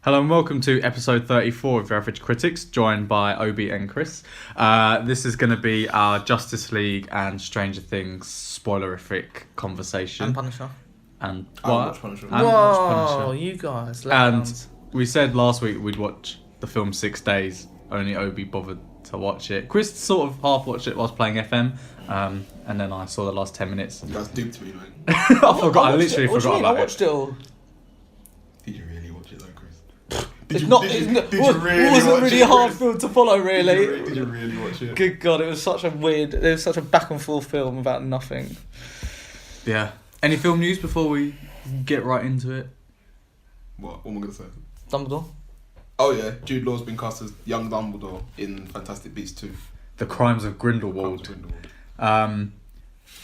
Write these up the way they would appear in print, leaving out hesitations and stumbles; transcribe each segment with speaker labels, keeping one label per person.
Speaker 1: Hello and welcome to episode 34 of Your Average Critics, joined by Obi and Chris. This is going to be our Justice League and Stranger Things spoilerific conversation.
Speaker 2: And Punisher.
Speaker 1: And
Speaker 3: I
Speaker 1: what?
Speaker 3: watch Punisher.
Speaker 1: And
Speaker 2: Whoa,
Speaker 1: watch Punisher.
Speaker 2: you guys.
Speaker 1: And we said last week we'd watch the film 6 days. Only Obi bothered to watch it. Chris sort of half watched it whilst playing FM. And then I saw the last 10 minutes.
Speaker 3: You guys duped me, man.
Speaker 1: I literally forgot about
Speaker 2: I watched it all.
Speaker 3: Did you really watch it though, Chris?
Speaker 2: It wasn't really a hard film to follow, really.
Speaker 3: Did you really watch it?
Speaker 2: Good God, it was such a back and forth film about nothing.
Speaker 1: Yeah. Any film news before we get right into it?
Speaker 3: What am I going to say?
Speaker 2: Dumbledore?
Speaker 3: Oh yeah, Jude Law's been cast as young Dumbledore in Fantastic Beasts 2.
Speaker 1: The Crimes of Grindelwald.
Speaker 3: Sorry, go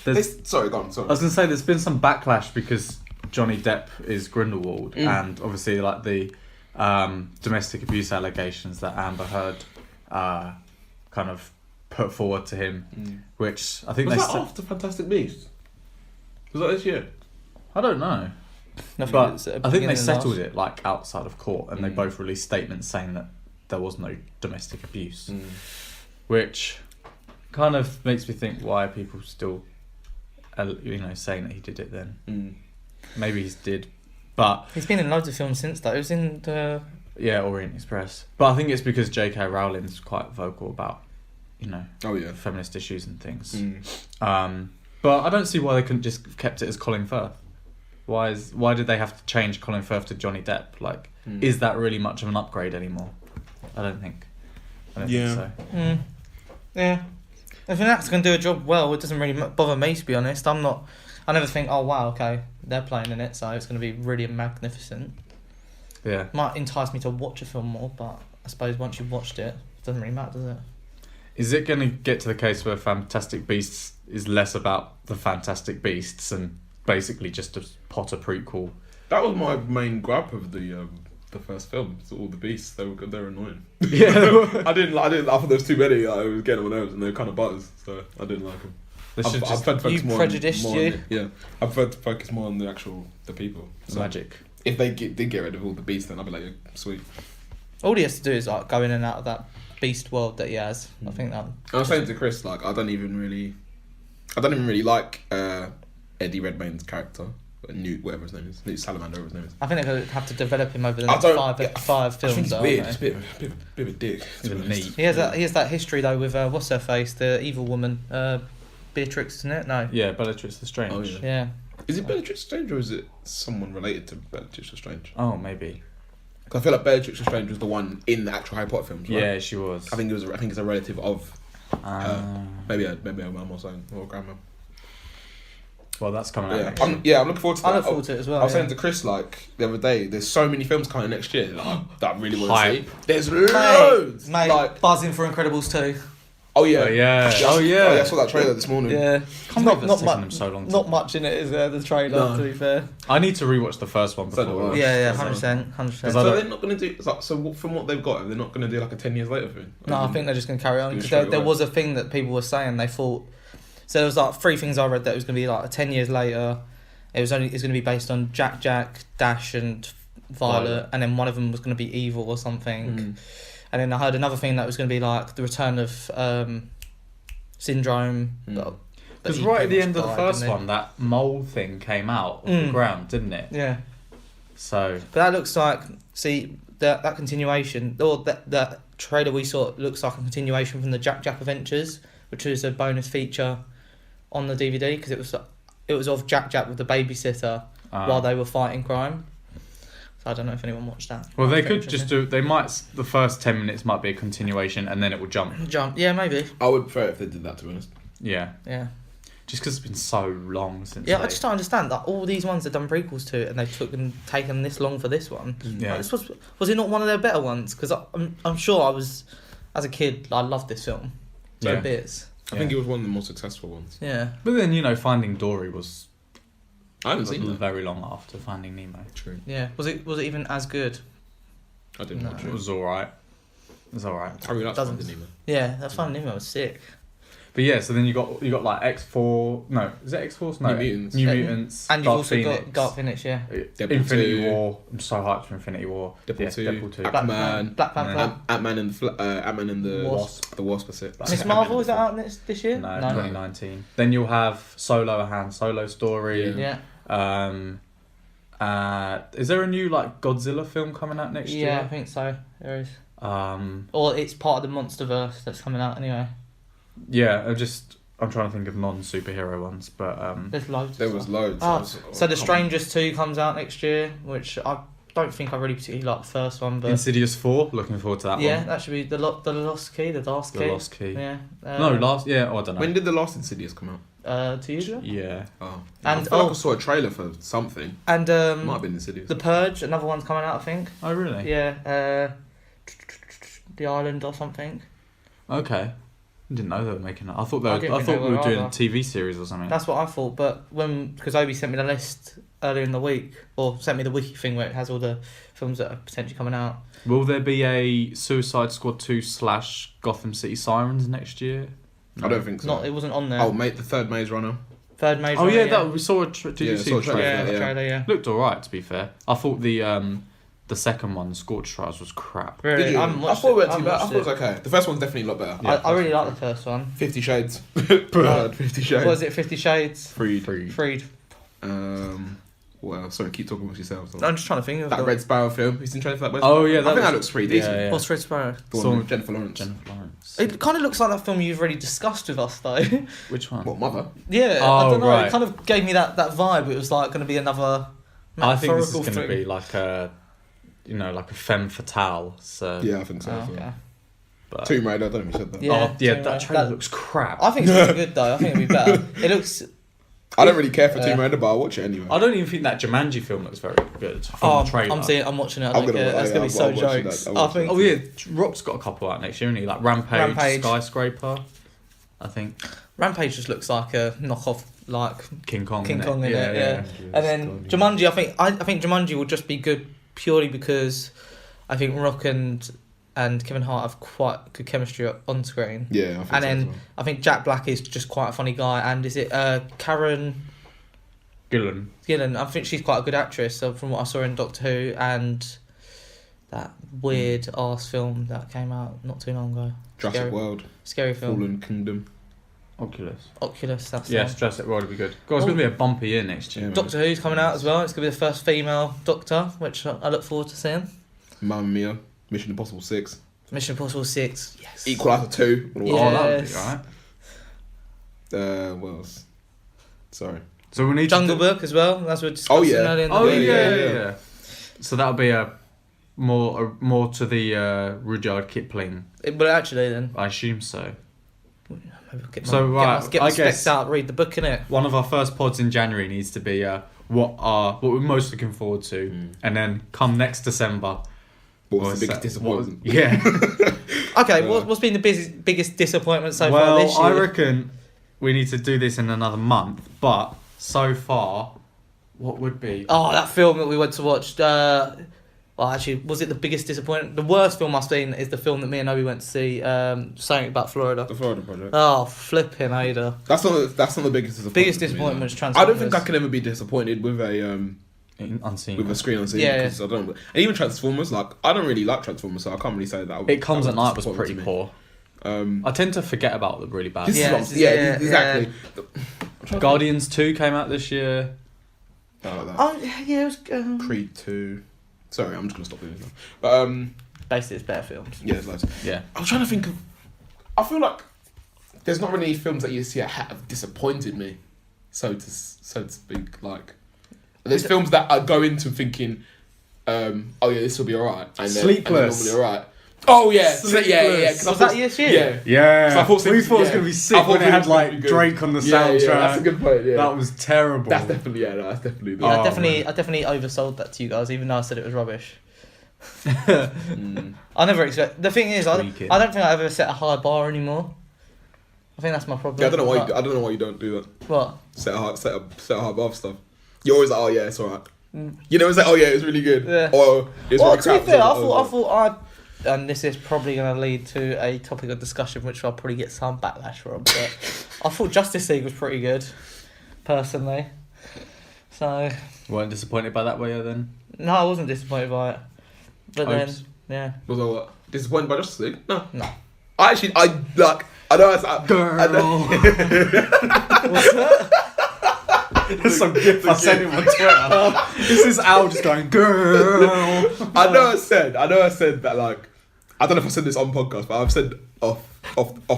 Speaker 3: on, sorry.
Speaker 1: I was going to say there's been some backlash because Johnny Depp is Grindelwald and obviously like the domestic abuse allegations that Amber Heard kind of put forward to him, which I think
Speaker 3: was that after Fantastic Beasts? Was that this year?
Speaker 1: I don't know. But I think they settled it like outside of court and they both released statements saying that there was no domestic abuse, which kind of makes me think why are people still saying that he did it then. Maybe he did, but
Speaker 2: he's been in loads of films since though. It was in the
Speaker 1: Orient Express, but I think it's because J.K. Rowling's quite vocal about feminist issues and things. But I don't see why they couldn't just have kept it as Colin Firth. Why did they have to change Colin Firth to Johnny Depp? Like, is that really much of an upgrade anymore? I don't think so.
Speaker 2: Yeah. If an actor can do a job well, it doesn't really bother me, to be honest. I never think, oh wow, okay, they're playing in it, so it's going to be really magnificent.
Speaker 1: Yeah.
Speaker 2: Might entice me to watch a film more, but I suppose once you've watched it, it doesn't really matter, does it?
Speaker 1: Is it going to get to the case where Fantastic Beasts is less about the Fantastic Beasts and basically just a Potter prequel?
Speaker 3: That was my main gripe of the first film. So all the beasts, they were annoying.
Speaker 1: Yeah.
Speaker 3: I didn't. I thought there was too many. I was getting on my nerves, and they were kind of butters, so I didn't like them. Yeah, I prefer to focus more on the people.
Speaker 1: So magic.
Speaker 3: If they did get rid of all the beasts, then I'd be like, yeah, sweet.
Speaker 2: All he has to do is like go in and out of that beast world that he has. I think that.
Speaker 3: I was saying to Chris, like, I don't even really like Eddie Redmayne's character, Newt, whatever his name is, Newt Salamander, whatever his name is.
Speaker 2: I think they're going to have to develop him over the next five films.
Speaker 3: I think he's weird. He's a bit of a dick.
Speaker 1: He's a bit neat.
Speaker 2: He has that history though with what's her face, the evil woman, Beatrix, isn't it? No.
Speaker 1: Yeah, Bellatrix Lestrange.
Speaker 3: Oh, yeah.
Speaker 2: Yeah.
Speaker 3: Is it Bellatrix Lestrange or is it someone related to Bellatrix Lestrange?
Speaker 1: Oh, maybe.
Speaker 3: Because I feel like Bellatrix Lestrange was the one in the actual Harry Potter films, right?
Speaker 1: Yeah, she was.
Speaker 3: I think it's a relative of maybe a mum or something, or a grandma.
Speaker 1: Well, that's coming out next
Speaker 3: year. I'm looking forward to that.
Speaker 2: I look forward to it as well.
Speaker 3: I was saying to Chris, like, the other day, there's so many films coming next year that I really want to see. There's loads!
Speaker 2: Mate, like, buzzing for Incredibles 2.
Speaker 3: Oh, yeah.
Speaker 1: Oh, yeah.
Speaker 3: I saw that trailer this morning.
Speaker 2: Yeah. Not much in it, is there, the trailer, to be fair.
Speaker 1: I need to rewatch the first one before.
Speaker 2: Yeah, 100%.
Speaker 3: So they're not going to do... So from what they've got, they're not going to do like a 10 years later thing?
Speaker 2: No, I think they're just going to carry on. Because there was a thing that people were saying, they thought... So there was like 3 things I read that it was going to be like 10 years later. It's going to be based on Jack, Dash and Violet, and then one of them was going to be evil or something. And then I heard another thing that was going to be like the return of Syndrome.
Speaker 1: Because right at the end of the first one, that mole thing came out of the ground, didn't it?
Speaker 2: Yeah.
Speaker 1: So...
Speaker 2: But that looks like... See, that continuation, or that trailer we saw looks like a continuation from the Jack Adventures, which was a bonus feature on the DVD, because it was of Jack with the babysitter while they were fighting crime. So I don't know if anyone watched that.
Speaker 1: Well, they could just do... They might... The first 10 minutes might be a continuation and then it will jump.
Speaker 2: Yeah, maybe.
Speaker 3: I would prefer if they did that, to be honest.
Speaker 1: Yeah.
Speaker 2: Yeah.
Speaker 1: Just because it's been so long since...
Speaker 2: Yeah, I just don't understand that all these ones they've done prequels to and they've taken this long for this one.
Speaker 1: Yeah.
Speaker 2: Like, was it not one of their better ones? Because I'm sure as a kid, I loved this film. To bits.
Speaker 3: I think it was one of the more successful ones.
Speaker 2: Yeah.
Speaker 1: But then, Finding Dory was...
Speaker 3: I haven't seen that.
Speaker 1: Very long after Finding Nemo.
Speaker 3: True.
Speaker 2: Yeah. Was it even as good?
Speaker 3: I didn't watch it.
Speaker 1: It was alright.
Speaker 3: I really liked Finding Nemo.
Speaker 2: Yeah, that Finding Nemo was sick.
Speaker 1: But yeah, so then you got like X4. No, is it X-Force? No, New Mutants.
Speaker 2: And you've also got Dark Phoenix, yeah.
Speaker 1: Infinity War. I'm so hyped for Infinity War.
Speaker 3: Deadpool 2.
Speaker 2: Black Panther.
Speaker 3: Ant-Man and the
Speaker 2: Wasp.
Speaker 3: The Wasp. That's it.
Speaker 2: Miss Marvel, is that out this year?
Speaker 1: No, 2019. Then you'll have Solo, a Han Solo story.
Speaker 2: Yeah.
Speaker 1: Is there a new like Godzilla film coming out next year?
Speaker 2: Yeah, I think so. There is. Or it's part of the MonsterVerse that's coming out anyway.
Speaker 1: Yeah, I'm trying to think of non-superhero ones, but
Speaker 2: there's loads.
Speaker 3: There was loads.
Speaker 2: So The Strangers 2 comes out next year, which I don't think I really particularly like the first one, but
Speaker 1: Insidious 4, looking forward to that one.
Speaker 2: Yeah, that should be the Lost Key, the Last Key.
Speaker 1: The Lost Key.
Speaker 2: Yeah.
Speaker 1: I don't know.
Speaker 3: When did the last Insidious come
Speaker 2: out? 2 years ago.
Speaker 1: Yeah.
Speaker 3: Oh.
Speaker 2: And
Speaker 3: I feel like I saw a trailer for something.
Speaker 2: And
Speaker 3: might have been Insidious.
Speaker 2: The Purge, another one's coming out, I think.
Speaker 1: Oh really?
Speaker 2: Yeah. The Island or something.
Speaker 1: Okay. I didn't know they were making it. I thought we were doing a TV series or something.
Speaker 2: That's what I thought, but because Obi sent me the list earlier in the week, or sent me the wiki thing where it has all the films that are potentially coming out.
Speaker 1: Will there be a Suicide Squad 2 / Gotham City Sirens next year?
Speaker 3: No. I don't think so.
Speaker 2: It wasn't on there.
Speaker 3: Oh, mate, the third Maze Runner.
Speaker 2: Third Maze Runner.
Speaker 1: Oh yeah, that we saw a did you see the trailer?
Speaker 2: Yeah, trailer, yeah.
Speaker 1: Looked alright, to be fair. I thought the second one, the Scorched Trials, was crap.
Speaker 2: Really?
Speaker 3: Did you?
Speaker 2: I
Speaker 3: thought it went too bad. I thought it was okay. The first one's definitely a lot better.
Speaker 2: Yeah, I really like the first one.
Speaker 3: 50 Shades. 50 Shades.
Speaker 2: What was it? 50 Shades.
Speaker 3: Freed. Well, sorry, keep talking amongst yourselves.
Speaker 2: I'm just trying to think of
Speaker 3: that Red Sparrow film. He's in trailer for that.
Speaker 1: Oh yeah,
Speaker 3: I think that looks pretty decent.
Speaker 1: Yeah.
Speaker 2: What's Red Sparrow?
Speaker 3: The one with Jennifer Lawrence.
Speaker 2: It kind of looks like that film you've already discussed with us, though.
Speaker 1: Which one?
Speaker 3: What, Mother?
Speaker 2: Yeah,
Speaker 1: oh,
Speaker 2: I don't know.
Speaker 1: Right.
Speaker 2: It kind of gave me that vibe. It was like going to be another.
Speaker 1: I think this is going to be like a, like a femme fatale. So
Speaker 3: yeah, I think so.
Speaker 2: Oh, okay.
Speaker 3: But Tomb Raider. I don't know if you said that.
Speaker 2: Yeah,
Speaker 1: that trailer looks crap.
Speaker 2: I think it's really good though. I think it'll be better. It looks.
Speaker 3: I don't really care for Tomb Raider, but I'll watch it anyway.
Speaker 1: I don't even think that Jumanji film looks very good from the trailer.
Speaker 2: I'm watching it. That's gonna be so jokes. I think.
Speaker 1: Oh yeah, Rock's got a couple out next year, isn't he? Like Rampage. Skyscraper. I think
Speaker 2: Rampage just looks like a knockoff, like
Speaker 1: King Kong.
Speaker 2: Yeah. And then Jumanji, I think Jumanji will just be good purely because I think Rock and Kevin Hart have quite good chemistry on screen.
Speaker 3: Yeah, I think
Speaker 2: I think Jack Black is just quite a funny guy. And is it Karen Gillan? I think she's quite a good actress. So from what I saw in Doctor Who and that weird ass film that came out not too long ago.
Speaker 3: Jurassic World.
Speaker 2: Scary film.
Speaker 3: Fallen Kingdom.
Speaker 2: Oculus. That's
Speaker 1: Jurassic World will be good. God, it's going to be a bumpy year next year.
Speaker 2: Doctor Who's coming out as well. It's going to be the first female Doctor, which I look forward to seeing.
Speaker 3: Mamma Mia. Mission Impossible 6.
Speaker 2: Mission Impossible 6. Yes.
Speaker 3: Equalizer 2.
Speaker 2: Yes.
Speaker 1: Oh, that would be alright.
Speaker 3: What else? Sorry.
Speaker 1: So we need
Speaker 2: Jungle Book as well. That's what we're discussing earlier in the week.
Speaker 1: Yeah. So that'll be a more to the Rudyard Kipling.
Speaker 2: But actually, then
Speaker 1: I assume so.
Speaker 2: Get my specs out, read the book, innit?
Speaker 1: One of our first pods in January needs to be what we're most looking forward to, and then come next December.
Speaker 3: What's the biggest disappointment?
Speaker 1: Yeah.
Speaker 2: Okay, what's been the biggest disappointment so far this year?
Speaker 1: Well, I reckon we need to do this in another month, but so far, what would be?
Speaker 2: Oh, that film that we went to watch. Well, actually, was it the biggest disappointment? The worst film I've seen is the film that me and Obi went to see, something about Florida.
Speaker 3: The Florida Project.
Speaker 2: Oh, flipping Ada.
Speaker 3: That's not the biggest disappointment.
Speaker 2: Biggest disappointment was Transformers.
Speaker 3: I don't think I can ever be disappointed with a
Speaker 1: Unseen.
Speaker 3: With a screen unseen, because I don't. And even Transformers, like I don't really like Transformers, so I can't really say that.
Speaker 1: It Comes at Night was pretty poor. I tend to forget about the really bad.
Speaker 3: Exactly.
Speaker 1: Guardians 2 came out this year.
Speaker 3: I like that.
Speaker 2: Oh yeah, it was
Speaker 3: Creed 2. Sorry, I'm just gonna stop doing this now. But
Speaker 2: basically, it's better films.
Speaker 3: Yeah, there's loads.
Speaker 1: Yeah,
Speaker 3: I'm trying to think of. I feel like there's not really films that you see that have disappointed me, so to speak. Like there's films that I go into thinking, oh yeah, this will be alright, and
Speaker 1: Sleepless.
Speaker 3: And normally alright. Oh yeah,
Speaker 1: yeah.
Speaker 2: Was that this year?
Speaker 1: Yeah.
Speaker 3: I thought
Speaker 1: we thought it was gonna be sick when it had like Drake on the soundtrack.
Speaker 3: Yeah, that's a good point. Yeah,
Speaker 1: that was terrible.
Speaker 3: That's definitely that's definitely.
Speaker 2: Yeah, I definitely oversold that to you guys, even though I said it was rubbish. I never expect. The thing is, I don't think I ever set a high bar anymore. I think that's my problem.
Speaker 3: Yeah, I don't know why you don't do that.
Speaker 2: What?
Speaker 3: Set a high bar for stuff. You're always like, oh yeah, it's alright. You know, it's like, oh yeah, it's really good.
Speaker 2: Yeah.
Speaker 3: Or it's
Speaker 2: to be fair, I thought and this is probably going to lead to a topic of discussion which I'll probably get some backlash from, but I thought Justice League was pretty good, personally. So...
Speaker 1: Weren't disappointed by that, were you, then?
Speaker 2: No, I wasn't disappointed by it. But then, yeah.
Speaker 3: Was I what? Disappointed by Justice League? No.
Speaker 2: I
Speaker 3: know it's...
Speaker 1: Girl!
Speaker 3: I know.
Speaker 2: What's that?
Speaker 1: There's some gif I sent him on Twitter. This is Al just going, girl.
Speaker 3: I know I said that, like, I don't know if I said this on podcast, but I've said off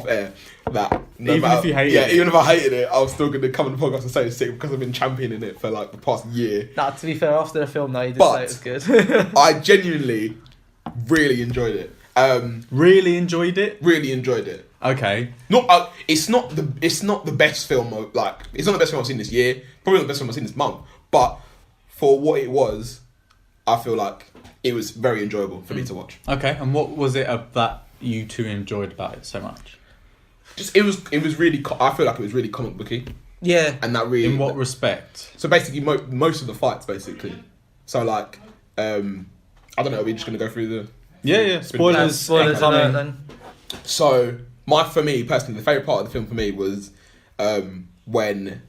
Speaker 3: air that
Speaker 1: even if you hated it.
Speaker 3: Even if I hated it, I was still going to come on the podcast and say it's sick because I've been championing it for like the past year.
Speaker 2: Nah, to be fair, after the film though, you did say it was good.
Speaker 3: I genuinely really enjoyed it.
Speaker 1: Really enjoyed it?
Speaker 3: Really enjoyed it.
Speaker 1: Okay.
Speaker 3: It's not the best film it's not the best film I've seen this year. Probably not the best film I've seen this month. But for what it was, I feel like it was very enjoyable for me to watch.
Speaker 1: Okay, and what was it that you two enjoyed about it so much?
Speaker 3: Just it was really. I feel like it was really comic booky.
Speaker 2: Yeah.
Speaker 3: And that really.
Speaker 1: In what respect?
Speaker 3: So basically, most of the fights basically. So like, I don't know. Are we just gonna go through the?
Speaker 1: Yeah. Spoilers.
Speaker 2: Okay. Then.
Speaker 3: So for me personally, the favorite part of the film for me was when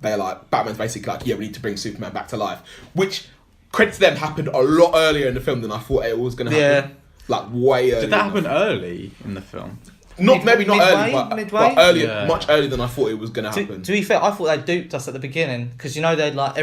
Speaker 3: they're like, Batman's basically like, yeah, we need to bring Superman back to life, which credit to them happened a lot earlier in the film than I thought it was gonna happen.
Speaker 2: Yeah.
Speaker 3: Like way earlier.
Speaker 1: Did that happen early in the film?
Speaker 3: Maybe not early, but earlier,
Speaker 1: Yeah.
Speaker 3: much earlier than I thought it was gonna happen.
Speaker 2: To be fair, I thought they duped us at the beginning because they'd like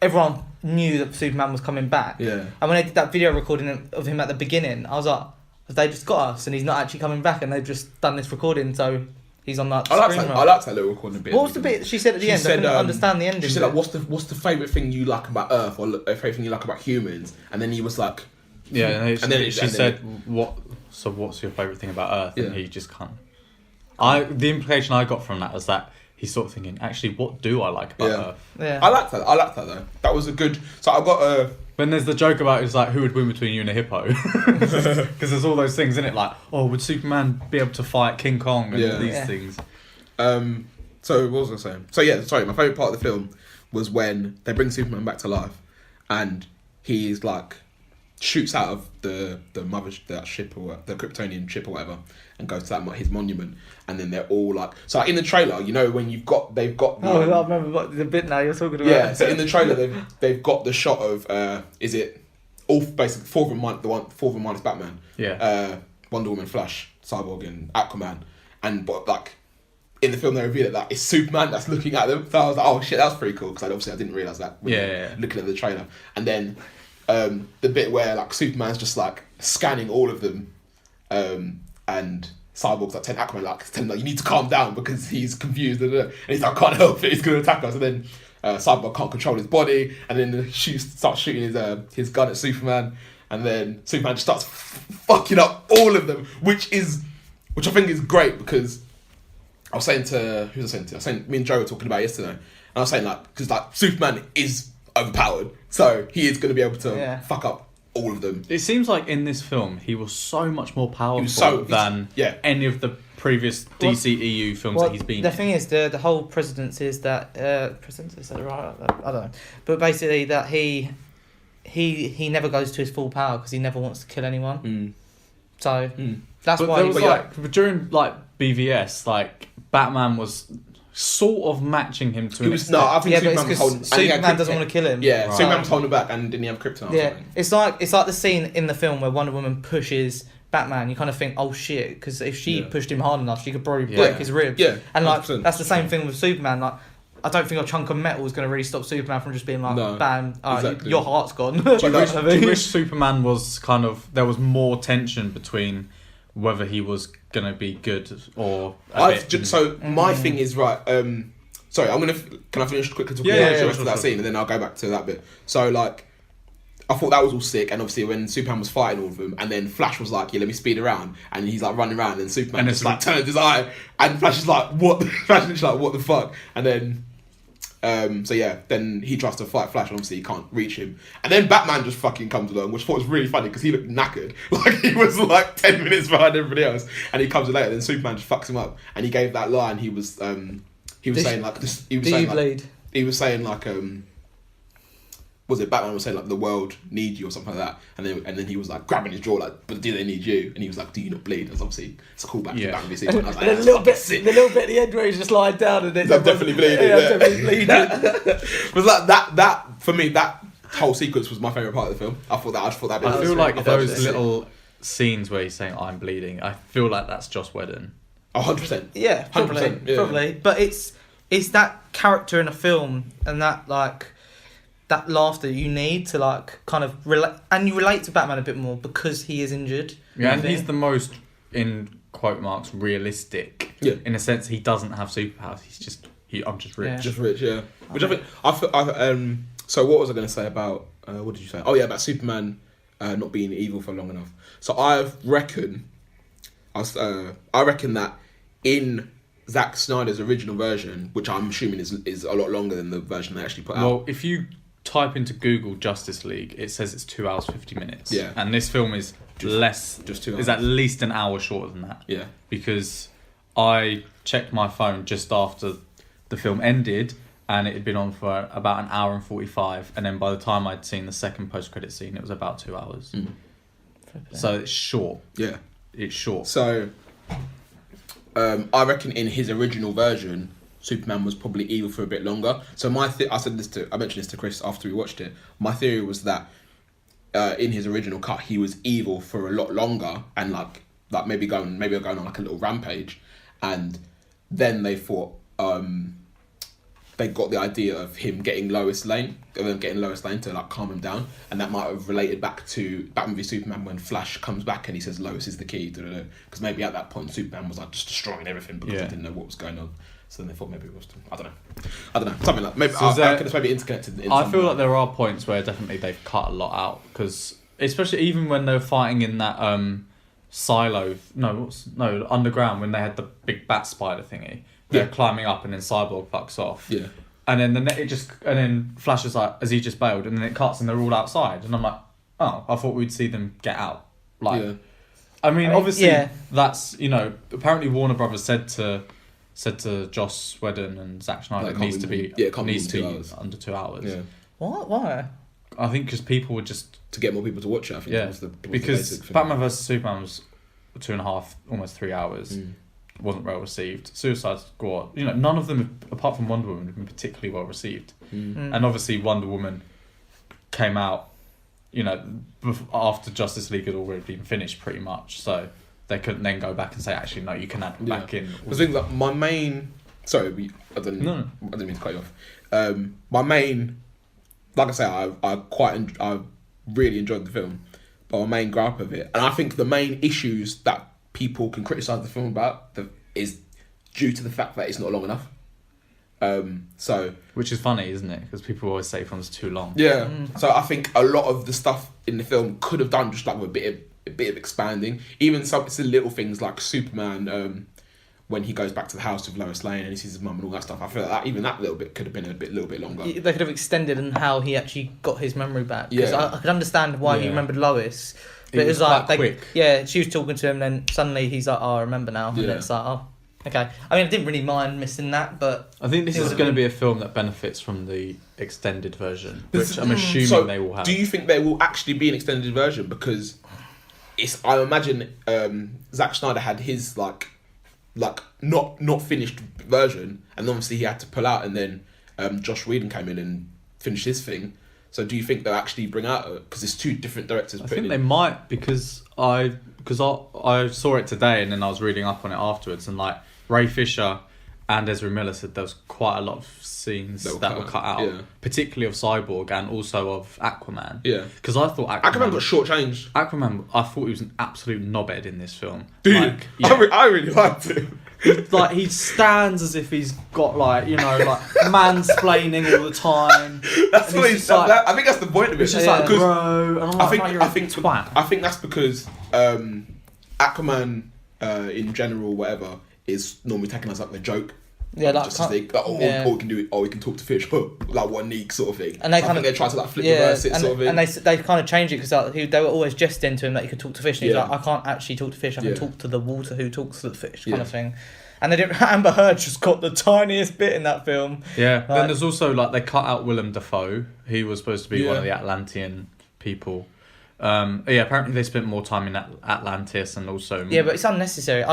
Speaker 2: everyone knew that Superman was coming back.
Speaker 3: Yeah.
Speaker 2: And when they did that video recording of him at the beginning, I was like, have they just got us and he's not actually coming back and they've just done this recording so he's on that
Speaker 3: I liked that little recording bit.
Speaker 2: What was the bit she said at the end? I couldn't understand the ending.
Speaker 3: She said like, what's the favourite thing you like about Earth or the favourite thing you like about humans? And then he was like,
Speaker 1: yeah, and then she said, what's your favourite thing about Earth? And he just can't. The implication I got from that was that he's sort of thinking, actually, what do I like about Earth?
Speaker 2: Yeah.
Speaker 3: I liked that though. That was a good. So I got
Speaker 1: When there's the joke about it's like who would win between you and a hippo, because there's all those things in it like, oh, would Superman be able to fight King Kong and all these things.
Speaker 3: So what was I saying? So yeah, sorry. My favourite part of the film was when they bring Superman back to life, and he's like shoots out of the ship or the Kryptonian ship or whatever, and goes to his monument, and then they're all like, so like in the trailer, when they've got.
Speaker 2: I remember the bit now you're talking about.
Speaker 3: Yeah, so in the trailer they've got the shot of is it all basically four of them minus Batman.
Speaker 1: Yeah.
Speaker 3: Wonder Woman, Flash, Cyborg, and Aquaman, but like in the film they reveal that it's Superman that's looking at them. So I was like, oh shit, that's pretty cool because obviously I didn't realise that. Looking at the trailer, and then. The bit where like Superman's just like scanning all of them, and Cyborg's like telling Aquaman like you need to calm down because he's confused and he's like, I can't help it, he's gonna attack us, and then Cyborg can't control his body, and then starts shooting his gun at Superman, and then Superman just starts fucking up all of them, which I think is great because I was saying me and Joe were talking about it yesterday, and I was saying like because like Superman is overpowered, so he is going to be able to fuck up all of them.
Speaker 1: It seems like in this film he was so much more powerful than any of the previous DCEU films that he's been in.
Speaker 2: The thing is, the whole precedence is that is that right? I don't know, but basically that he never goes to his full power because he never wants to kill anyone. So that's why.
Speaker 1: There was during BVS, Batman was sort of matching him to an extent.
Speaker 3: No, I think Superman was holding.
Speaker 2: Superman doesn't want to kill him.
Speaker 3: Yeah, right. Superman was holding back, and didn't he have kryptonite?
Speaker 2: Yeah, it's like the scene in the film where Wonder Woman pushes Batman. You kind of think, oh shit, because if she pushed him hard enough, she could probably break his ribs.
Speaker 3: Yeah,
Speaker 2: and
Speaker 3: 100%.
Speaker 2: That's the same thing with Superman. Like, I don't think a chunk of metal is going to really stop Superman from just being like, bam, exactly. Your heart's gone.
Speaker 1: Do you wish Superman was there was more tension between whether he was going to be good or
Speaker 3: my thing is right. Sorry, can I finish quickly talking about the rest of that scene and then I'll go back to that bit. So I thought that was all sick, and obviously when Superman was fighting all of them, and then Flash was like, yeah, let me speed around, and he's like running around, and Superman just turns his eye, and Flash is like, what? Flash is like, what the fuck? And then then he tries to fight Flash, and obviously he can't reach him. And then Batman just fucking comes along, which I thought was really funny because he looked knackered. He was 10 minutes behind everybody else, and he comes in later, then Superman just fucks him up. And he gave that line, he was saying was it Batman was saying like the world needs you or something like that, and then he was like grabbing his jaw like, but do they need you? And he was like, do you not bleed? That's obviously it's a callback to Batman v Superman. I was like,
Speaker 2: the little bit at the end where he's just lying down and then
Speaker 3: I'm definitely bleeding.
Speaker 2: definitely bleeding.
Speaker 3: Was like that for me, that whole sequence was my favourite part of the film. I feel like
Speaker 1: those little scenes where he's saying I'm bleeding, I feel like that's Joss Whedon.
Speaker 3: 100%.
Speaker 2: Yeah, probably.
Speaker 3: 100%, yeah.
Speaker 2: Probably. But it's that character in a film and that like that laughter you need to like kind of relate, and you relate to Batman a bit more because he is injured.
Speaker 1: Yeah, and he's the most, in quote marks, realistic.
Speaker 3: Yeah.
Speaker 1: In a sense, he doesn't have superpowers. He's just I'm just rich.
Speaker 2: Yeah.
Speaker 3: Just rich, yeah. Which I feel. So what was I going to say about? What did you say? Oh yeah, about Superman not being evil for long enough. So I reckon that in Zack Snyder's original version, which I'm assuming is a lot longer than the version they actually put out.
Speaker 1: Well, if you type into Google Justice League, it says it's 2 hours 50 minutes.
Speaker 3: Yeah.
Speaker 1: And this film is just 2 hours. Is at least an hour shorter than that.
Speaker 3: Yeah.
Speaker 1: Because I checked my phone just after the film ended, and it had been on for about an hour and 45, and then by the time I'd seen the second post-credit scene, it was about 2 hours.
Speaker 3: Mm.
Speaker 1: So it's short.
Speaker 3: Yeah.
Speaker 1: It's short.
Speaker 3: So I reckon in his original version, Superman was probably evil for a bit longer. So I mentioned this to Chris after we watched it. My theory was that in his original cut, he was evil for a lot longer, and like maybe going on like a little rampage, and then they thought they got the idea of him getting Lois Lane to like calm him down, and that might have related back to Batman v Superman when Flash comes back and he says Lois is the key, because maybe at that point Superman was like just destroying everything because he didn't know what was going on. So then they thought maybe it was. I don't know. Something like maybe. I reckon it's maybe interconnected.
Speaker 1: I feel like there are points where definitely they've cut a lot out, because especially even when they were fighting in that underground, when they had the big bat spider thingy. They're climbing up, and then Cyborg fucks off.
Speaker 3: Yeah.
Speaker 1: And then Flash is like, has he just bailed? And then it cuts, and they're all outside, and I'm like, oh, I thought we'd see them get out. Like,
Speaker 3: yeah.
Speaker 1: I mean, obviously that's apparently Warner Brothers said to Joss Whedon and Zack Schneider it needs to be under 2 hours.
Speaker 3: Yeah.
Speaker 2: What? Why?
Speaker 1: I think because people would just
Speaker 3: to get more people to watch it. I think was the
Speaker 1: because Batman vs Superman was 2.5, almost 3 hours. Wasn't well received. Suicide Squad, none of them, apart from Wonder Woman, have been particularly well received. And obviously Wonder Woman came out, after Justice League had already been finished pretty much, so they couldn't then go back and say, actually, no, you can add back in.
Speaker 3: I think that my main... Sorry, I didn't mean to cut you off. My main... Like I say, I really enjoyed the film, but my main gripe of it, and I think the main issues that people can criticise the film about is due to the fact that it's not long enough.
Speaker 1: Which is funny, isn't it? Because people always say films too long.
Speaker 3: Yeah. So I think a lot of the stuff in the film could have done just like with a bit of expanding. Even some little things like Superman, when he goes back to the house with Lois Lane and he sees his mum and all that stuff. I feel like even that little bit could have been a little bit longer.
Speaker 2: They could have extended on how he actually got his memory back. Because I could understand why he remembered Lois. But it was like
Speaker 1: quick.
Speaker 2: Yeah, she was talking to him, then suddenly he's like, "Oh, I remember now." And it's like, "Oh, okay." I mean, I didn't really mind missing that, but
Speaker 1: I think this is going to be a film that benefits from the extended version, which I'm assuming they will have.
Speaker 3: Do you think there will actually be an extended version? Because I imagine Zack Snyder had his like not finished version, and obviously he had to pull out, and then Josh Whedon came in and finished his thing. So do you think they'll actually bring out because it's two different directors?
Speaker 1: I think they might, because I saw it today and then I was reading up on it afterwards, and like Ray Fisher and Ezra Miller said there was quite a lot of scenes that were cut out, particularly of Cyborg and also of Aquaman.
Speaker 3: Yeah,
Speaker 1: because I thought
Speaker 3: Aquaman got shortchanged.
Speaker 1: Aquaman, I thought he was an absolute knobhead in this film.
Speaker 3: Dude, I really liked him.
Speaker 1: He stands as if he's got mansplaining all the time.
Speaker 3: That's what he's like. I think that's the point of it.
Speaker 1: It's just like, bro. And I'm
Speaker 3: I think that's because Aquaman in general, whatever, is normally taken as like the joke.
Speaker 2: Yeah,
Speaker 3: we can do it. Oh, we can talk to fish. Like one neek sort of thing.
Speaker 2: And they
Speaker 3: try to like flip reverse it sort of thing.
Speaker 2: And they kind of changed it because they were always jesting to him that he could talk to fish. And he was like, I can't actually talk to fish. I can talk to the water who talks to the fish, kind of thing. And Amber Heard just got the tiniest bit in that film.
Speaker 1: Yeah. Then there's also they cut out Willem Dafoe. He was supposed to be one of the Atlantean people. Apparently they spent more time in Atlantis and also.
Speaker 2: Yeah, but it's unnecessary.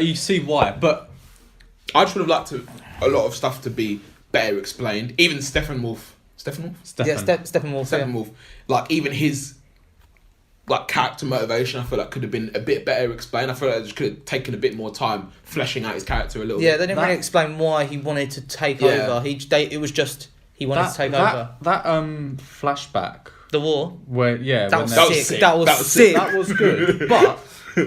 Speaker 1: You see why, but
Speaker 3: I just would have liked a lot of stuff to be better explained. Even Steppenwolf. Steppenwolf. Like even his character motivation, I feel like could have been a bit better explained. I feel like it could have taken a bit more time fleshing out his character a little bit.
Speaker 2: Yeah, they didn't really explain why he wanted to take over. It was just he wanted to take over.
Speaker 1: That flashback.
Speaker 2: The war.
Speaker 1: Where
Speaker 2: that was sick. That was sick.
Speaker 1: That was good, but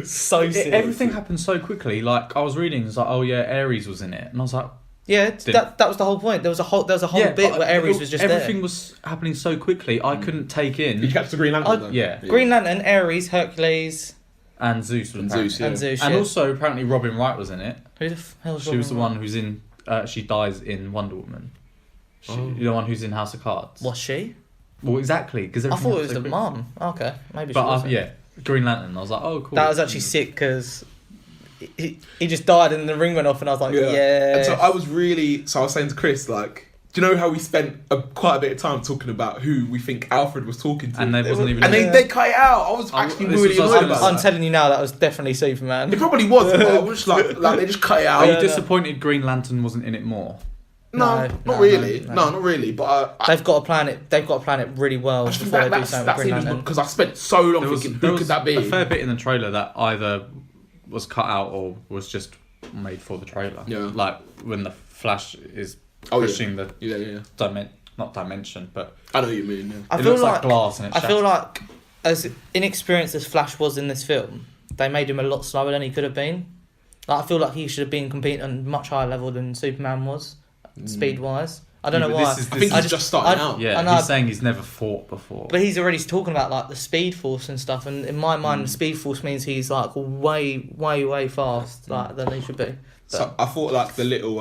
Speaker 2: so sick.
Speaker 1: Everything happened so quickly. Like I was reading, it was like, oh yeah, Ares was in it, and I was like.
Speaker 2: Yeah, that was the whole point. There was a whole bit where Ares was just
Speaker 1: everything was happening so quickly. I couldn't take in.
Speaker 3: Did you catch the Green Lantern?
Speaker 2: Green Lantern, Ares, Hercules,
Speaker 1: and Zeus.
Speaker 2: And Zeus.
Speaker 1: And also apparently Robin Wright was in it.
Speaker 2: Who the hell was Robin?
Speaker 1: She was the one who's in. She dies in Wonder Woman. The one who's in House of Cards.
Speaker 2: Was she?
Speaker 1: Well, exactly. Because
Speaker 2: I thought it was the mum. Okay, maybe. But
Speaker 1: Green Lantern. I was like, oh, cool.
Speaker 2: That was actually sick because. He just died and the ring went off and I was like, yeah.
Speaker 3: And so I was saying to Chris, do you know how we spent quite a bit of time talking about who we think Alfred was talking to?
Speaker 1: And they wasn't even.
Speaker 3: And they cut it out. I was actually really annoyed about that.
Speaker 2: I'm telling you now, that was definitely Superman.
Speaker 3: It probably was, but I was just they just cut it out.
Speaker 1: Are you disappointed Green Lantern wasn't in it more?
Speaker 3: No, not really. No, not really. But
Speaker 2: they've got to plan it. They've got to plan it really well before they do something with Green Lantern.
Speaker 3: Because I spent so long thinking, who could that be?
Speaker 1: A fair bit in the trailer that either was cut out or was just made for the trailer.
Speaker 3: Yeah.
Speaker 1: Like when the Flash is pushing the not dimension, but
Speaker 3: I know what you mean. Yeah.
Speaker 2: I feel
Speaker 1: looks like glass and it shatters.
Speaker 2: I feel like as inexperienced as Flash was in this film, they made him a lot slower than he could have been. I feel like he should have been competing on a much higher level than Superman was, speed wise. I don't know why.
Speaker 3: I think he's just starting out.
Speaker 1: Yeah, he's saying he's never fought before.
Speaker 2: But he's already talking about the Speed Force and stuff, and in my mind, the Speed Force means he's way fast than he should be. But,
Speaker 3: so I thought the little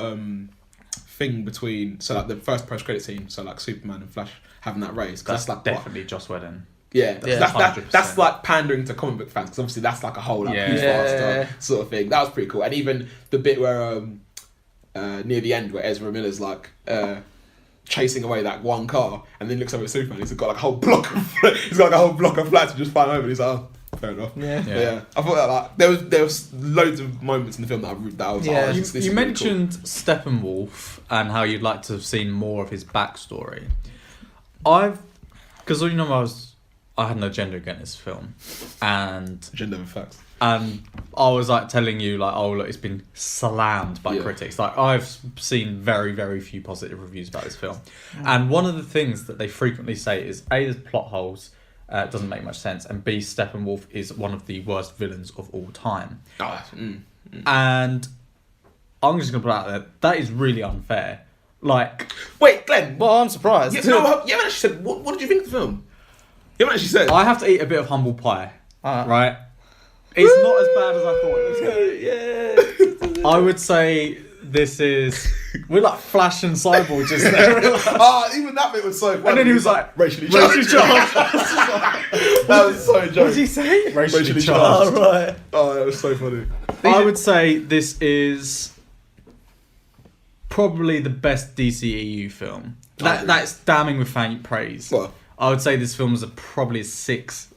Speaker 3: thing between the first post credit scene, Superman and Flash having that race.
Speaker 1: That's definitely Joss Whedon.
Speaker 3: Yeah, that's pandering to comic book fans because obviously that's a whole who's faster sort of thing. That was pretty cool, and even the bit where near the end where Ezra Miller's chasing away that one car, and then looks over at Superman. He's got a whole block of flats to just find over. He's like, oh, fair enough. Yeah. I thought that there was loads of moments in the film that I was.
Speaker 2: Yeah.
Speaker 1: You mentioned cool. Steppenwolf and how you'd like to have seen more of his backstory. Because I had an agenda against this film, and
Speaker 3: agenda of facts.
Speaker 1: And I was telling you look, it's been slammed by critics. I've seen very, very few positive reviews about this film. And one of the things that they frequently say is A, there's plot holes, it doesn't make much sense, and B, Steppenwolf is one of the worst villains of all time. And I'm just going to put out there, that is really unfair.
Speaker 3: Wait, Glenn.
Speaker 2: Well, I'm surprised.
Speaker 3: You haven't actually said, what did you think of the film? You haven't actually said.
Speaker 1: I have to eat a bit of humble pie, right? It's not as bad as I thought it was. Yeah. I would say this is... We're like Flash and Cyborg just there.
Speaker 3: Even that bit was so funny.
Speaker 1: And then he was
Speaker 3: racially charged. That was so joke.
Speaker 2: What did he say?
Speaker 1: Racially charged.
Speaker 2: Oh, right.
Speaker 3: Oh, that was so funny.
Speaker 1: I would say this is probably the best DCEU film. That's damning with faint praise.
Speaker 3: What?
Speaker 1: I would say this film is probably a 6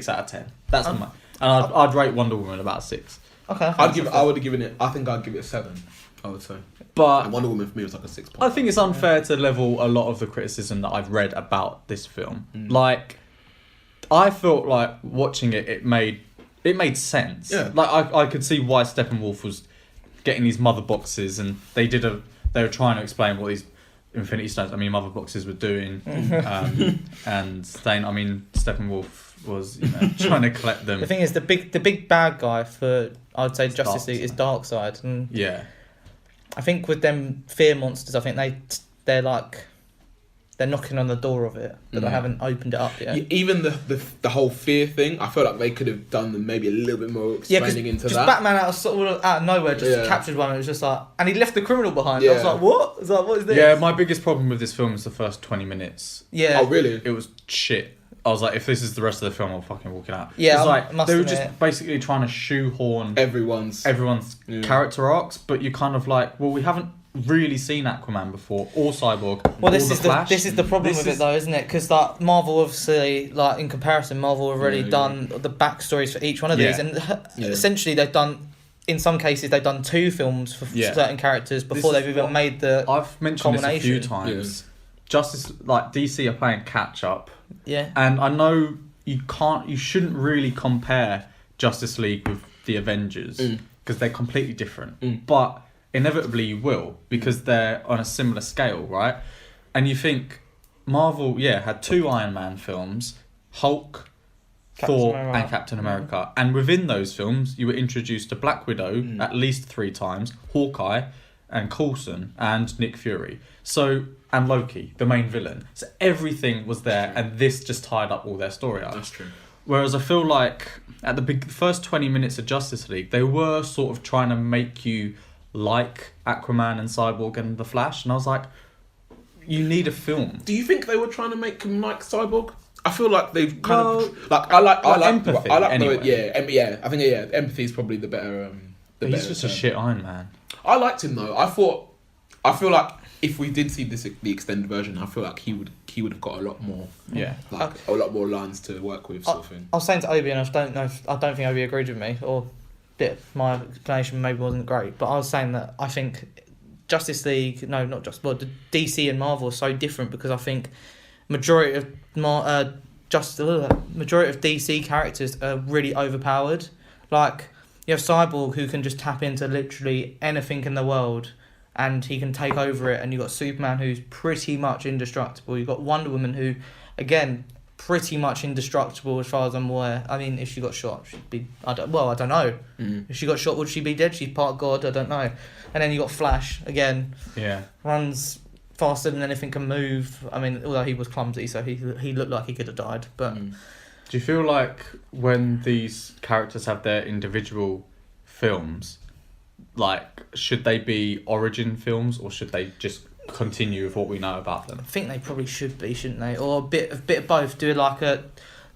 Speaker 1: out of 10. That's my... And I'd rate Wonder Woman about 6.
Speaker 2: Okay.
Speaker 3: I would have given it. I think I'd give it a 7. I would say.
Speaker 1: But
Speaker 3: and Wonder Woman for me was a 6.
Speaker 1: I think it's unfair to level a lot of the criticism that I've read about this film. I felt like watching it. It made sense.
Speaker 3: Yeah.
Speaker 1: I could see why Steppenwolf was getting these mother boxes, and they were trying to explain what these Infinity Stones, mother boxes were doing, and saying, Steppenwolf was trying to collect them.
Speaker 2: The thing is, the big bad guy for I'd say Justice League is Darkseid, and I think with them fear monsters, I think they're knocking on the door of it, but they haven't opened it up yet.
Speaker 3: Even the whole fear thing, I feel like they could have done maybe a little bit more explaining into that.
Speaker 2: Batman out of nowhere just captured one. It was just and he left the criminal behind. I was like, what? It's what is this?
Speaker 1: Yeah, my biggest problem with this film is the first 20 minutes.
Speaker 2: Yeah.
Speaker 3: Oh, really?
Speaker 1: It was shit. I was like, if this is the rest of the film, I'll fucking walk it out.
Speaker 2: Yeah,
Speaker 1: it's like
Speaker 2: must
Speaker 1: they were
Speaker 2: admit.
Speaker 1: just basically trying to shoehorn
Speaker 3: everyone's
Speaker 1: character arcs, but you're kind of like, well, we haven't really seen Aquaman before or Cyborg.
Speaker 2: Well,
Speaker 1: or
Speaker 2: this is the problem with it though, isn't it? Because like Marvel, obviously, like in comparison, Marvel have already done the backstories for each one of these, and essentially they've done. In some cases, they've done 2 films for certain characters before they've even made the.
Speaker 1: I've mentioned this a few times. Justice, like DC, are playing catch up.
Speaker 2: Yeah.
Speaker 1: And I know you shouldn't really compare Justice League with the Avengers because they're completely different. But inevitably you will because they're on a similar scale, right? And you think Marvel, had 2 Iron Man films, Hulk, Thor and Captain America. And within those films, you were introduced to Black Widow at least 3 times, Hawkeye and Coulson and Nick Fury. And Loki, the main villain. So everything was there, and this just tied up all their story arcs.
Speaker 3: That's true.
Speaker 1: Whereas I feel like at the first 20 minutes of Justice League, they were sort of trying to make you like Aquaman and Cyborg and The Flash. And I was like, you need a film.
Speaker 3: Do you think they were trying to make him like Cyborg? I feel like they've kind of like I like
Speaker 1: empathy. I like
Speaker 3: anyway. I think empathy is probably the better.
Speaker 1: He's just a shit Iron Man.
Speaker 3: I liked him though. I feel like if we did see the extended version, I feel like he would have got a lot more.
Speaker 1: Yeah,
Speaker 3: a lot more lines to work with, sort of thing.
Speaker 2: I was saying to Obi, and I don't think Obi agreed with me, or my explanation maybe wasn't great, but I was saying that I think Justice League, no, not just, but the DC and Marvel are so different because I think majority of DC characters are really overpowered. Like you have Cyborg who can just tap into literally anything in the world and he can take over it, and you've got Superman who's pretty much indestructible. You've got Wonder Woman who, again, pretty much indestructible as far as I'm aware. I mean, if she got shot, she'd be... I don't know. If she got shot, would she be dead? She's part God, I don't know. And then you got Flash, again.
Speaker 1: Yeah.
Speaker 2: Runs faster than anything can move. I mean, although he was clumsy, so he looked like he could have died. But
Speaker 1: do you feel like when these characters have their individual films, like, should they be origin films or should they just continue with what we know about them?
Speaker 2: I think they probably should be, shouldn't they? Or a bit of both. Do like a...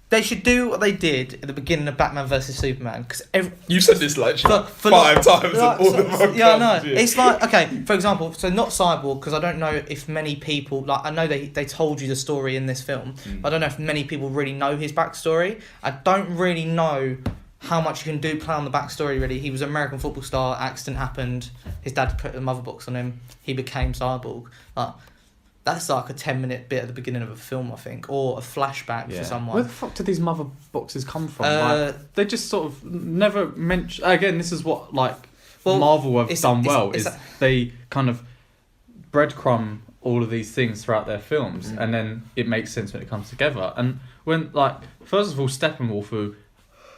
Speaker 2: They should do what they did at the beginning of Batman vs Superman. Cause
Speaker 3: you said this like 5 times in all the podcasts.
Speaker 2: Yeah, I know. It's like, okay, for example, so not Cyborg, because I don't know if many people... Like, I know they told you the story in this film. I don't know if many people really know his backstory. I don't really know how much you can play on the backstory, really. He was an American football star, accident happened, his dad put a mother box on him, he became Cyborg. That's like a 10-minute bit at the beginning of a film, I think, or a flashback for someone.
Speaker 1: Where the fuck did these mother boxes come from? They just sort of never mention... Again, this is what Marvel have done well, is they kind of breadcrumb all of these things throughout their films, and then it makes sense when it comes together. And when, first of all, Steppenwolf, who...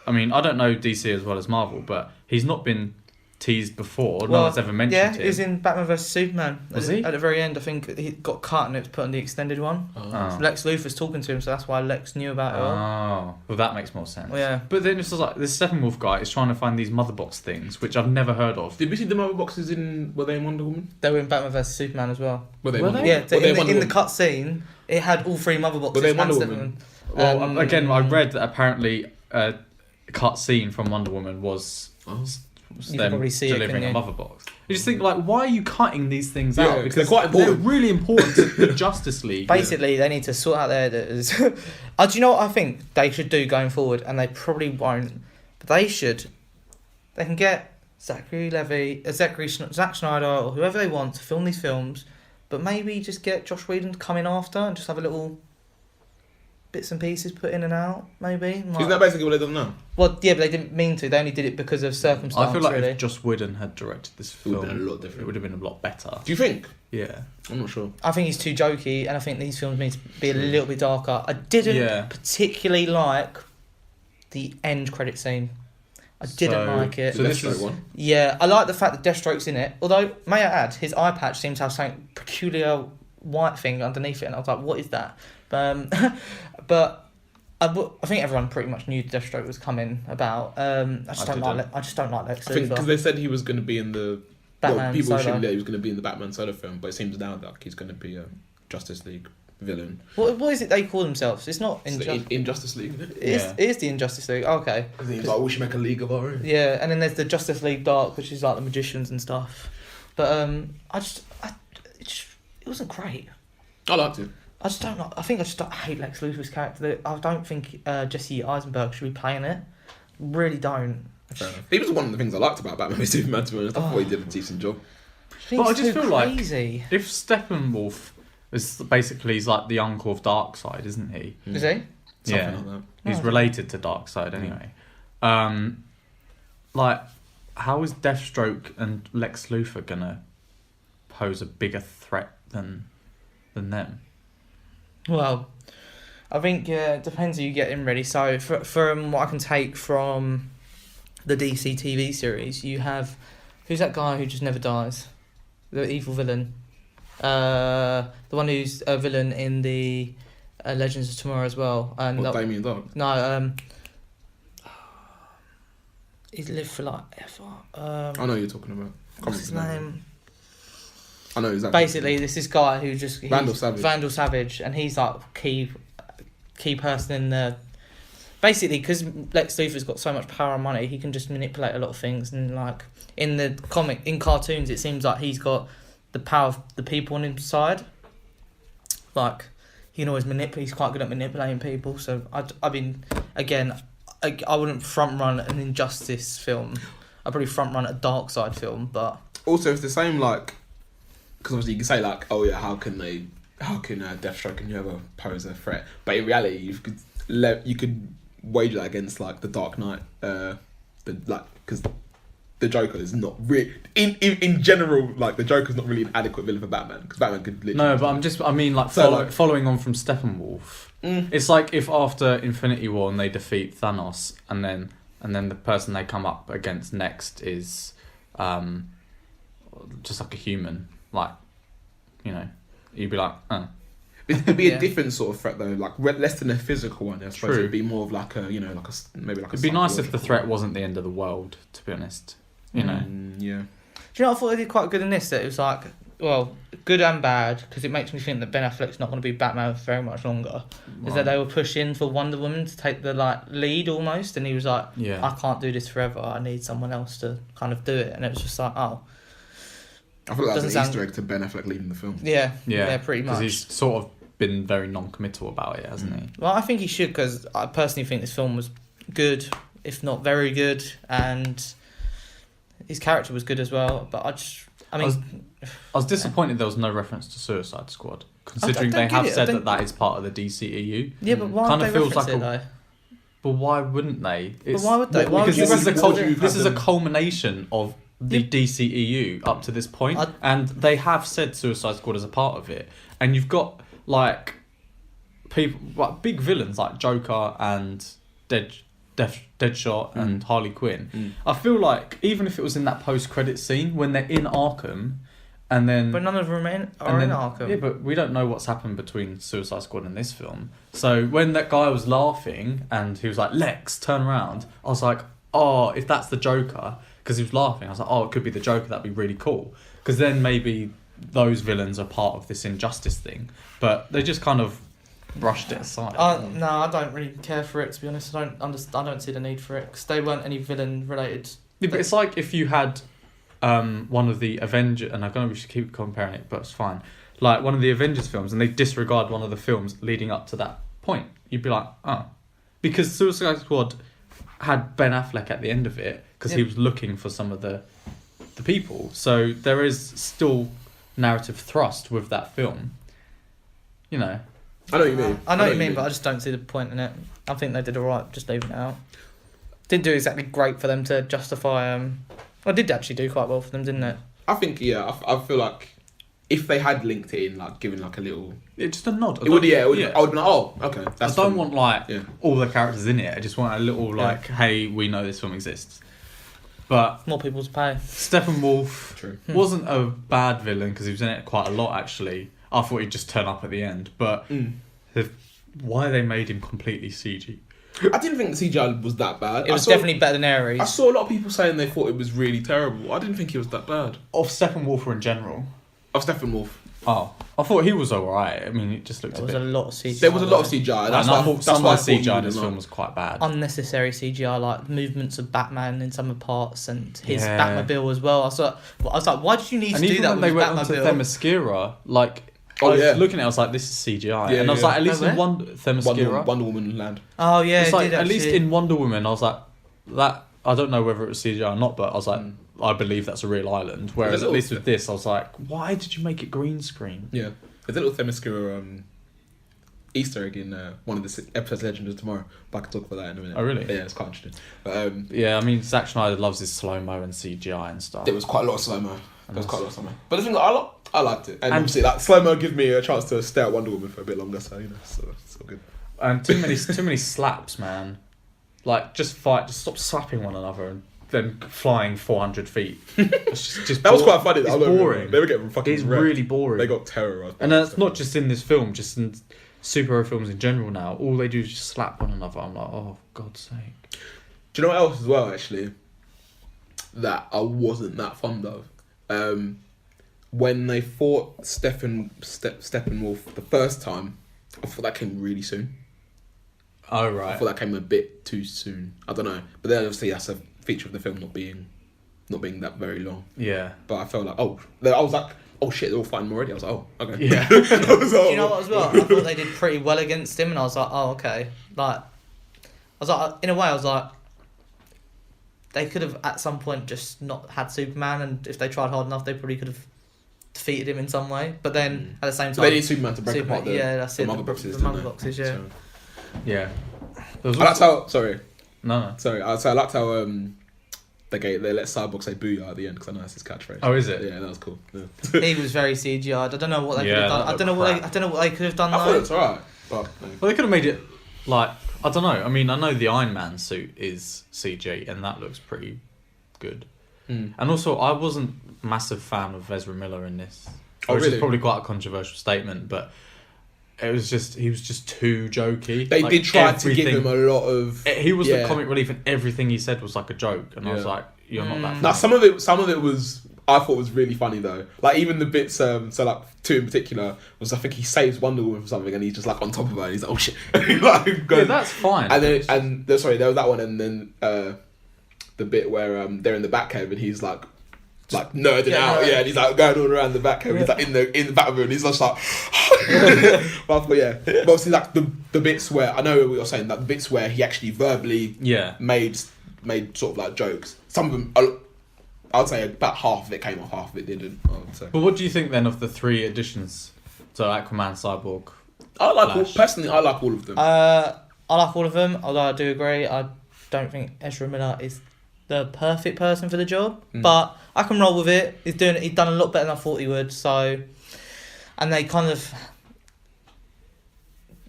Speaker 1: I mean, I don't know DC as well as Marvel, but he's not been teased before. No one's ever mentioned him.
Speaker 2: Yeah, he was in Batman vs Superman.
Speaker 1: Was he?
Speaker 2: At the very end, I think he got cut and it was put on the extended one.
Speaker 1: Oh.
Speaker 2: Lex Luthor's talking to him, so that's why Lex knew about it all.
Speaker 1: Oh, well, that makes more sense.
Speaker 2: Well, yeah.
Speaker 1: But then it's just like, this Steppenwolf guy is trying to find these mother box things, which I've never heard of.
Speaker 3: Did we see the mother boxes were they in Wonder Woman?
Speaker 2: They were in Batman vs Superman as well.
Speaker 3: Were they?
Speaker 2: Yeah, in the cut scene, it had all 3 mother boxes.
Speaker 3: Were they Wonder Woman?
Speaker 1: Well, again, I read that apparently cut scene from Wonder Woman was them delivering a mother box. You just think, why are you cutting these things out? Because
Speaker 3: they're quite important.
Speaker 1: They're really important to the Justice League.
Speaker 2: Basically, they need to sort out their editors. Do you know what I think they should do going forward? And they probably won't, but they should. They can get Zack Snyder, or whoever they want to film these films, but maybe just get Josh Whedon to come in after and just have a little bits and pieces put in and out, maybe.
Speaker 3: Isn't that basically what they've done now?
Speaker 2: Well, yeah, but they didn't mean to. They only did it because of circumstance.
Speaker 1: I feel like if Joss Whedon had directed this film,
Speaker 3: it would have been a lot different.
Speaker 1: It would have been a lot better.
Speaker 3: Do you think?
Speaker 1: Yeah.
Speaker 3: I'm not sure.
Speaker 2: I think he's too jokey, and I think these films need to be a little bit darker. I didn't particularly like the end credit scene. I didn't like it.
Speaker 3: So this is one.
Speaker 2: Yeah, I like the fact that Deathstroke's in it. Although, may I add, his eye patch seems to have something peculiar white thing underneath it, and I was like, what is that? But I think everyone pretty much knew Deathstroke was coming about. I just don't like Lex Luthor.
Speaker 3: I think because they said he was going to be in the
Speaker 2: Batman
Speaker 3: people
Speaker 2: solo.
Speaker 3: assumed that he was going to be in the Batman solo film, but it seems now that he's going to be a Justice League villain.
Speaker 2: What is it they call themselves? It's not
Speaker 3: Injustice League, isn't it?
Speaker 2: It is the Injustice League. Oh, okay.
Speaker 3: He's like, we should make a league of our own.
Speaker 2: Yeah, and then there's the Justice League Dark, which is like the magicians and stuff. But it wasn't great.
Speaker 3: I liked it.
Speaker 2: I just hate Lex Luthor's character. I don't think Jesse Eisenberg should be playing it. Really don't.
Speaker 3: He was one of the things I liked about Batman v Superman, to be honest. I thought he did a decent job.
Speaker 1: But I just feel crazy. Like if Steppenwolf is basically he's like the uncle of Darkseid, isn't he?
Speaker 2: Is he?
Speaker 3: Something like that.
Speaker 1: He's related to Darkseid anyway. Like, how is Deathstroke and Lex Luthor gonna pose a bigger threat than them?
Speaker 2: Well, I think it depends who you get in ready. So from what I can take from the DC TV series, you have who's that guy who just never dies, the evil villain, the one who's a villain in the Legends of Tomorrow as well. And
Speaker 3: Damien Dark?
Speaker 2: No, he's lived for like ever.
Speaker 3: I know who you're talking about.
Speaker 2: What's his name?
Speaker 3: I know exactly.
Speaker 2: Basically, this guy who just
Speaker 3: Vandal
Speaker 2: Savage, and he's like key person in the. Basically, because Lex Luthor's got so much power and money, he can just manipulate a lot of things. And like in the cartoons, it seems like he's got the power of the people on his side. Like he can always manipulate. He's quite good at manipulating people. So I mean, again, I wouldn't front run an Injustice film. I'd probably front run a Darkseid film, but
Speaker 3: also it's the same like. Because obviously you can say like, oh yeah, how can Deathstroke and whoever pose a threat? But in reality, you could wager that against like the Dark Knight, because the Joker is not really in general, like the Joker's not really an adequate villain for Batman, because Batman could literally.
Speaker 1: No, but following on from Steppenwolf, it's like if after Infinity War and they defeat Thanos, and then the person they come up against next is, just like a human. Like, you know, you'd be like,
Speaker 3: It'd be a different sort of threat though, like less than a physical one. I suppose it'd be more of like a, maybe like.
Speaker 1: It'd be nice if the threat wasn't the end of the world. To be honest, you know.
Speaker 3: Yeah.
Speaker 2: Do you know what I thought they did quite good in this? That it was like, well, good and bad, because it makes me think that Ben Affleck's not going to be Batman for very much longer. Is that they were pushing for Wonder Woman to take the lead almost, and he was like, I can't do this forever. I need someone else to kind of do it, and it was just like, oh.
Speaker 3: I thought that was an Easter egg to Ben Affleck leading the film.
Speaker 2: Yeah, pretty much.
Speaker 1: Because he's sort of been very non-committal about it, hasn't he?
Speaker 2: Well, I think he should, because I personally think this film was good, if not very good, and his character was good as well. But I
Speaker 1: was disappointed there was no reference to Suicide Squad, considering they have said that is part of the DCEU.
Speaker 2: Yeah, but why would they reference it though?
Speaker 1: But why wouldn't they?
Speaker 2: But why would they?
Speaker 1: Because this is a culmination of the DCEU up to this point, and they have said Suicide Squad is a part of it, and you've got like people like big villains like Joker and Deadshot and Harley Quinn. I feel like even if it was in that post-credit scene when they're in Arkham, and then
Speaker 2: but none of them are in Arkham.
Speaker 1: Yeah, but we don't know what's happened between Suicide Squad and this film. So when that guy was laughing and he was like, "Lex, turn around," I was like, "Oh, if that's the Joker." Because he was laughing. I was like, oh, it could be the Joker. That'd be really cool. Because then maybe those villains are part of this Injustice thing. But they just kind of brushed it aside.
Speaker 2: No, I don't really care for it, to be honest. I don't see the need for it. Because they weren't any villain related.
Speaker 1: Yeah, but it's like if you had one of the Avengers... And I don't know if we should keep comparing it, but it's fine. Like one of the Avengers films, and they disregard one of the films leading up to that point. You'd be like, oh. Because Suicide Squad had Ben Affleck at the end of it, because he was looking for some of the people. So there is still narrative thrust with that film. You know.
Speaker 3: I know what you mean.
Speaker 2: I know what you mean, but I just don't see the point in it. I think they did alright just leaving it out. Didn't do exactly great for them to justify... Well, it did actually do quite well for them, didn't it?
Speaker 3: I think, I feel like if they had linked it in, like, given, like, a little...
Speaker 1: It's just a nod.
Speaker 3: I would be like, oh, okay.
Speaker 1: I don't want, like, all the characters in it. I just want a little, like, hey, we know this film exists. But...
Speaker 2: More people to pay.
Speaker 1: Steppenwolf wasn't a bad villain, because he was in it quite a lot, actually. I thought he'd just turn up at the end. But why they made him completely CG?
Speaker 3: I didn't think the CGI was that bad.
Speaker 2: It was definitely better than Ares.
Speaker 3: I saw a lot of people saying they thought it was really terrible. I didn't think it was that bad.
Speaker 1: Of Steppenwolf or in general?
Speaker 3: Of Steppenwolf.
Speaker 1: Oh, I thought he was alright. I mean, it just looked.
Speaker 2: There was a lot of CGI.
Speaker 3: There was a lot of CGI.
Speaker 1: That's why I thought some of the CGI in this film was quite bad.
Speaker 2: Unnecessary CGI, like movements of Batman in some of the parts and his Batmobile as well. I was like, why did you need to do that?
Speaker 1: And even when they went onto Themyscira, like. Looking at it, I was like, this is CGI. And I was like, at least in Themyscira.
Speaker 3: Wonder Woman land.
Speaker 2: Oh, yeah,
Speaker 1: it's like, at least in Wonder Woman, I was like, that. I don't know whether it was CGI or not, but I was like, I believe that's a real island. Whereas at least with this, I was like, why did you make it green screen?
Speaker 3: Yeah. There's a little Themyscira Easter egg in one of the episodes of Legend of Tomorrow, but I can talk about that in a minute.
Speaker 1: Oh, really?
Speaker 3: But yeah, it's quite interesting. But,
Speaker 1: I mean, Zack Snyder loves his slow-mo and CGI and stuff.
Speaker 3: There was quite a lot of slow-mo. But the thing I liked it. And obviously, like, slow-mo gives me a chance to stare at Wonder Woman for a bit longer, so, so it's all good.
Speaker 1: And too many slaps, man. Like, just stop slapping one another and then flying 400 feet. It's just
Speaker 3: that was quite funny.
Speaker 1: It's boring.
Speaker 3: They were getting fucking
Speaker 1: It's really boring.
Speaker 3: They got terrorised.
Speaker 1: And that's not just in this film, just in superhero films in general now. All they do is just slap one another. I'm like, oh, for God's sake.
Speaker 3: Do you know what else as well, actually, that I wasn't that fond of? When they fought Steppenwolf the first time, I thought that came really soon.
Speaker 1: Oh, right.
Speaker 3: I thought that came a bit too soon. I don't know. But then obviously that's a feature of the film not being that very long.
Speaker 1: Yeah.
Speaker 3: But I felt like, I was like, oh shit, they're all fighting already. I was like, oh, okay.
Speaker 1: Yeah.
Speaker 2: Do you know what as well? I thought they did pretty well against him, and I was like, oh, okay. Like, I was like, in a way, I was like, they could have at some point just not had Superman, and if they tried hard enough, they probably could have defeated him in some way. But then at the same time,
Speaker 3: they need Superman to break apart the mother boxes.
Speaker 2: The mother boxes, yeah.
Speaker 3: So.
Speaker 1: Yeah.
Speaker 3: I liked how. Sorry.
Speaker 1: No.
Speaker 3: Sorry. I liked how they let Cyborg say "booyah" at the end because I know that's his catchphrase.
Speaker 1: Oh, is it?
Speaker 3: Yeah, that was cool. Yeah.
Speaker 2: He was very CGI'd. I don't know what they could have done. I don't know what they could have done.
Speaker 3: I thought it was alright. Well,
Speaker 1: they could have made it like, I don't know. I mean, I know the Iron Man suit is CG and that looks pretty good. And also, I wasn't a massive fan of Ezra Miller in this. Which is probably quite a controversial statement, but he was just too jokey.
Speaker 3: They did try to give him a lot of.
Speaker 1: He was the comic relief, and everything he said was like a joke. And I was like, "You're not that."
Speaker 3: Now some of it was. I thought was really funny though. Like even the bits. So like two in particular was, I think he saves Wonder Woman from something, and he's just like on top of her, and he's like, "Oh shit!"
Speaker 1: Yeah, that's fine.
Speaker 3: And then sorry, there was that one, and then the bit where they're in the Batcave, and he's like nerding out, and he's like going all around the Batcave. He's like in the Batmobile, and he's just like. But obviously, like the bits where I know what you're saying, like the bits where he actually verbally made sort of like jokes. Some of them, I'd say about half of it came off, half of it didn't. I would say.
Speaker 1: But what do you think then of the 3 additions to Aquaman, Cyborg?
Speaker 3: I like all of them.
Speaker 2: I like all of them, although I do agree. I don't think Ezra Miller is the perfect person for the job, but I can roll with it. He's done a lot better than I thought he would. So, and they kind of,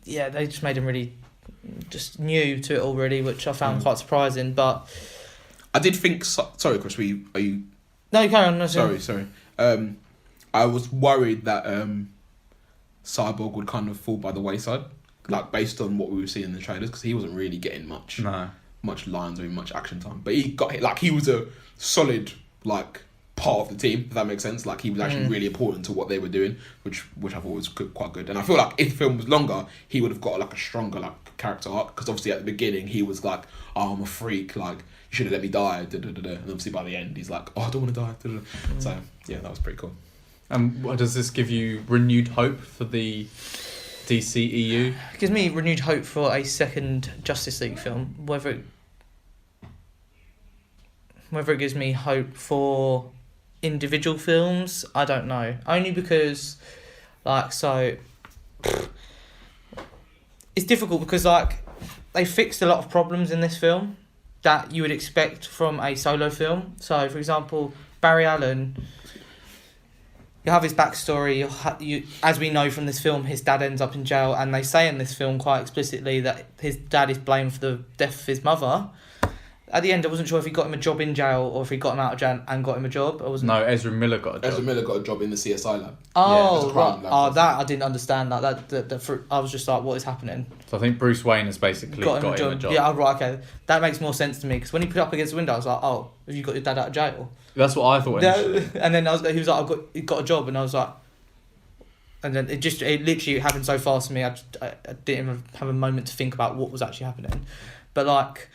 Speaker 2: they just made him really just new to it already, which I found quite surprising. But
Speaker 3: I did think. Sorry, Chris. Are you?
Speaker 2: No, you carry on. No,
Speaker 3: sorry. I was worried that Cyborg would kind of fall by the wayside, like based on what we were seeing in the trailers, because he wasn't really getting much lines or even much action time. But he was a solid part of the team, if that makes sense. Like he was actually really important to what they were doing, which I thought was quite good. And I feel like if the film was longer, he would have got a stronger character arc, because obviously at the beginning he was like, oh, I'm a freak, you should have let me die, and obviously by the end he's like, oh, I don't want to die. So yeah, that was pretty cool.
Speaker 1: And does this give you renewed hope for the DCEU?
Speaker 2: It gives me renewed hope for a second Justice League film. Whether it gives me hope for individual films, I don't know. Only because, it's difficult because, they fixed a lot of problems in this film that you would expect from a solo film. So, for example, Barry Allen, you have his backstory. As we know from this film, his dad ends up in jail, and they say in this film quite explicitly that his dad is blamed for the death of his mother. At the end, I wasn't sure if he got him a job in jail or if he got him out of jail and got him a job.
Speaker 1: No, Ezra Miller got a job.
Speaker 3: Ezra Miller got a job in the CSI lab.
Speaker 2: Oh, right. That I didn't understand that. I was just like, what is happening?
Speaker 1: So I think Bruce Wayne has basically got him a job.
Speaker 2: Yeah, right, okay. That makes more sense to me, because when he put up against the window, I was like, oh, have you got your dad out of jail?
Speaker 1: That's what I thought initially.
Speaker 2: And then he was like, he got a job, and I was like, And then it literally happened so fast to me. I didn't even have a moment to think about what was actually happening. But like,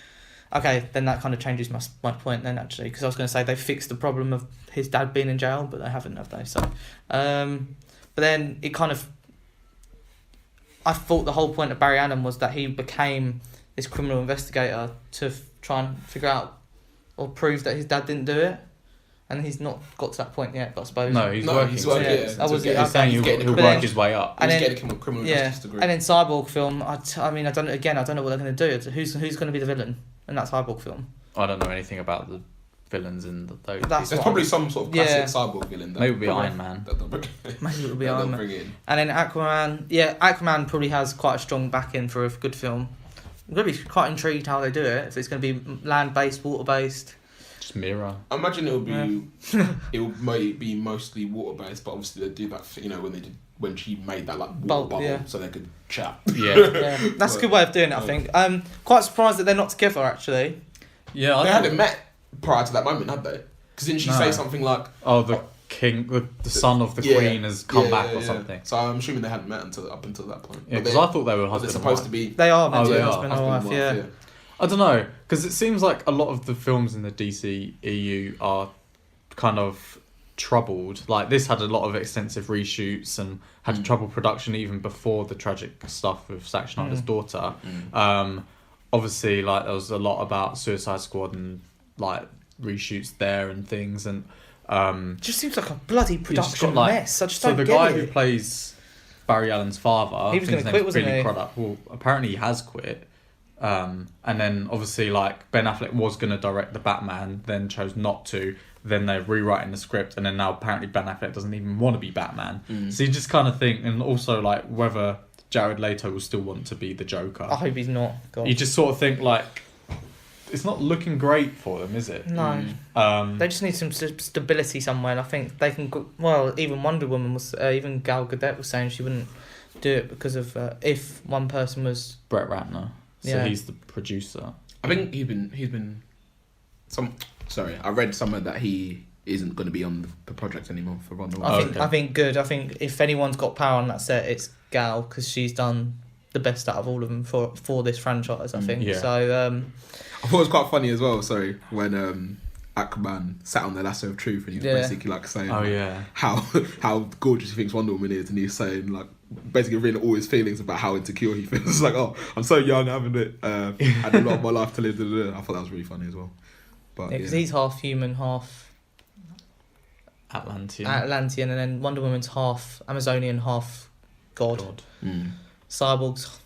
Speaker 2: okay, then that kind of changes my point then actually, because I was going to say they fixed the problem of his dad being in jail, but they haven't, have they? So, but then it kind of, I thought the whole point of Barry Allen was that he became this criminal investigator to try and figure out or prove that his dad didn't do it. And he's not got to that point yet, but I suppose.
Speaker 1: No, he's working.
Speaker 3: He's working.
Speaker 1: Yeah.
Speaker 3: He's
Speaker 1: saying he'll work his way up.
Speaker 3: And he's getting a criminal justice degree.
Speaker 2: And in Cyborg film, I mean, I don't know what they're going to do. Who's going to be the villain in that Cyborg film?
Speaker 1: I don't know anything about the villains in those.
Speaker 3: There's probably some sort of classic Cyborg villain.
Speaker 1: Maybe it'll be Iron Man.
Speaker 2: Maybe it'll be Iron Man. And then Aquaman. Yeah, Aquaman probably has quite a strong backing for a good film. I'm going to be quite intrigued how they do it. If it's going to be land-based, water-based.
Speaker 1: Just mirror.
Speaker 3: I imagine it'll be might be mostly water based, but obviously they do that when she made that like water bubble, so they could chat.
Speaker 2: Yeah, that's a good way of doing it. I think. Quite surprised that they're not together actually.
Speaker 1: Yeah,
Speaker 3: they hadn't met prior to that moment, had they? Because didn't she say something like,
Speaker 1: "Oh, the king, the son of the queen has come back" or something?
Speaker 3: So I'm assuming they hadn't met up until that point.
Speaker 1: Yeah, because I thought they were husband.
Speaker 3: They're supposed to be.
Speaker 2: They are.
Speaker 1: They are
Speaker 2: husband and wife. Yeah.
Speaker 1: I don't know, because it seems like a lot of the films in the DC EU are kind of troubled. Like, this had a lot of extensive reshoots and had trouble production even before the tragic stuff with Zack Snyder's daughter. Obviously, like, there was a lot about Suicide Squad and, like, reshoots there and things. And
Speaker 2: it just seems like a bloody production mess. I just don't get it.
Speaker 1: So the guy who plays Barry Allen's father...
Speaker 2: He was going to quit, wasn't he?
Speaker 1: Well, apparently he has quit. And then obviously like Ben Affleck was going to direct the Batman, then chose not to, then they're rewriting the script, and then now apparently Ben Affleck doesn't even want to be Batman. So you just kind of think, and also like whether Jared Leto will still want to be the Joker.
Speaker 2: I hope he's not. God.
Speaker 1: You just sort of think like it's not looking great for them, is it?
Speaker 2: No. They just need some stability somewhere, and I think they can even Wonder Woman was even Gal Gadot was saying she wouldn't do it because of if one person was
Speaker 1: Brett Ratner. So he's the producer.
Speaker 3: I think he's been I read somewhere that he isn't going to be on the project anymore for Wonder Woman.
Speaker 2: I think good. I think if anyone's got power on that set, it's Gal, because she's done the best out of all of them for this franchise. I think.
Speaker 1: Yeah.
Speaker 2: So
Speaker 3: I thought it was quite funny as well. Sorry, when Aquaman sat on the lasso of truth and he was basically like saying how gorgeous he thinks Wonder Woman is, and he's saying like basically revealing all his feelings about how insecure he feels. It's like, oh, I'm so young, having it, had a lot of my life to live. I thought that was really funny as well. But
Speaker 2: because he's half human, half
Speaker 1: Atlantean,
Speaker 2: and then Wonder Woman's half Amazonian, half God. Cyborg's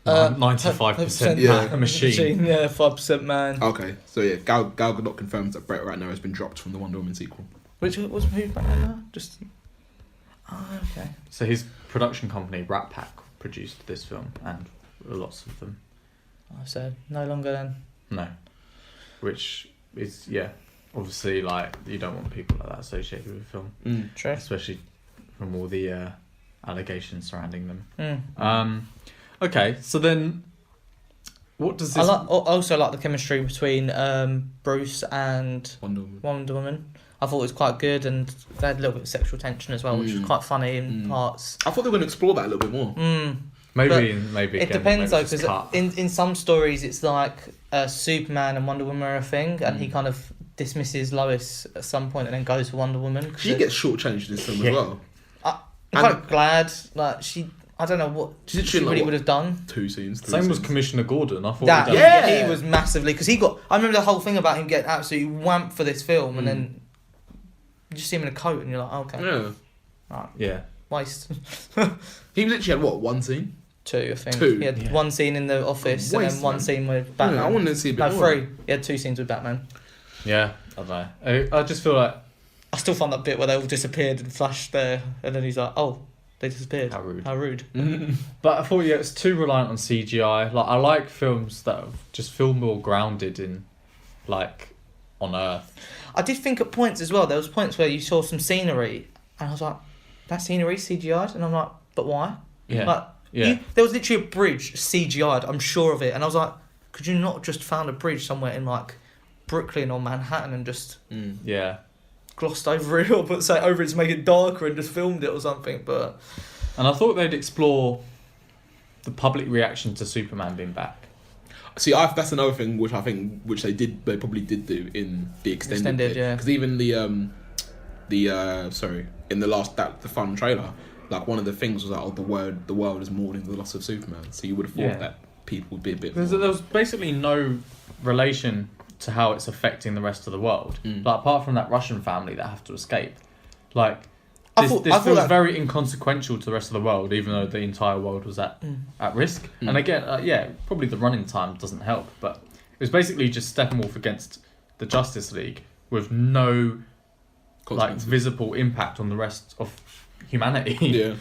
Speaker 1: 95% machine.
Speaker 2: 5% man.
Speaker 3: Okay, so yeah, Gal Gadot confirms that Brett Ratner has been dropped from the Wonder Woman sequel.
Speaker 2: Which was who Brett Ratner? Just. Oh, okay.
Speaker 1: So his production company, Rat Pack, produced this film and lots of them.
Speaker 2: So no longer then?
Speaker 1: No. Which is, obviously, like, you don't want people like that associated with the film.
Speaker 2: True.
Speaker 1: Especially from all the allegations surrounding them. Okay, so then what does this...
Speaker 2: I also like the chemistry between Bruce and Wonder Woman. I thought it was quite good, and they had a little bit of sexual tension as well, which was quite funny in parts.
Speaker 3: I thought they were going to explore that a little bit more.
Speaker 1: Maybe
Speaker 2: it depends though, because in some stories it's like Superman and Wonder Woman are a thing, and he kind of dismisses Lois at some point and then goes for Wonder Woman.
Speaker 3: She gets shortchanged in this film as well.
Speaker 2: I'm quite glad. Like I don't know what she really would have done.
Speaker 3: 2 scenes.
Speaker 1: Same was Commissioner Gordon. I thought
Speaker 2: he was massively, because he got. I remember the whole thing about him getting absolutely whamped for this film, and then you just see him in a coat, and you're like, okay, right, waste.
Speaker 3: He literally had 1 scene.
Speaker 2: 2, I think. He had 1 scene in the office and then 1 scene with Batman.
Speaker 3: I wanted to see a bit more.
Speaker 2: 3. He had 2 scenes with Batman.
Speaker 1: Yeah, I don't know. I just feel like
Speaker 2: I still found that bit where they all disappeared and flashed there, and then he's like, "Oh, they disappeared. How rude."
Speaker 1: But I thought it's too reliant on CGI. Like, I like films that just feel more grounded in, like, on Earth.
Speaker 2: I did think at points as well. There was points where you saw some scenery, and I was like, "That scenery CGI'd," and I'm like, "But why?" There was literally a bridge CGI'd. I'm sure of it, and I was like, "Could you not just found a bridge somewhere in like Brooklyn or Manhattan and just?" glossed over it or put something over it to make it darker and just filmed it or something. But
Speaker 1: I thought they'd explore the public reaction to Superman being back.
Speaker 3: See, that's another thing which they probably did do in the extended
Speaker 2: yeah.
Speaker 3: Because even in the fun trailer, like one of the things was like, the world is mourning the loss of Superman. So you would have thought that people would be a bit.
Speaker 1: There was basically no relation to how it's affecting the rest of the world. Like apart from that Russian family that have to escape, like. This feels very inconsequential to the rest of the world, even though the entire world was at risk. And again, probably the running time doesn't help, but it was basically just Steppenwolf against the Justice League with no visible impact on the rest of humanity.
Speaker 3: Yeah.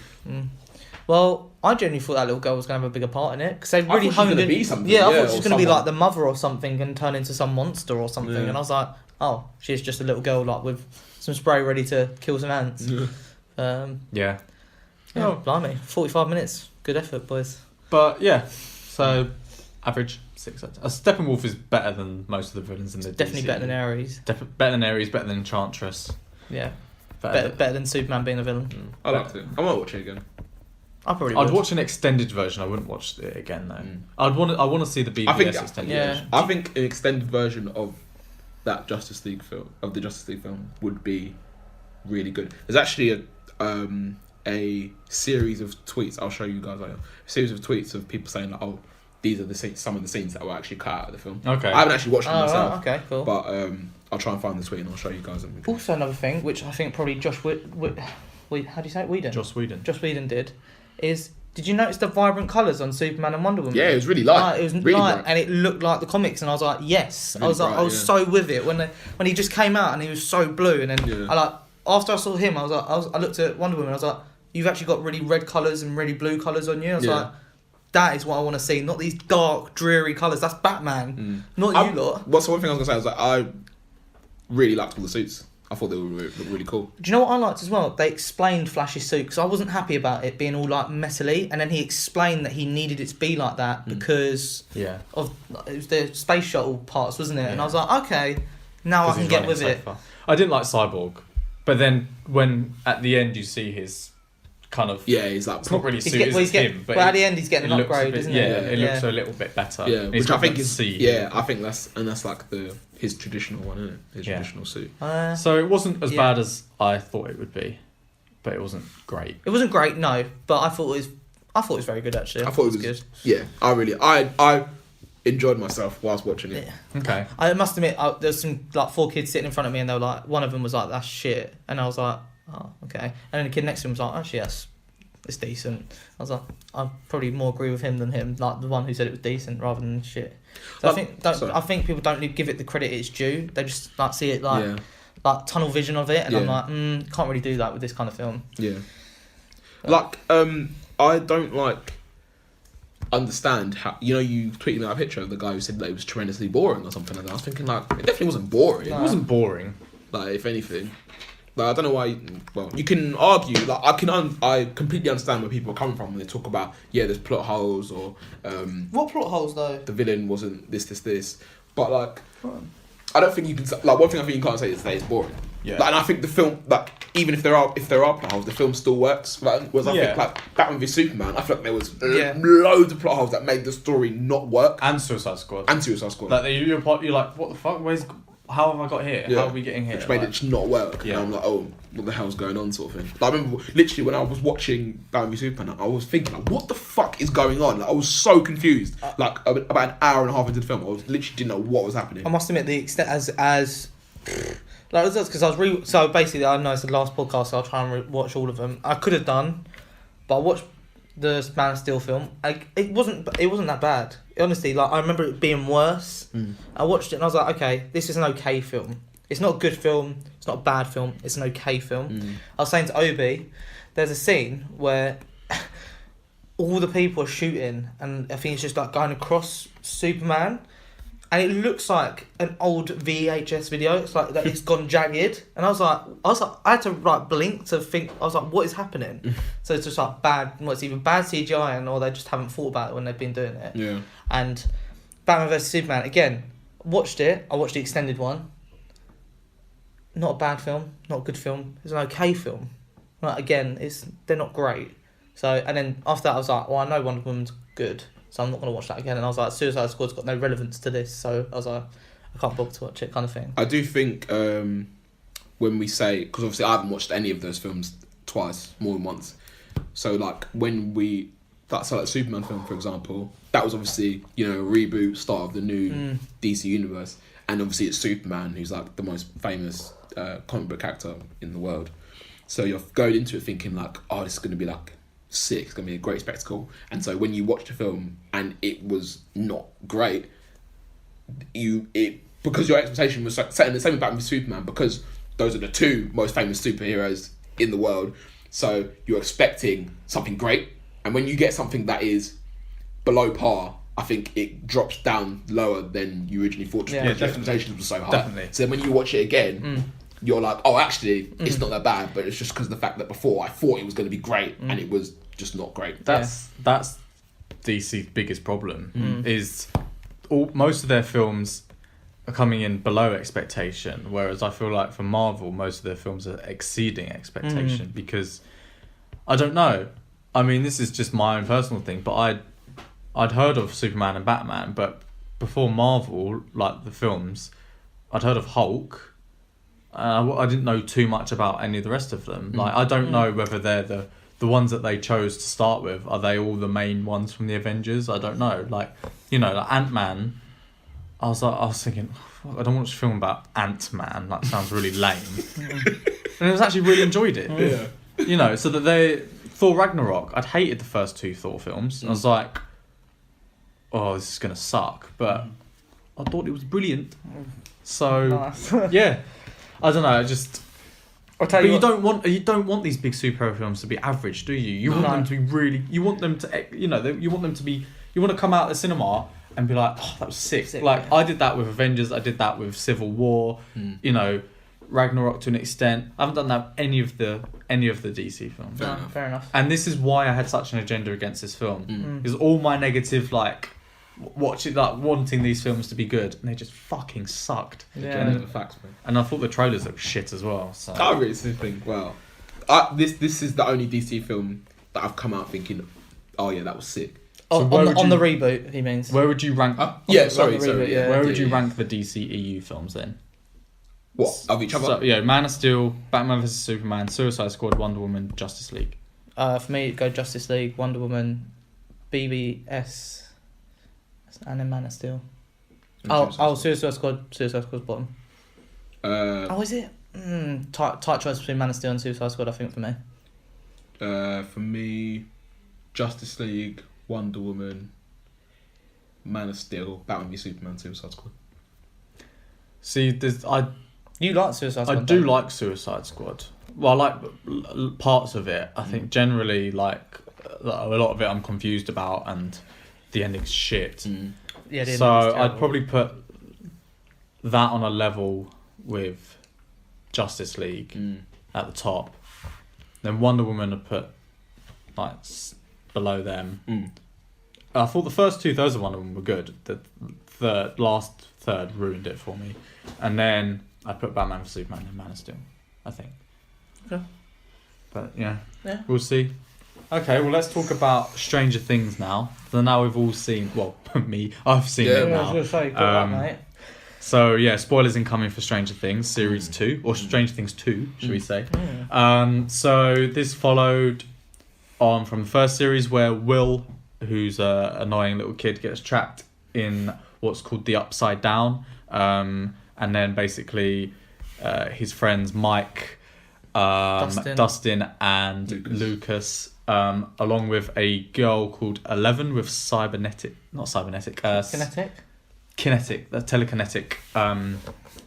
Speaker 2: Well, I genuinely thought that little girl was going to have a bigger part in it because they really honed in.
Speaker 3: Be something.
Speaker 2: Yeah, I thought she was going to be like the mother or something and turn into some monster or something. And I was like, oh, she's just a little girl like with some spray ready to kill some ants.
Speaker 1: Yeah.
Speaker 2: Blimey, 45 minutes. Good effort, boys.
Speaker 1: But yeah, so average 6 out of 10. Steppenwolf is better than most of the villains in the
Speaker 2: Definitely
Speaker 1: DC.
Speaker 2: better than Ares.
Speaker 1: Better than Ares, better than Enchantress.
Speaker 2: Yeah. Better than Superman being a villain.
Speaker 3: I liked it. I might watch it again.
Speaker 2: I'd
Speaker 1: watch an extended version. I wouldn't watch it again though. I want to see the BVS extended version.
Speaker 3: I think an extended version of that Justice League film would be really good. There's actually a series of tweets. I'll show you guys later. A series of tweets of people saying like, "Oh, these are some of the scenes that were actually cut out of the film."
Speaker 1: Okay.
Speaker 3: I haven't actually watched them myself.
Speaker 2: Right, okay, cool.
Speaker 3: But I'll try and find the tweet and I'll show you guys them.
Speaker 2: Also, another thing which I think probably Joss Whedon did is. Did you notice the vibrant colours on Superman and Wonder Woman?
Speaker 3: Yeah, it was really light.
Speaker 2: It was
Speaker 3: really
Speaker 2: light,
Speaker 3: bright.
Speaker 2: and it looked like the comics. And I was like, yes.
Speaker 3: Really
Speaker 2: I was so with it when he just came out and he was so blue. And then after I saw him, I looked at Wonder Woman. I was like, you've actually got really red colours and really blue colours on you. I was like, that is what I want to see, not these dark, dreary colours. That's Batman, not you lot.
Speaker 3: What's one thing I was gonna say? I really liked all the suits. I thought they were really cool.
Speaker 2: Do you know what I liked as well? They explained Flash's suit because I wasn't happy about it being all like metally, and then he explained that he needed it to be like that because of it was the space shuttle parts, wasn't it? Yeah. And I was like, okay, now I can get with it.
Speaker 1: I didn't like Cyborg, but then when at the end you see his kind of
Speaker 3: he's like
Speaker 1: it's not really suit him, but
Speaker 2: at the end he's getting an upgrade, isn't it?
Speaker 1: It looks a little bit better.
Speaker 3: Yeah, which I think is I think that's like his traditional one, isn't it? His traditional suit.
Speaker 1: So it wasn't as bad as I thought it would be, but it wasn't great.
Speaker 2: It wasn't great, no, but I thought it was very good actually.
Speaker 3: I thought it was good. Yeah, I enjoyed myself whilst watching it.
Speaker 2: Yeah.
Speaker 1: Okay.
Speaker 2: I must admit, there's some like 4 kids sitting in front of me, and they were like, one of them was like, "That's shit," and I was like, "Oh, okay." And then the kid next to him was like, "Actually, it's decent." I was like, I probably more agree with him than him, like the one who said it was decent rather than shit. So I think people don't give it the credit it's due. They just like see it like tunnel vision of it, and I'm like, can't really do that with this kind of film. Yeah.
Speaker 3: I don't understand how you tweeted me a picture of the guy who said that it was tremendously boring or something like that. I was thinking it definitely wasn't boring.
Speaker 1: No. It wasn't boring.
Speaker 3: If anything. I don't know why. Well, you can argue. I completely understand where people are coming from when they talk about there's plot holes or.
Speaker 2: What plot holes though?
Speaker 3: The villain wasn't this, but I don't think you can. One thing I think you can't say is that it's boring. Yeah. And I think the film, even if there are plot holes, the film still works. Whereas I think Batman v Superman, I feel like there was loads of plot holes that made the story not work.
Speaker 1: And Suicide Squad.
Speaker 3: You're
Speaker 1: like, what the fuck? How have I got here? How are we getting here?
Speaker 3: Which made it not work. Yeah. And I'm like, oh, what the hell's going on, sort of thing. I remember literally when I was watching Batman v Superman, I was thinking, what the fuck is going on? I was so confused. About an hour and a half into the film, I was literally didn't know what was happening.
Speaker 2: I must admit, the extent as because I was so basically I know it's the last podcast, so I'll try and watch all of them. I could have done, but I watched the Man of Steel film. It wasn't that bad. Honestly, I remember it being worse. I watched it and I was like, okay, this is an okay film. It's not a good film. It's not a bad film. It's an okay film. I was saying to Obi, there's a scene where all the people are shooting, and I think it's just going across Superman, and it looks like an old VHS video. It's like that it's gone jagged, and I was like, I had to blink to think. I was like, what is happening? So it's just bad. Well, it's either bad CGI, or they just haven't thought about it when they've been doing it.
Speaker 3: Yeah.
Speaker 2: And Batman vs Superman again. Watched it. I watched the extended one. not a bad film, not a good film. It's an okay film. Like, again, they're not great. So, and then after that, I was like, well, I know Wonder Woman's good, so I'm not going to watch that again. And I was like, Suicide Squad's got no relevance to this, so I was like, I can't bother to watch it, kind of thing.
Speaker 3: I do think when we say, because obviously I haven't watched any of those films twice, more than once. So like when we, that's like Superman film, for example, that was obviously, you know, a reboot, start of the new DC universe. And obviously it's Superman, who's like the most famous comic book actor in the world. So you're going into it thinking like, oh, this is going to be like sick, it's going to be a great spectacle. And so when you watch the film and it was not great, because your expectation was set in the same about with Superman, because those are the two most famous superheroes in the world. So you're expecting something great, and when you get something that is below par, I think it drops down lower than you originally thought. Your expectations were so high.
Speaker 1: Definitely.
Speaker 3: So then when you watch it again, you're like, oh, actually, it's not that bad. But it's just because of the fact that before I thought it was going to be great, and it was just not great.
Speaker 1: That's DC's biggest problem. Is most of their films are coming in below expectation, whereas I feel like for Marvel, most of their films are exceeding expectation. Because I don't know. I mean, this is just my own personal thing, but I'd heard of Superman and Batman, but before Marvel, like the films, I'd heard of Hulk. I didn't know too much about any of the rest of them. Like, I don't know whether they're the ones that they chose to start with. Are they all the main ones from the Avengers? I don't know. Like, you know, like Ant-Man. I was thinking, I don't watch a film about Ant-Man. That sounds really lame. And I was actually really enjoyed it.
Speaker 3: Yeah.
Speaker 1: You know, so that Thor Ragnarok, I'd hated the first two Thor films. I was like, oh, this is going to suck. But I thought it was brilliant. So,
Speaker 2: Nice.
Speaker 1: yeah. I don't know,
Speaker 2: I'll tell
Speaker 1: but
Speaker 2: you
Speaker 1: you don't want these big superhero films to be average, do you? You want them to be really, you want them to, you know, you want them to be, you want to come out of the cinema and be like, oh, that was sick. Like, I did that with Avengers, I did that with Civil War, you know, Ragnarok to an extent. I haven't done that with any of the DC films.
Speaker 2: Fair enough.
Speaker 1: And this is why I had such an agenda against this film. Because all my negative, like, wanting these films to be good, and they just fucking sucked.
Speaker 3: The facts, man.
Speaker 1: And I thought the trailers looked shit as well. So
Speaker 3: I really think, well, this is the only DC film that I've come out thinking, oh yeah, that was sick.
Speaker 2: So on the reboot, he means.
Speaker 1: Where would you rank?
Speaker 3: Sorry.
Speaker 1: Where would you rank the DC EU films then?
Speaker 3: What, of each other?
Speaker 1: So, yeah, Man of Steel, Batman vs Superman, Suicide Squad, Wonder Woman, Justice League.
Speaker 2: For me, it'd go Justice League, Wonder Woman, BBS, and then Man of Steel. Suicide Squad's bottom. Is it? Tight choice between Man of Steel and Suicide Squad, I think, for me.
Speaker 3: For me, Justice League, Wonder Woman, Man of Steel, Batman v Superman, Suicide Squad.
Speaker 1: See,
Speaker 2: you like Suicide Squad?
Speaker 1: I do like Suicide Squad. Well, I like parts of it. I think generally, like, a lot of it I'm confused about, and the ending's shit.
Speaker 2: Yeah,
Speaker 1: so I'd probably put that on a level with Justice League at the top. Then Wonder Woman I'd put like below them. I thought the first two thirds of Wonder Woman were good. The last third ruined it for me. And then I put Batman v Superman and Man of Steel, I think.
Speaker 2: Okay.
Speaker 1: But yeah, we'll see. Okay, well, let's talk about Stranger Things now. So now we've all seen, well, me, I've seen it now.
Speaker 2: I was going to say, that, mate.
Speaker 1: So yeah, spoilers incoming for Stranger Things Series 2, or Stranger Things 2, should we say. So this followed on from the first series where Will, who's an annoying little kid, gets trapped in what's called the Upside Down. And then basically his friends Mike, Dustin and Lucas along with a girl called 11 with telekinetic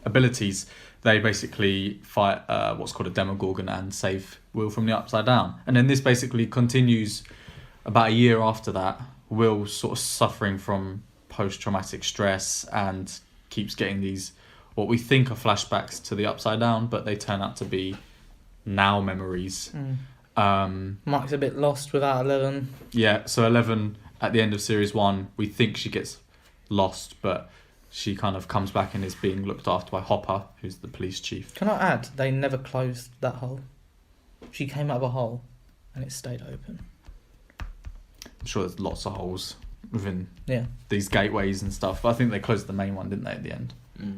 Speaker 1: abilities. They basically fight what's called a Demogorgon and save Will from the Upside Down. And then this basically continues about a year after that. Will sort of suffering from post-traumatic stress and keeps getting these what we think are flashbacks to the Upside Down, but they turn out to be now memories.
Speaker 2: Mike's a bit lost without 11.
Speaker 1: Yeah, so 11 at the end of series 1, we think she gets lost, but she kind of comes back and is being looked after by Hopper, who's the police chief.
Speaker 2: Can I add, they never closed that hole. She came out of a hole and it stayed open.
Speaker 1: I'm sure there's lots of holes within
Speaker 2: Yeah.
Speaker 1: these gateways and stuff. But I think they closed the main one, didn't they, at the end?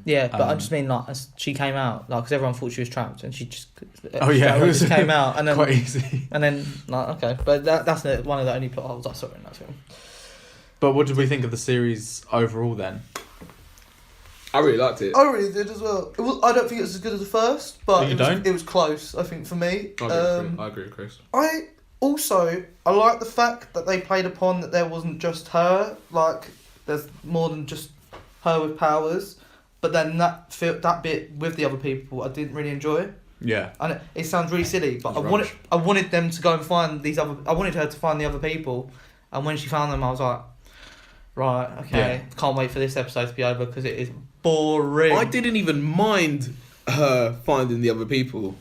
Speaker 2: Yeah, but I just mean like as she came out, like because everyone thought she was trapped, and she just
Speaker 1: it was
Speaker 2: just came out, and then
Speaker 1: quite easy.
Speaker 2: And then like okay, but that's one of the only plot holes I saw in that film.
Speaker 1: But what did we think of the series overall then?
Speaker 3: I really liked it.
Speaker 2: I really did as well. I don't think it was as good as the first, but it was close. I think for me.
Speaker 3: I agree with Chris.
Speaker 2: I like the fact that they played upon that there wasn't just her. Like there's more than just her with powers. But then that bit with the other people, I didn't really enjoy.
Speaker 1: Yeah.
Speaker 2: And it sounds really silly, but I wanted them to go and find these other. I wanted her to find the other people, and when she found them, I was like, right, okay, can't wait for this episode to be over because it is boring.
Speaker 3: I didn't even mind her finding the other people,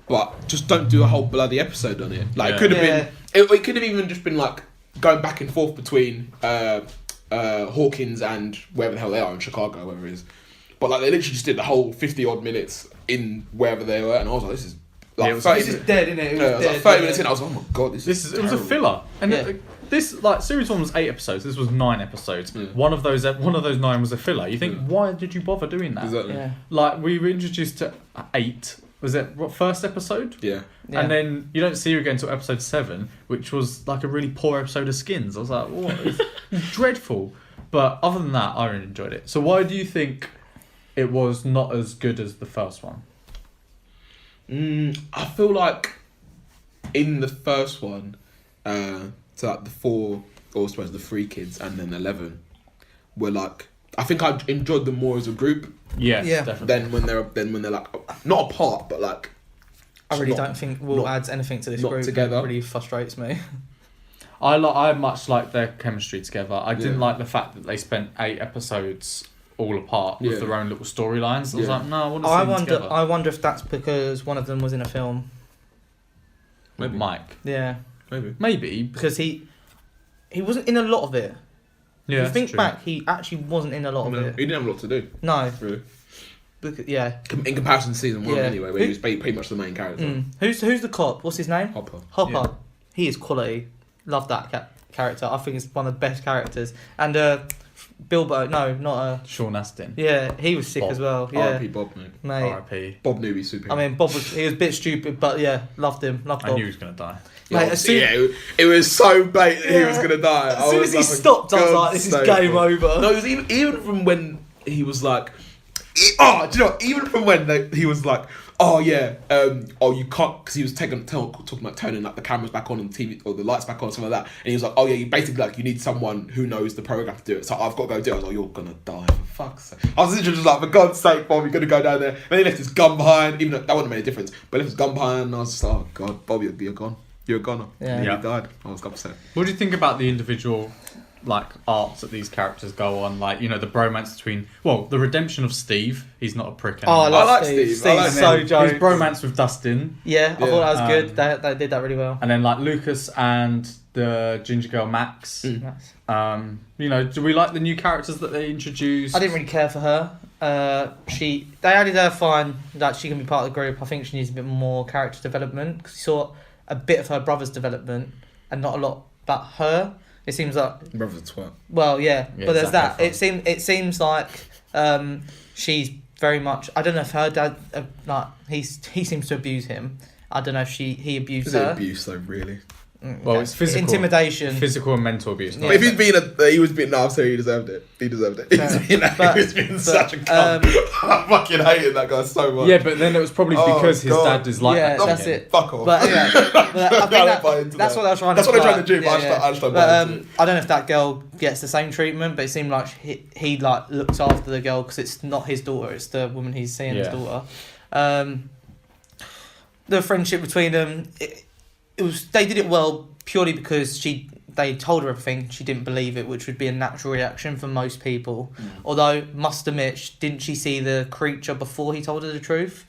Speaker 3: but just don't do a whole bloody episode on it. Like it could have been. It could have even just been like going back and forth between Hawkins and wherever the hell they are in Chicago, wherever it is. But like they literally just did the whole 50-odd minutes in wherever they were, and I was like, "This is like
Speaker 2: this is dead, isn't it?" It was dead,
Speaker 3: like 30 minutes in, I was like, "Oh my god, this is."
Speaker 1: It was a filler, and this like series 1 was 8 episodes. This was 9 episodes. Yeah. One of those 9 was a filler. You think why did you bother doing that?
Speaker 3: Exactly.
Speaker 2: Yeah.
Speaker 1: Like we were introduced to 8. Was it first episode?
Speaker 3: Yeah.
Speaker 1: And then you don't see her again until episode 7, which was like a really poor episode of Skins. I was like, what? It's dreadful. But other than that, I really enjoyed it. So why do you think it was not as good as the first one?
Speaker 3: I feel like in the first one, so like the 4, or I suppose the 3 kids and then 11 were like, I think I enjoyed them more as a group.
Speaker 1: Yeah, definitely.
Speaker 3: Then when they're like not apart, but like.
Speaker 2: I really don't think Will adds anything to this group.
Speaker 3: Together.
Speaker 2: It really frustrates me.
Speaker 1: I much like their chemistry together. I didn't like the fact that they spent 8 episodes all apart with their own little storylines. I was like, no, I want to see them together.
Speaker 2: I wonder if that's because one of them was in a film.
Speaker 1: Maybe. Mike.
Speaker 2: Yeah.
Speaker 1: Maybe.
Speaker 2: Because he wasn't in a lot of it.
Speaker 1: Yeah.
Speaker 2: If you think back, he actually wasn't in a lot of it.
Speaker 3: He didn't have a lot to do.
Speaker 2: No.
Speaker 3: Really.
Speaker 2: Yeah.
Speaker 3: In comparison to season 1 anyway, where he was pretty much the main character.
Speaker 2: Who's the cop? What's his name?
Speaker 3: Hopper.
Speaker 2: Yeah. He is quality. Love that character. I think it's one of the best characters. And Bilbo, no, not
Speaker 1: Sean Astin.
Speaker 2: Yeah, he was sick
Speaker 1: Bob.
Speaker 2: as well. Yeah.
Speaker 3: R.I.P. Bob, mate.
Speaker 1: R.I.P.
Speaker 3: Bob knew he was super.
Speaker 2: I mean, he was a bit stupid, but yeah, loved him. Loved Bob.
Speaker 1: I knew he was going to die.
Speaker 3: It was so bait that he was going to die.
Speaker 2: As soon as he stopped, I was like, this is game over.
Speaker 3: No, it was even from when he was like, do you know what? Even from when he was like, you can't, because he was talking about turning like the cameras back on and the TV or the lights back on, something like that, and he was like, you basically like you need someone who knows the program to do it, so I've got to go do it. I was like, you're gonna die, for fuck's sake. I was literally just like, for God's sake, Bob, you're gonna go down there. And then he left his gun behind, even though that wouldn't have made a difference, but he left his gun behind, and I was just like, oh God, Bob, you're gone. You're a goner.
Speaker 2: Yeah.
Speaker 3: And he died. I was upset.
Speaker 1: What do you think about the individual like arcs that these characters go on? Like, you know, the bromance between the redemption of Steve. He's not a prick anymore.
Speaker 2: I like Steve. Steve's so jokes.
Speaker 1: His bromance with Dustin.
Speaker 2: Yeah, I thought that was good. They did that really well.
Speaker 1: And then like Lucas and the ginger girl Max. You know, do we like the new characters that they introduced?
Speaker 2: I didn't really care for her. They added her fine. That she can be part of the group. I think she needs a bit more character development because you saw a bit of her brother's development and not a lot about her. It seems like
Speaker 3: brother's a twat.
Speaker 2: Well, yeah, but there's that. It seems like she's very much. I don't know if her dad he seems to abuse him. I don't know if he abused her.
Speaker 3: Is it abuse though, really?
Speaker 1: Well, it's physical,
Speaker 2: intimidation,
Speaker 1: physical and mental abuse.
Speaker 3: But if he was being. No, I'm sorry, he deserved it. He deserved it. He was being such a cunt. I fucking hated that guy so much.
Speaker 1: Yeah, but then it was probably because his dad is like that.
Speaker 2: Yeah, that's it.
Speaker 3: Fuck off.
Speaker 2: But anyway, I think that's what I was trying to.
Speaker 3: That's what I tried to do. I just don't buy into it.
Speaker 2: I don't know if that girl gets the same treatment, but it seemed like he like looks after the girl because it's not his daughter; it's the woman he's seeing as daughter. The friendship between them, they did it well purely because they told her everything. She didn't believe it, which would be a natural reaction for most people. Although, must admit, didn't she see the creature before he told her the truth?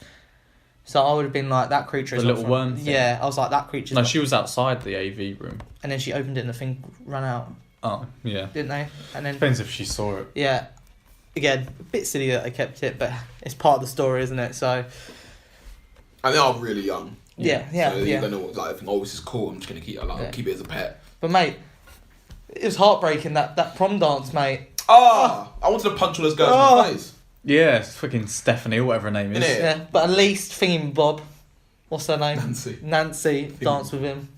Speaker 2: So I would have been like, that creature is
Speaker 1: the little worm thing.
Speaker 2: Yeah, I was like, that creature.
Speaker 1: No, she was outside the AV room.
Speaker 2: And then she opened it and the thing ran out.
Speaker 1: Oh, yeah.
Speaker 2: Didn't they? And then
Speaker 1: Depends if she saw it.
Speaker 2: Yeah. again, a bit silly that they kept it, but it's part of the story, isn't it? So.
Speaker 3: And they are really young.
Speaker 2: Yeah.
Speaker 3: So you don't know what, like, think, this is cool, I'm just going to keep it as a pet.
Speaker 2: But, mate, it was heartbreaking, that prom dance, mate.
Speaker 3: I wanted to punch all those girls in the face.
Speaker 1: Yeah, it's fucking Stephanie, or whatever her name is.
Speaker 2: Yeah, but at least Thingamabob, what's her name?
Speaker 3: Nancy
Speaker 2: danced with him.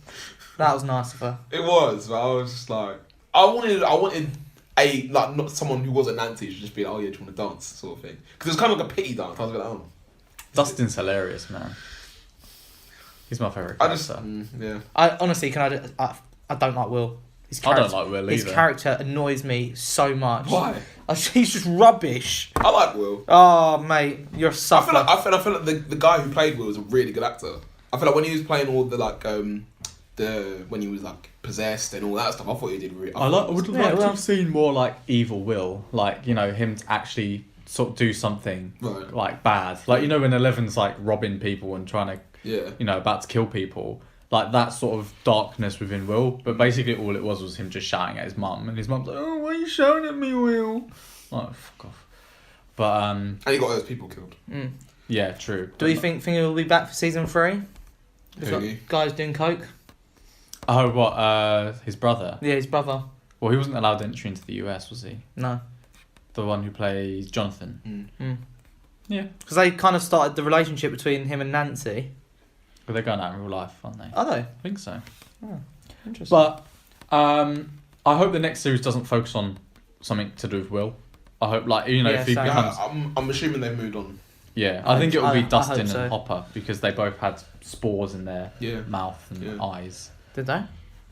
Speaker 2: That was nice of her.
Speaker 3: It was, but I was just like... I wanted not someone who wasn't Nancy should just be like, oh yeah, do you want to dance, sort of thing. Because it was kind of like a pity dance. I was like, oh.
Speaker 1: Dustin's hilarious, man. He's my favourite character.
Speaker 2: I honestly, I don't like Will.
Speaker 1: I don't like Will either.
Speaker 2: His character annoys me so much.
Speaker 3: Why?
Speaker 2: He's just rubbish.
Speaker 3: I like Will.
Speaker 2: Oh, mate, you're a sucker.
Speaker 3: I feel like the guy who played Will was a really good actor. I feel like when he was playing all the when he was like possessed and all that stuff, I thought he did really.
Speaker 1: I would like to have seen more like evil Will, like him to actually sort of do something like bad, like when Eleven's like robbing people and trying to about to kill people. Like that sort of darkness within Will, but basically all it was him just shouting at his mum, and his mum's like, "Oh, why are you shouting at me, Will?" Like, fuck off. But
Speaker 3: and he got those people killed.
Speaker 1: Yeah, true.
Speaker 2: Do you think he'll be back for season 3? Guys doing coke.
Speaker 1: Oh, what? His brother.
Speaker 2: Yeah, his brother.
Speaker 1: Well, he wasn't allowed entry into the US, was he?
Speaker 2: No.
Speaker 1: The one who plays Jonathan. Yeah.
Speaker 2: Because they kind of started the relationship between him and Nancy.
Speaker 1: But they're going out in real life, aren't they?
Speaker 2: Are they?
Speaker 1: I think so.
Speaker 2: Oh, interesting.
Speaker 1: But I hope the next series doesn't focus on something to do with Will. I hope, if he becomes...
Speaker 3: I'm assuming they've moved on.
Speaker 1: Yeah, I think it will be Dustin and Hopper, because they both had spores in their mouth and eyes.
Speaker 2: Did they?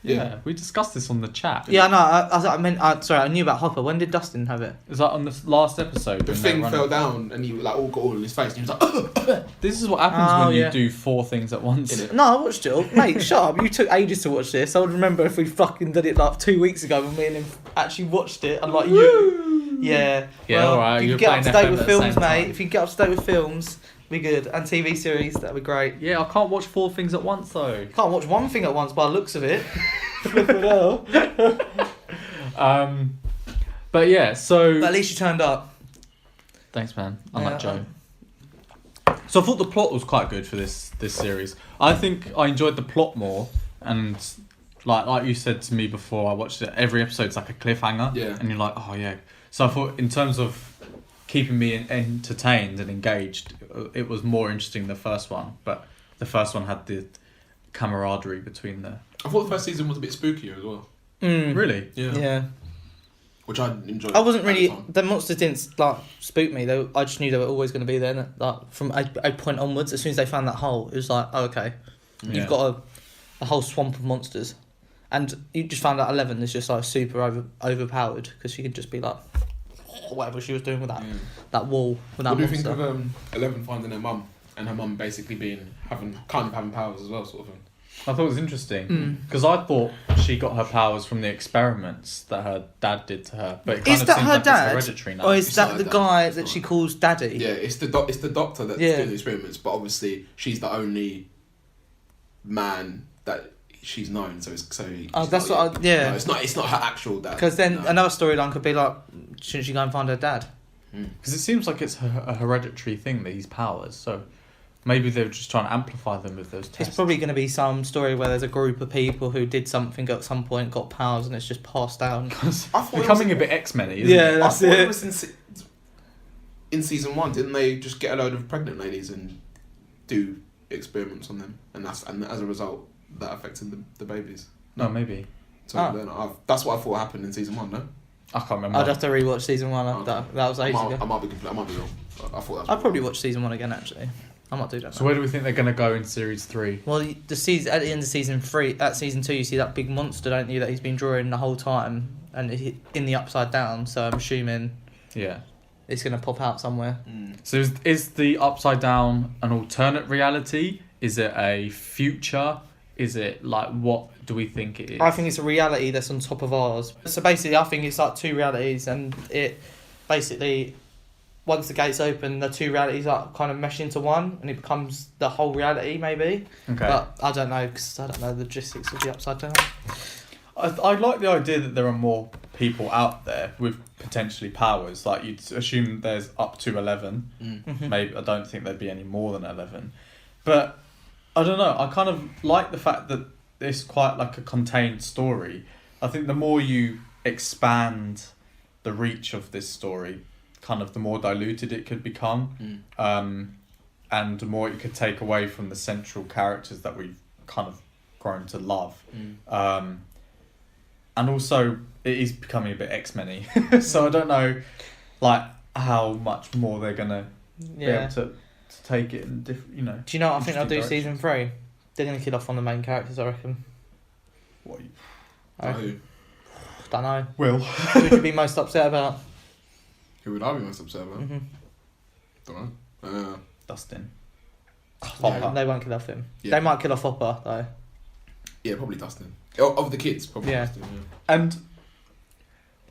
Speaker 1: Yeah, we discussed this on the chat.
Speaker 2: Yeah, no, I knew about Hopper. When did Dustin have it?
Speaker 1: It was on the last episode.
Speaker 3: The thing fell down and he all got all in his face and he was like...
Speaker 1: This is what happens when you do 4 things at once.
Speaker 2: No, I watched it. Mate, shut up. You took ages to watch this. I would remember if we fucking did it 2 weeks ago when me and him actually watched it. And you. Yeah.
Speaker 1: Yeah, alright.
Speaker 2: If you can get up to date with films, mate. If you can get up to date with films... Be good. And TV series, that'd be great.
Speaker 1: Yeah, I can't watch 4 things at once though.
Speaker 2: Can't watch one thing at once by the looks of it. Flipping hell.
Speaker 1: But yeah, so...
Speaker 2: But at least you turned up.
Speaker 1: Thanks, man. I'm like Joe. So I thought the plot was quite good for this series. I think I enjoyed the plot more, and like you said to me before I watched it, every episode's like a cliffhanger.
Speaker 3: Yeah.
Speaker 1: And you're like, oh yeah. So I thought in terms of keeping me entertained and engaged, it was more interesting than the first one. But the first one had the camaraderie between the...
Speaker 3: I thought the first season was a bit spookier as well.
Speaker 1: Really?
Speaker 3: Yeah. Which I enjoyed.
Speaker 2: I wasn't really... The monsters didn't spook me. I just knew they were always going to be there. From a point onwards, as soon as they found that hole, it was like, oh, okay. Yeah. You've got a whole swamp of monsters. And you just found out 11 is just super overpowered, because she could just be like... whatever she was doing with that wall. With that
Speaker 3: what do you think of 11 finding her mum and her mum basically having powers as well, sort of thing?
Speaker 1: I thought it was interesting because I thought she got her powers from the experiments that her dad did to her. But it kind of seems like it's hereditary now.
Speaker 2: Or is that the guy that she calls Daddy?
Speaker 3: Yeah, it's the doctor that's doing the experiments, but obviously she's the only man that she's known, so it's
Speaker 2: that's what no,
Speaker 3: it's not her actual dad.
Speaker 2: Because then another storyline could be like, shouldn't she go and find her dad?
Speaker 1: Because it seems like it's a hereditary thing, these powers, so maybe they're just trying to amplify them with those tests.
Speaker 2: It's probably going to be some story where there's a group of people who did something at some point, got powers, and it's just passed down.
Speaker 1: Becoming a bit X-Men-y, isn't it?
Speaker 2: Yeah, that's it.
Speaker 3: It was in season 1, didn't they just get a load of pregnant ladies and do experiments on them, and as a result that affected the babies?
Speaker 1: No, maybe.
Speaker 3: So that's what I thought happened in season 1. No,
Speaker 1: I can't remember.
Speaker 2: I'd have to rewatch season 1. That was ages ago.
Speaker 3: I might be wrong. I thought that.
Speaker 2: I'd probably watch season 1 again. Actually, I might do that.
Speaker 1: So where do we think they're going to go in series 3?
Speaker 2: Well, at the end of season 3, at season 2, you see that big monster, don't you? That he's been drawing the whole time, and in the Upside Down. So I'm assuming.
Speaker 1: Yeah.
Speaker 2: It's going to pop out somewhere.
Speaker 1: So is the Upside Down an alternate reality? Is it a future? Is it what do we think it is?
Speaker 2: I think it's a reality that's on top of ours. So basically, I think it's 2 realities, and it basically, once the gates open, the 2 realities kind of mesh into one, and it becomes the whole reality, maybe.
Speaker 1: Okay.
Speaker 2: But I don't know, because I don't know the logistics of the Upside Down.
Speaker 1: I like the idea that there are more people out there with potentially powers. Like, you'd assume there's up to 11.
Speaker 2: Mm-hmm.
Speaker 1: Maybe I don't think there'd be any more than 11. But I don't know. I kind of like the fact that it's quite like a contained story. I think the more you expand the reach of this story, kind of the more diluted it could become. And the more it could take away from the central characters that we've kind of grown to love. And also, it is becoming a bit X-Men-y. So I don't know, like, how much more they're going to be able to take it in different, you know.
Speaker 2: Do you know what I think they'll do season 3? They're going to kill off one of the main characters, I reckon.
Speaker 1: What?
Speaker 3: Who?
Speaker 2: Don't know.
Speaker 1: Will.
Speaker 2: Who would you be most upset about?
Speaker 3: Who would I be most upset about? Don't know.
Speaker 1: Dustin.
Speaker 2: No, they won't kill off him.
Speaker 3: Yeah.
Speaker 2: They might kill off Hopper, though.
Speaker 3: Yeah, probably Dustin. Of the kids, probably Dustin,
Speaker 1: And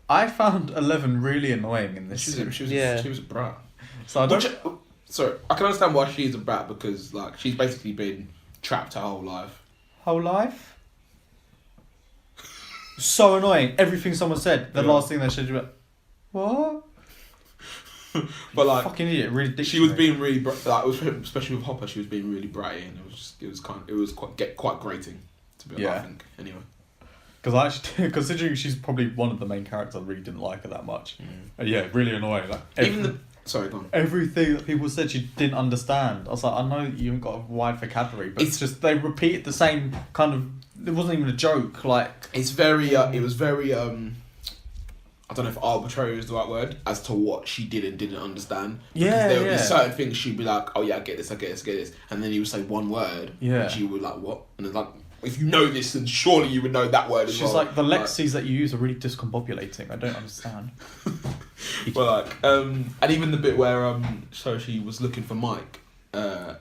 Speaker 1: I found 11 really annoying in this.
Speaker 3: She was a brat.
Speaker 1: So I don't...
Speaker 3: Sorry, I can understand why she's a brat, because like she's basically been trapped her whole life.
Speaker 1: Whole life? So annoying. Everything someone said, the last thing they said, you went, what?
Speaker 3: But like,
Speaker 1: fucking idiot, really.
Speaker 3: She was being really like, especially with Hopper, she was being really bratty, and it was quite grating, to be honest, I think. Anyway,
Speaker 1: because I actually, considering she's probably one of the main characters, I really didn't like her that much. Yeah, really annoying. Like
Speaker 3: sorry, go on.
Speaker 1: Everything that people said she didn't understand. I was like, I know you haven't got a wide vocabulary, but it's just they repeated the same kind of. It wasn't even a joke. Like,
Speaker 3: it's very. It was very. I don't know if arbitrary is the right word, as to what she did and didn't understand.
Speaker 1: Yeah,
Speaker 3: there would be certain things she'd be like, oh yeah, I get this, and then he would say one word, and she would like, what? And it's like, if you know this, then surely you would know that word as well.
Speaker 1: She's like, the lexies that you use are really discombobulating. I don't understand.
Speaker 3: But like, and even the bit where so she was looking for Mike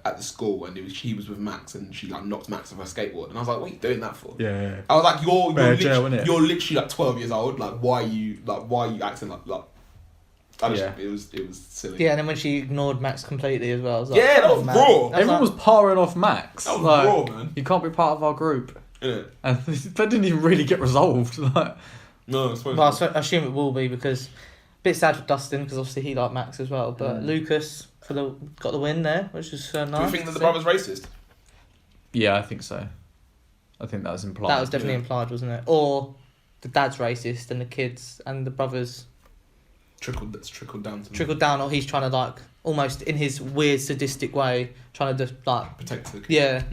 Speaker 3: at the school, and he was with Max, and she like knocked Max off her skateboard, and I was like, what are you doing that for?
Speaker 1: Yeah.
Speaker 3: I was like, you're literally like 12 years old. Like, why are you acting like? It was silly.
Speaker 2: Yeah, and then when she ignored Max completely as well. I was like,
Speaker 3: yeah, that was raw.
Speaker 1: Everyone was powering off Max.
Speaker 3: That was raw, man.
Speaker 1: You can't be part of our group.
Speaker 3: Yeah.
Speaker 1: And that didn't even really get resolved. Like,
Speaker 3: no, I suppose.
Speaker 2: I assume it will be, because a bit sad for Dustin, because obviously he liked Max as well, but Lucas got the win there, which is nice.
Speaker 3: Do you think that the brother's racist?
Speaker 1: Yeah, I think so. I think that was implied.
Speaker 2: That was definitely implied, wasn't it? Or the dad's racist and the kids and the brothers
Speaker 3: trickled down to them.
Speaker 2: Trickled down, or he's trying to like almost in his weird sadistic way trying to like
Speaker 3: protect the kids.
Speaker 2: Yeah.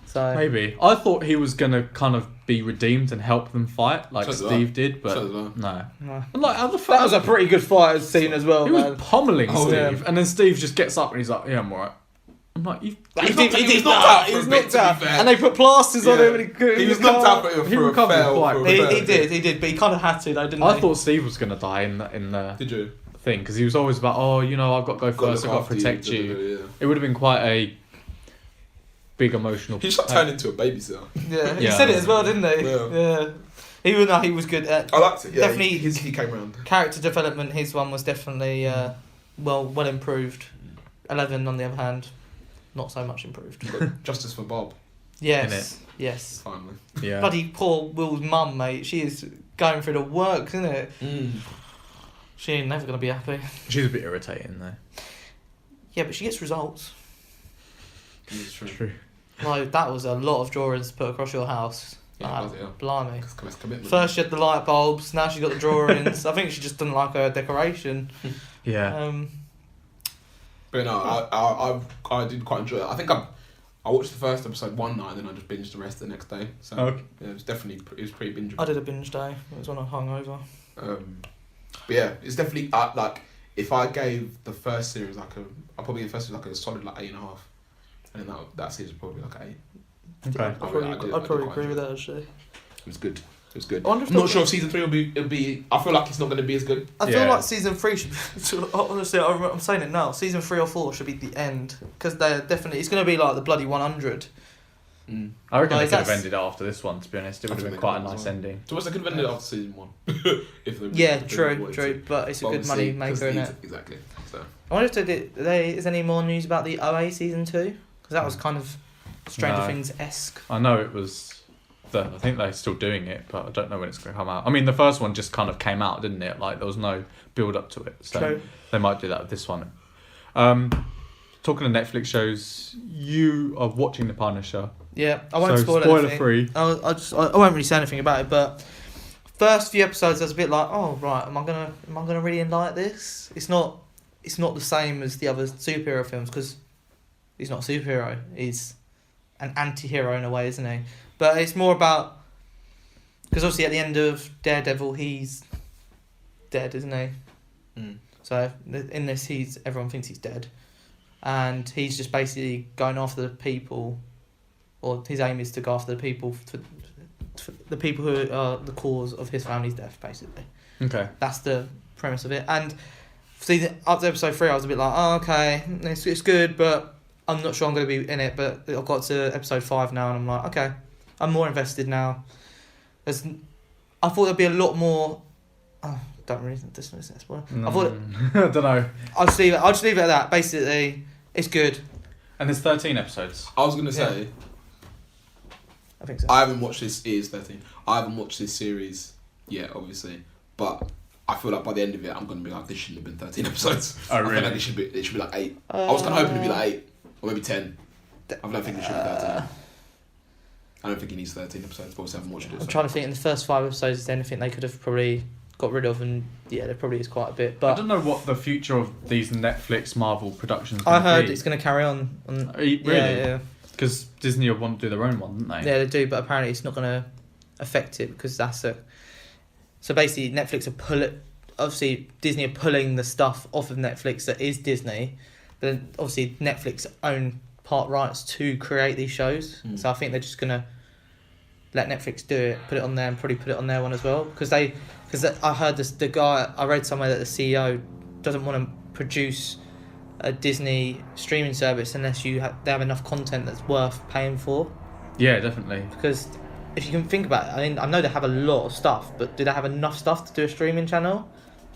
Speaker 2: So
Speaker 1: maybe I thought he was gonna kind of be redeemed and help them fight like Steve did, but no. And like, how the fuck?
Speaker 2: That was a pretty good fight scene as well.
Speaker 1: He was pummeling Steve,
Speaker 2: yeah.
Speaker 1: and then Steve just gets up and he's like, "Yeah, I'm alright." I'm like,
Speaker 2: he's knocked out, and they put plasters on him, and
Speaker 3: he was knocked out for a fail.
Speaker 2: He did, but he kind of had to, though, didn't he?
Speaker 1: I thought Steve was gonna die in the
Speaker 3: Did you?
Speaker 1: thing, because he was always about, oh, you know, I've got to go first, I've got to protect you. It would have been quite a big emotional.
Speaker 3: He just turned into a babysitter.
Speaker 2: Yeah, he said it as well, didn't he? Yeah. Even though he was good at.
Speaker 3: I liked it. Yeah,
Speaker 2: definitely,
Speaker 3: he came around.
Speaker 2: Character development, his one was definitely well improved. 11, on the other hand, not so much improved.
Speaker 3: Justice for Bob.
Speaker 2: Yes. Yes.
Speaker 3: Finally.
Speaker 1: Yeah.
Speaker 2: Bloody poor Will's mum, mate. She is going through the works, isn't it? She ain't never gonna be happy.
Speaker 1: She's a bit irritating though.
Speaker 2: Yeah, but she gets results.
Speaker 3: It's true.
Speaker 2: Like, that was a lot of drawings to put across your house.
Speaker 3: Yeah,
Speaker 2: blimey.
Speaker 3: Commitment.
Speaker 2: First she had the light bulbs, now she got the drawings. I think she just didn't like her decoration.
Speaker 1: Yeah.
Speaker 3: But no, I did quite enjoy it. I think I watched the first episode one night, and then I just binged the rest the next day. So yeah, it was pretty bingeable.
Speaker 2: I did a binge day. It was when I hung over.
Speaker 3: But yeah, it's definitely like, if I gave the first series I'll probably give the first series like a solid 8.5, and then that series probably like 8.
Speaker 1: Okay.
Speaker 2: I'd probably agree with that, actually.
Speaker 3: It was good. I'm not sure if season 3 will be. I feel like it's not going to be as good.
Speaker 2: I feel like season 3 should be. Honestly, I'm saying it now. Season 3 or 4 should be the end, because they're definitely. It's going to be like the bloody 100.
Speaker 1: I reckon they could have ended after this one. To be honest, it would have been quite a nice ending.
Speaker 3: So what's they could have ended after season 1?
Speaker 2: True. But it's a good money maker, isn't it?
Speaker 3: Exactly. So
Speaker 2: I wonder if is any more news about the OA season 2? Because that was kind of Stranger Things-esque.
Speaker 1: I know it was. after. I think they're still doing it, but I don't know when it's going to come out. I mean, the first one just kind of came out, didn't it? Like, there was no build up to it. So
Speaker 2: True.
Speaker 1: They might do that with this one. Talking of Netflix shows, you are watching The Punisher.
Speaker 2: Yeah, I won't spoil anything.
Speaker 1: Spoiler free.
Speaker 2: I won't really say anything about it, but first few episodes I was a bit like, oh right, am I gonna really like this? It's not the same as the other superhero films because he's not a superhero. He's an anti-hero in a way, isn't he? But it's more about because obviously at the end of Daredevil he's dead, isn't he?
Speaker 3: Mm.
Speaker 2: So in this everyone thinks he's dead, and he's just basically going after the people, or his aim is to go after the people the people who are the cause of his family's death, basically.
Speaker 1: Okay.
Speaker 2: That's the premise of it. And see, up to episode 3, I was a bit like, oh, okay, it's good, but I'm not sure I'm going to be in it. But I've got to episode 5 now, and I'm like, okay, I'm more invested now. I thought there'd be a lot more. Oh, don't really dismiss that spoiler.
Speaker 1: No.
Speaker 2: I thought.
Speaker 1: I don't know.
Speaker 2: I'll just leave it at that. Basically, it's good.
Speaker 1: And there's 13 episodes.
Speaker 3: I was going to say.
Speaker 2: Yeah. I think so.
Speaker 3: I haven't watched this. It is 13. I haven't watched this series yet, obviously, but I feel like by the end of it, I'm gonna be like, this shouldn't have been 13 episodes.
Speaker 1: Oh,
Speaker 3: I
Speaker 1: really?
Speaker 3: feel like it should be like 8. I was kind of hoping it'd be like 8 or maybe 10. I don't think it should be 13. I don't think it needs 13 episodes, but also I haven't watched it.
Speaker 2: I'm trying to think in the first 5 episodes, is there anything they could have probably got rid of? And yeah, there probably is quite a bit. But
Speaker 1: I don't know what the future of these Netflix Marvel productions.
Speaker 2: I heard it's going to carry on.
Speaker 1: Really?
Speaker 2: Yeah.
Speaker 1: Because Disney want to do their own one, don't they?
Speaker 2: Yeah, they do, but apparently it's not going to affect it because that's a. So basically, Netflix obviously Disney are pulling the stuff off of Netflix that is Disney, but then obviously Netflix own part rights to create these shows.
Speaker 3: Mm.
Speaker 2: So I think they're just going to let Netflix do it, put it on there, and probably put it on their one as well. Because I heard the guy, I read somewhere that the CEO doesn't want to produce a Disney streaming service unless they have enough content that's worth paying for.
Speaker 1: Yeah, definitely.
Speaker 2: Because if you can think about it, I mean, I know they have a lot of stuff, but do they have enough stuff to do a streaming channel?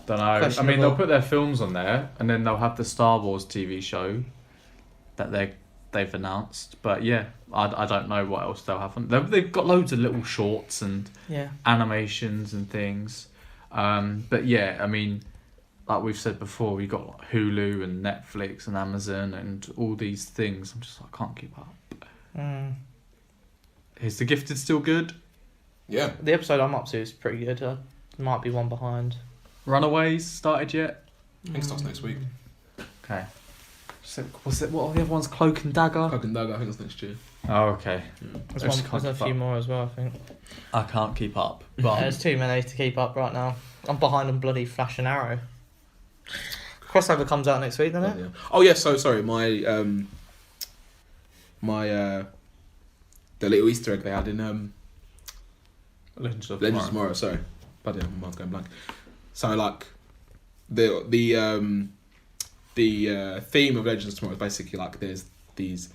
Speaker 1: Don't know. I mean, they'll put their films on there, and then they'll have the Star Wars TV show that they've announced. But yeah, I don't know what else they'll have on. They've got loads of little shorts and animations and things. But yeah, I mean, like we've said before, we've got like Hulu and Netflix and Amazon and all these things. I'm just like, I can't keep up. Is The Gifted still good?
Speaker 3: Yeah.
Speaker 2: The episode I'm up to is pretty good. I might be one behind.
Speaker 1: Runaways started yet?
Speaker 3: I think it starts next week.
Speaker 1: Okay. So, what are the other ones? Cloak and Dagger?
Speaker 3: Cloak and Dagger, I think that's next year.
Speaker 1: Oh, okay.
Speaker 2: There's a few more as well, I think.
Speaker 1: I can't keep up. But
Speaker 2: There's too many to keep up right now. I'm behind on bloody Flash and Arrow. Crossover comes out next week, doesn't it?
Speaker 3: Yeah. Oh yeah, so sorry, the little Easter egg they had in
Speaker 1: Legends of
Speaker 3: Tomorrow. Sorry, bloody hell, my mind's going blank. So like the theme of Legends of Tomorrow is basically like there's these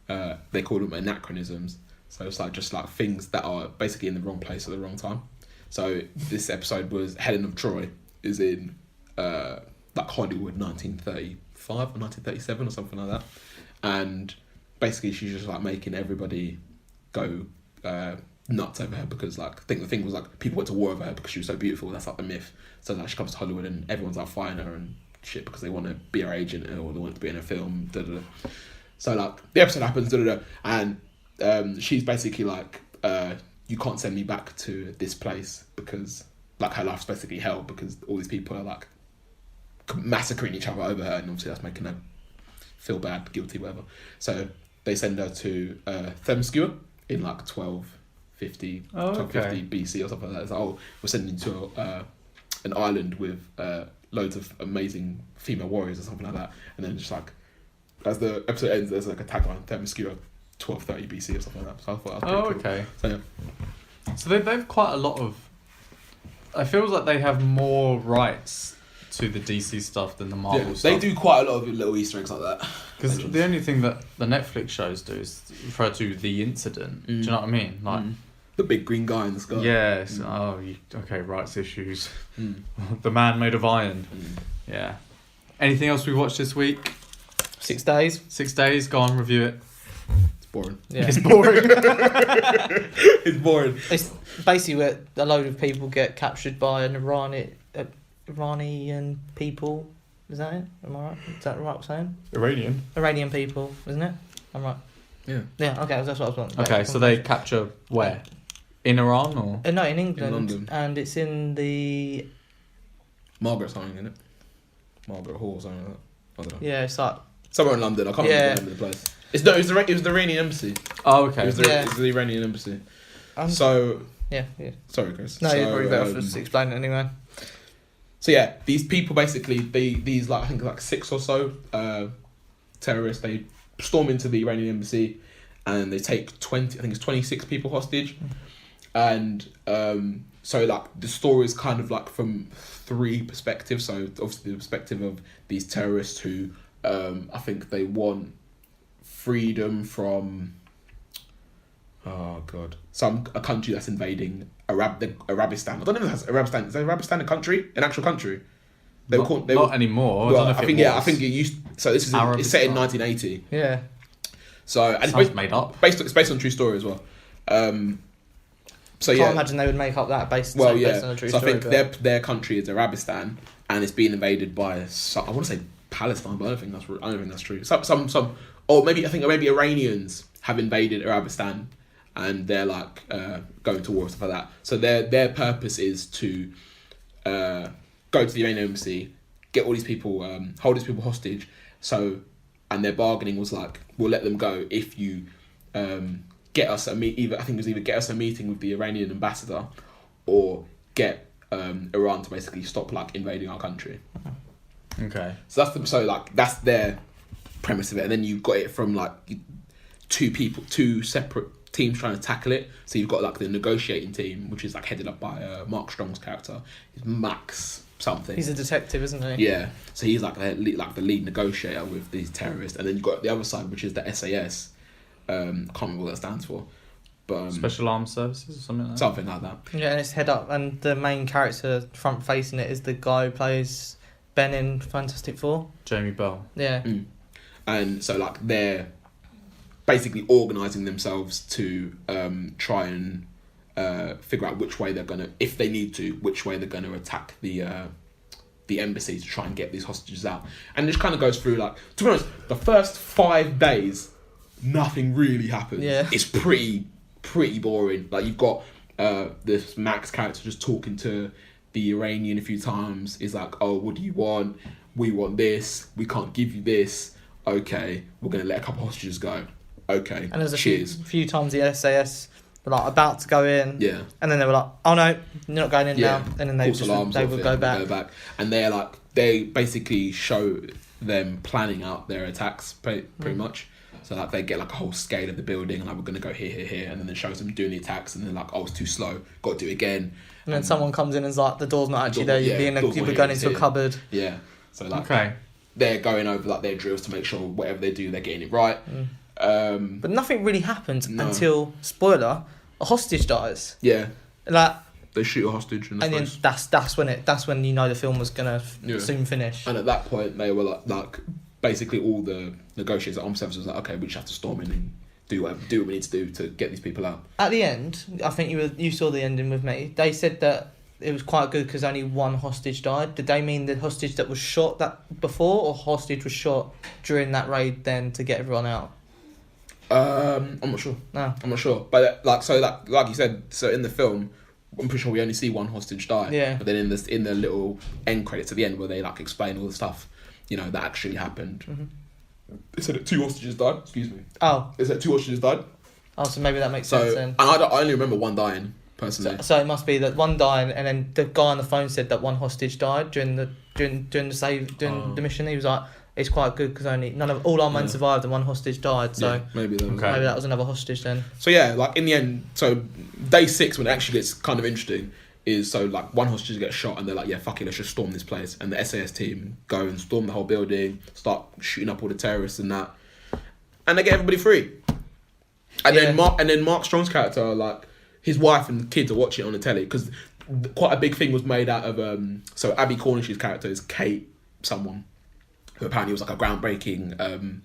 Speaker 3: they call them anachronisms. So it's like just like things that are basically in the wrong place at the wrong time. So this episode was Helen of Troy is in like Hollywood 1935 or 1937 or something like that, and basically she's just like making everybody go nuts over her because like I think the thing was like people went to war over her because she was so beautiful. That's like the myth. So like she comes to Hollywood and everyone's like fighting her and shit because they want to be her agent or they want to be in a film. So like the episode happens, and she's basically like, you can't send me back to this place because like her life's basically hell because all these people are like massacring each other over her, and obviously that's making her feel bad, guilty, whatever. So they send her to Themyscira in like 1250 BC or something like that. It's like, oh, we're sending you to an island with loads of amazing female warriors or something like that. And then just like as the episode ends, there's like a tagline, Themyscira 1230 BC or something like that. So I thought that was pretty cool.
Speaker 1: Okay.
Speaker 3: So yeah.
Speaker 1: So they've quite a lot of. It feels like they have more rights to the DC stuff than the Marvel stuff.
Speaker 3: They do quite a lot of little Easter eggs like that.
Speaker 1: Because the only thing that the Netflix shows do is refer to the incident. Do you know what I mean? Like
Speaker 3: the big green guy in the sky.
Speaker 1: Yes. Okay. Rights issues. The Man Made of Iron. Yeah. Anything else we watched this week?
Speaker 2: 6 days.
Speaker 1: 6 days. Go on, review it.
Speaker 3: boring.
Speaker 2: Yeah.
Speaker 1: It's boring.
Speaker 3: It's boring.
Speaker 2: It's basically where a load of people get captured by an Iranian people. Is that it? Am I right? Is that right? I'm saying Iranian people, isn't it? I'm right.
Speaker 3: Yeah.
Speaker 2: Yeah. Okay, that's what I was wanting.
Speaker 1: Okay, so they capture where? In Iran or?
Speaker 2: No, in England,
Speaker 3: In London.
Speaker 2: and it's in the.
Speaker 3: Margaret something, isn't it? Margaret Hall or something like that. I don't know.
Speaker 2: Yeah, it's like.
Speaker 3: Somewhere in London. I can't remember the name of the place. It was the Iranian embassy.
Speaker 1: Oh, okay.
Speaker 3: It was the Iranian embassy. So.
Speaker 2: Yeah.
Speaker 3: Sorry, Chris.
Speaker 2: No, you're probably better for just explain it anyway.
Speaker 3: So yeah, these people basically, these like I think like 6 or so terrorists, they storm into the Iranian embassy, and they take 26 people hostage, and so like the story is kind of like from 3 perspectives. So obviously the perspective of these terrorists who I think they want freedom from a country that's invading Arabistan. I don't know if that's Arabistan. Is Arabistan a country? An actual country?
Speaker 1: Not anymore.
Speaker 3: Well, I think it used. So this is it's set in 1980.
Speaker 2: Yeah.
Speaker 3: So and
Speaker 1: it's made up.
Speaker 3: It's based on a true story as well. So
Speaker 2: Can't imagine they would make up that based on a true story.
Speaker 3: I think their country is Arabistan, and it's being invaded by I want to say Palestine, but I don't think that's true. Some or maybe Iranians have invaded Arabistan, and they're like going to war and stuff like that. So their purpose is to go to the Iranian embassy, get all these people, hold these people hostage. So, and their bargaining was like, we'll let them go if you get us either get us a meeting with the Iranian ambassador, or get Iran to basically stop like invading our country.
Speaker 1: Okay.
Speaker 3: So that's their premise of it, and then you've got it from like 2 separate teams trying to tackle it. So you've got like the negotiating team, which is like headed up by Mark Strong's character. He's Max something.
Speaker 2: He's a detective, isn't he?
Speaker 3: Yeah. So he's like the lead negotiator with these terrorists, and then you've got the other side, which is the SAS. I can't remember what that stands for, but
Speaker 1: Special Armed Services or something like that.
Speaker 3: Something like that.
Speaker 2: Yeah, and it's head up, and the main character front facing it is the guy who plays Ben in Fantastic Four.
Speaker 1: Jamie Bell.
Speaker 2: Yeah.
Speaker 3: And so like they're basically organising themselves to try and figure out which way they're gonna, if they need to, which way they're gonna attack the embassy to try and get these hostages out. And this kind of goes through like, to be honest, the first 5 days, nothing really happens.
Speaker 2: Yeah.
Speaker 3: It's pretty boring. Like you've got this Max character just talking to the Iranian a few times. He's like, oh, what do you want? We want this. We can't give you this. Okay, we're gonna let a couple hostages go. Okay,
Speaker 2: and there's a
Speaker 3: cheers.
Speaker 2: few times the SAS were like about to go in.
Speaker 3: Yeah.
Speaker 2: And then they were like, oh no, you're not going in now. And then they would go back.
Speaker 3: And they basically show them planning out their attacks pretty much. So like they get like a whole scale of the building, and like we're gonna go here, and then it shows them doing the attacks, and then like, oh, it's too slow, got to do it again.
Speaker 2: And then someone comes in and is like, the door's not actually there. You're going into a cupboard.
Speaker 3: Yeah. So like they're going over like their drills to make sure whatever they do, they're getting it right.
Speaker 2: But nothing really happens until, spoiler, a hostage dies.
Speaker 3: Yeah.
Speaker 2: Like
Speaker 3: they shoot a hostage in the face.
Speaker 2: Then that's when you know the film was gonna soon finish.
Speaker 3: And at that point, they were like basically all the negotiators at Armed Services was like, okay, we just have to storm in and do what we need to do to get these people out.
Speaker 2: At the end, I think you saw the ending with me. They said that it was quite good because only one hostage died. Did they mean the hostage that was shot that before, or hostage was shot during that raid then to get everyone out?
Speaker 3: I'm not sure.
Speaker 2: No,
Speaker 3: I'm not sure. But like you said, so in the film, I'm pretty sure we only see one hostage die.
Speaker 2: Yeah.
Speaker 3: But then in the little end credits at the end where they like explain all the stuff, that actually happened.
Speaker 2: Mm-hmm.
Speaker 3: They said that 2 hostages died. Excuse me.
Speaker 2: Oh.
Speaker 3: They said 2 hostages died.
Speaker 2: Oh, so maybe that makes sense then.
Speaker 3: And I only remember one dying personally.
Speaker 2: So it must be that one died, and then the guy on the phone said that one hostage died during the mission. He was like, it's quite good because all our men survived and one hostage died. So
Speaker 3: yeah, maybe
Speaker 2: that was another hostage then.
Speaker 3: So yeah, like in the end, so day 6 when it actually gets kind of interesting is so like one hostage gets shot and they're like, yeah, fuck it, let's just storm this place. And the SAS team go and storm the whole building, start shooting up all the terrorists and that, and they get everybody free. And then Mark Strong's character, like his wife and the kids are watching it on the telly because quite a big thing was made out of so Abby Cornish's character is Kate someone who apparently was like a groundbreaking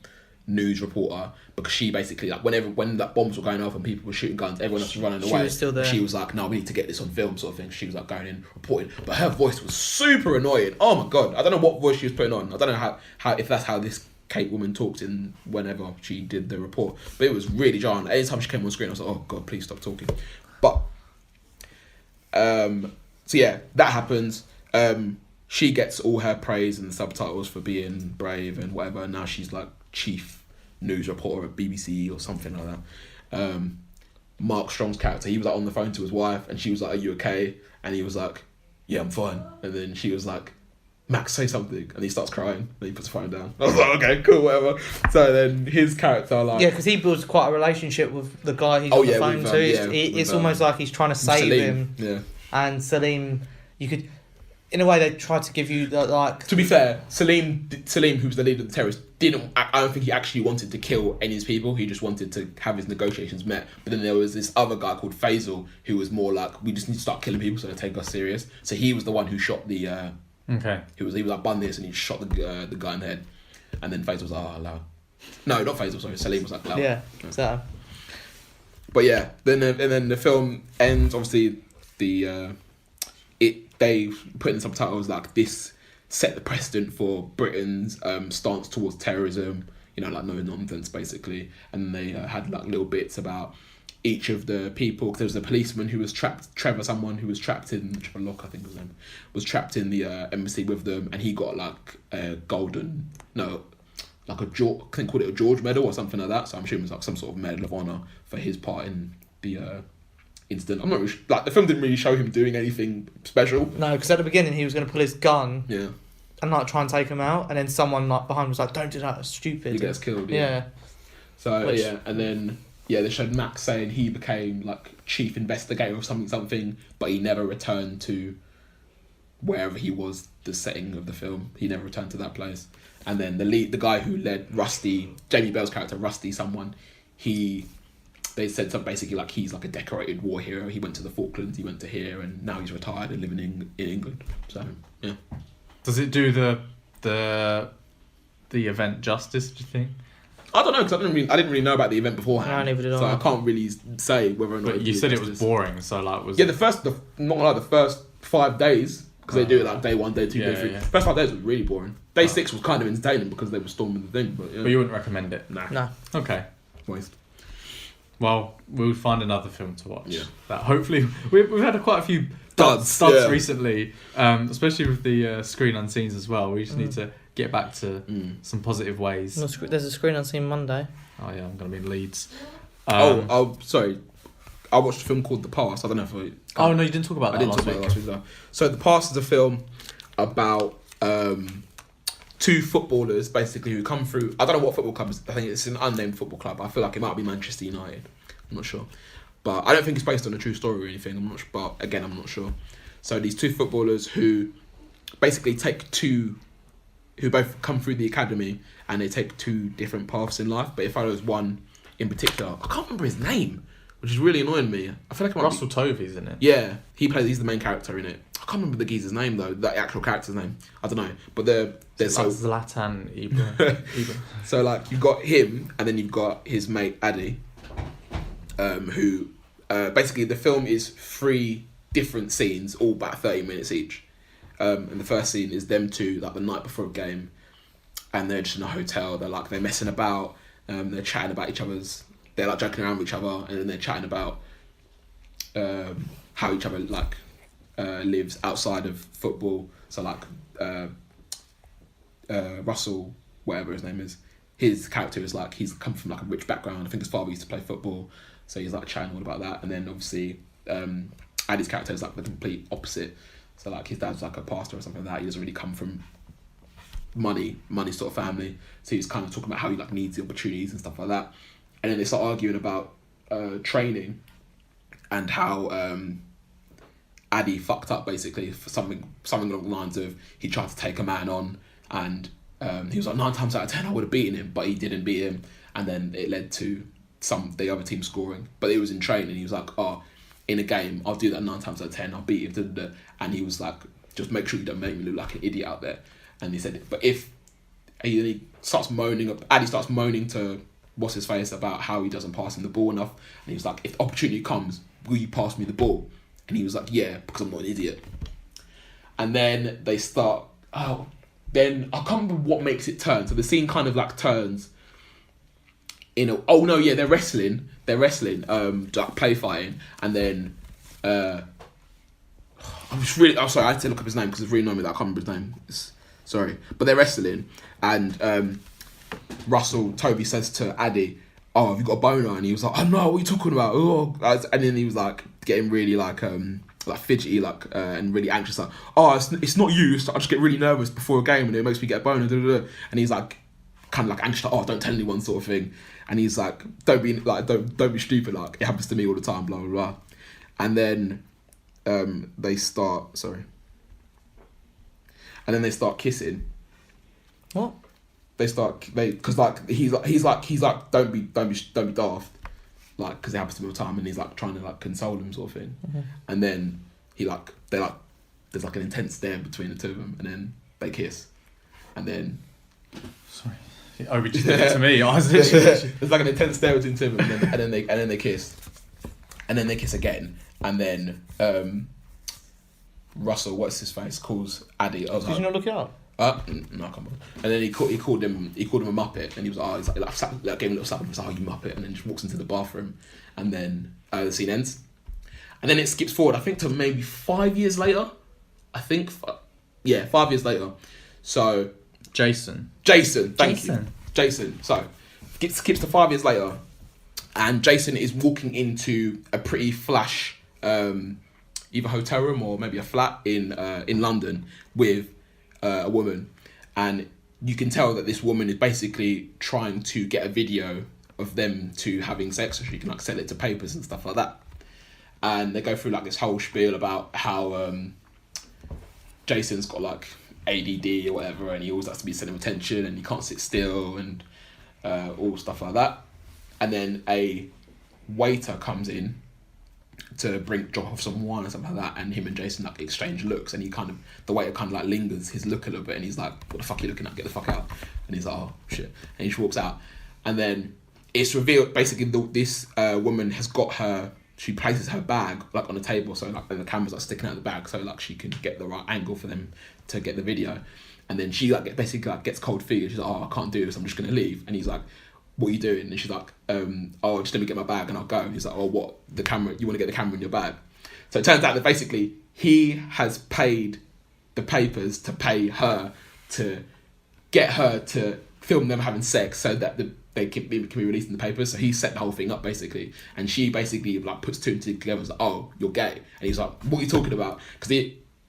Speaker 3: news reporter, because she basically, like, when that bombs were going off and people were shooting guns, everyone else was running away.
Speaker 2: She was still there.
Speaker 3: She was like, no, we need to get this on film, sort of thing. She was like going in, reporting, but her voice was super annoying. Oh my god, I don't know what voice she was putting on. I don't know how if that's how this Kate woman talked in whenever she did the report, but it was really jarring. Anytime she came on screen, I was like, oh god, please stop talking. But so yeah, that happens. She gets all her praise and subtitles for being brave and whatever, and now she's like chief news reporter at BBC or something like that. Mark Strong's character, he was like on the phone to his wife, and she was like, are you okay? And he was like, yeah, I'm fine. And then she was like, Max, say something. And he starts crying, and he puts the phone down. I was like, okay, cool, whatever. So then his character, like...
Speaker 2: Yeah, because he builds quite a relationship with the guy he's on the phone to. It's almost like he's trying to save him.
Speaker 3: Yeah.
Speaker 2: And Salim, you could... In a way, they tried to give you, like...
Speaker 3: To be fair, Salim, who's the leader of the terrorists, I don't think he actually wanted to kill any of his people. He just wanted to have his negotiations met. But then there was this other guy called Faisal, who was more like, we just need to start killing people so they take us serious. So he was the one who shot the...
Speaker 1: Okay.
Speaker 3: He was like, bun this, and he shot the guy in the head. And then Faisal was like, oh, allow. No, not Faisal, sorry. Salim was like, allow.
Speaker 2: Yeah, so...
Speaker 3: But yeah, then the film ends, obviously, they put in subtitles like, this set the precedent for Britain's stance towards terrorism, you know, like no nonsense basically. And they had like little bits about each of the people. There was a policeman who was trapped, Trevor Locke, I think his name, was trapped in the embassy with them, and he got like a golden, like a George, I think called it a George medal or something like that. So I'm assuming it's like some sort of medal of honour for his part in the incident. I'm not really like, the film didn't really show him doing anything special.
Speaker 2: No, because at the beginning he was going to pull his gun.
Speaker 3: Yeah.
Speaker 2: And like try and take him out, and then someone like behind was like, "Don't do that, it's stupid."
Speaker 3: He gets killed.
Speaker 2: Yeah.
Speaker 3: So yeah, and then they showed Max saying he became like chief investigator of something, but he never returned to wherever he was, the setting of the film. He never returned to that place. And then the guy who led Rusty, Jamie Bell's character, Rusty, they said something basically like he's like a decorated war hero. He went to the Falklands, he went to here, and now he's retired and living in England. So yeah.
Speaker 1: Does it do the event justice, do you think?
Speaker 3: I don't know, because I didn't really know about the event beforehand.
Speaker 2: No, neither did I.
Speaker 3: So I can't really say whether or not.
Speaker 1: But you said it was boring, so like was.
Speaker 3: Yeah, the first 5 days, because they do it like day 1, day 2, day 3. Yeah. First 5 days was really boring. Day 6 was kind of entertaining because they were storming the thing. But
Speaker 1: you wouldn't recommend it?
Speaker 3: Nah.
Speaker 2: No.
Speaker 1: Okay.
Speaker 3: Waste.
Speaker 1: Well, we'll find another film to watch.
Speaker 3: Yeah.
Speaker 1: That hopefully we've had quite a few studs recently, especially with the screen unseens as well. We just need to get back to some positive ways.
Speaker 2: There's a screen unseen Monday.
Speaker 1: Oh yeah, I'm gonna be in Leeds.
Speaker 3: Sorry. I watched a film called The Past. I don't know if I...
Speaker 1: Oh no, you didn't talk about that last week.
Speaker 3: Though. So The Past is a film about 2 footballers basically who come through. I don't know what football club. I think it's an unnamed football club. I feel like it might be Manchester United. I'm not sure, but I don't think it's based on a true story or anything. I'm not sure, but again, I'm not sure. So these 2 footballers who basically who both come through the academy, and they take 2 different paths in life. But it follows one in particular. I can't remember his name, which is really annoying me. I feel like
Speaker 1: Russell Tovey's in it.
Speaker 3: Yeah, he's the main character in it. I can't remember the geezer's name though, the actual character's name. I don't know, but they're so
Speaker 1: Zlatan Ibrahimovic.
Speaker 3: So like you've got him, and then you've got his mate Addy, who basically the film is 3 different scenes, all about 30 minutes each. And the first scene is them 2 like the night before a game, and they're just in a hotel. They're messing about. They're chatting about each other's. They're like joking around with each other, and then they're chatting about how each other like lives outside of football. So like Russell, whatever his name is, his character is like he's come from like a rich background. I think his father used to play football, so he's like chatting all about that. And then obviously Addy's character is like the complete opposite. So like his dad's like a pastor or something like that. He doesn't really come from money sort of family. So he's kind of talking about how he like needs the opportunities and stuff like that. And then they start arguing about training and how Addy fucked up basically for something along the lines of he tried to take a man on, and he was like 9 times out of 10 I would have beaten him, but he didn't beat him, and then it led to the other team scoring. But it was in training. He was like, in a game, I'll do that 9 times out of 10. I'll beat him. And he was like, just make sure you don't make me look like an idiot out there. And he said, but if he starts moaning. Addy starts moaning to what's his face about how he doesn't pass him the ball enough, and he was like, if the opportunity comes, will you pass me the ball? And he was like, yeah, because I'm not an idiot. And then they start. Then I can't remember what makes it turn. So the scene kind of like turns. They're wrestling. Like play fighting, and then I'm sorry, I had to look up his name because it's really annoying me that I can't remember his name. Sorry, but they're wrestling, and Toby says to Addy, "Oh, have you got a boner?" And he was like, "Oh no, what are you talking about?" Oh, and then he was like getting really like fidgety, and really anxious, like, "Oh, it's not you. I just get really nervous before a game, and it makes me get a boner." And he's like, kind of like anxious, like, "Oh, don't tell anyone," sort of thing. And he's like, "Don't be stupid. Like, it happens to me all the time." Blah blah blah. And then they start kissing.
Speaker 2: What?
Speaker 3: Because like he's like don't be daft, like, because it happens to me all the time, and he's like trying to like console him, sort of thing.
Speaker 2: Mm-hmm.
Speaker 3: And then there's like an intense stare between the two of them, and then they kiss, and then
Speaker 1: Obi just did it to me. I was literally
Speaker 3: there's like an intense stare between the two of them, and then they kiss, and then they kiss again, and then Russell, what's his face, calls Addy.
Speaker 2: Did you not look it up?
Speaker 3: No, come on. And then he called him a muppet, and he was gave him a little slap, and he was like, "Oh, you muppet," and then just walks into the bathroom, and then the scene ends, and then it skips forward, I think, to maybe 5 years later. 5 years later. So
Speaker 1: Jason.
Speaker 3: Thank you, Jason. So it skips to 5 years later, and Jason is walking into a pretty flash, either hotel room or maybe a flat in London with a woman, and you can tell that this woman is basically trying to get a video of them two having sex so she can like sell it to papers and stuff like that. And they go through like this whole spiel about how Jason's got like ADD or whatever, and he always has to be sending attention, and he can't sit still, and all stuff like that. And then a waiter comes in to drop off some wine or something like that, and him and Jason like exchange looks, and the waiter kind of like lingers his look a little bit, and he's like, "What the fuck are you looking at? Get the fuck out!" And he's like, "Oh shit!" And he just walks out, and then it's revealed basically this woman has got her. She places her bag like on a table, so like, and the camera's like sticking out of the bag, so like she can get the right angle for them to get the video. And then she like basically like gets cold feet, and she's like, "Oh, I can't do this. I'm just gonna leave." And he's like, "What are you doing?" And she's like, "Oh, just let me get my bag and I'll go." And he's like, "Oh, what? The camera? You want to get the camera in your bag?" So it turns out that basically he has paid the papers to pay her to get her to film them having sex, so that they can be released in the papers. So he set the whole thing up basically, and she basically like puts two and two together and is like, "Oh, you're gay." And he's like, "What are you talking about?" Because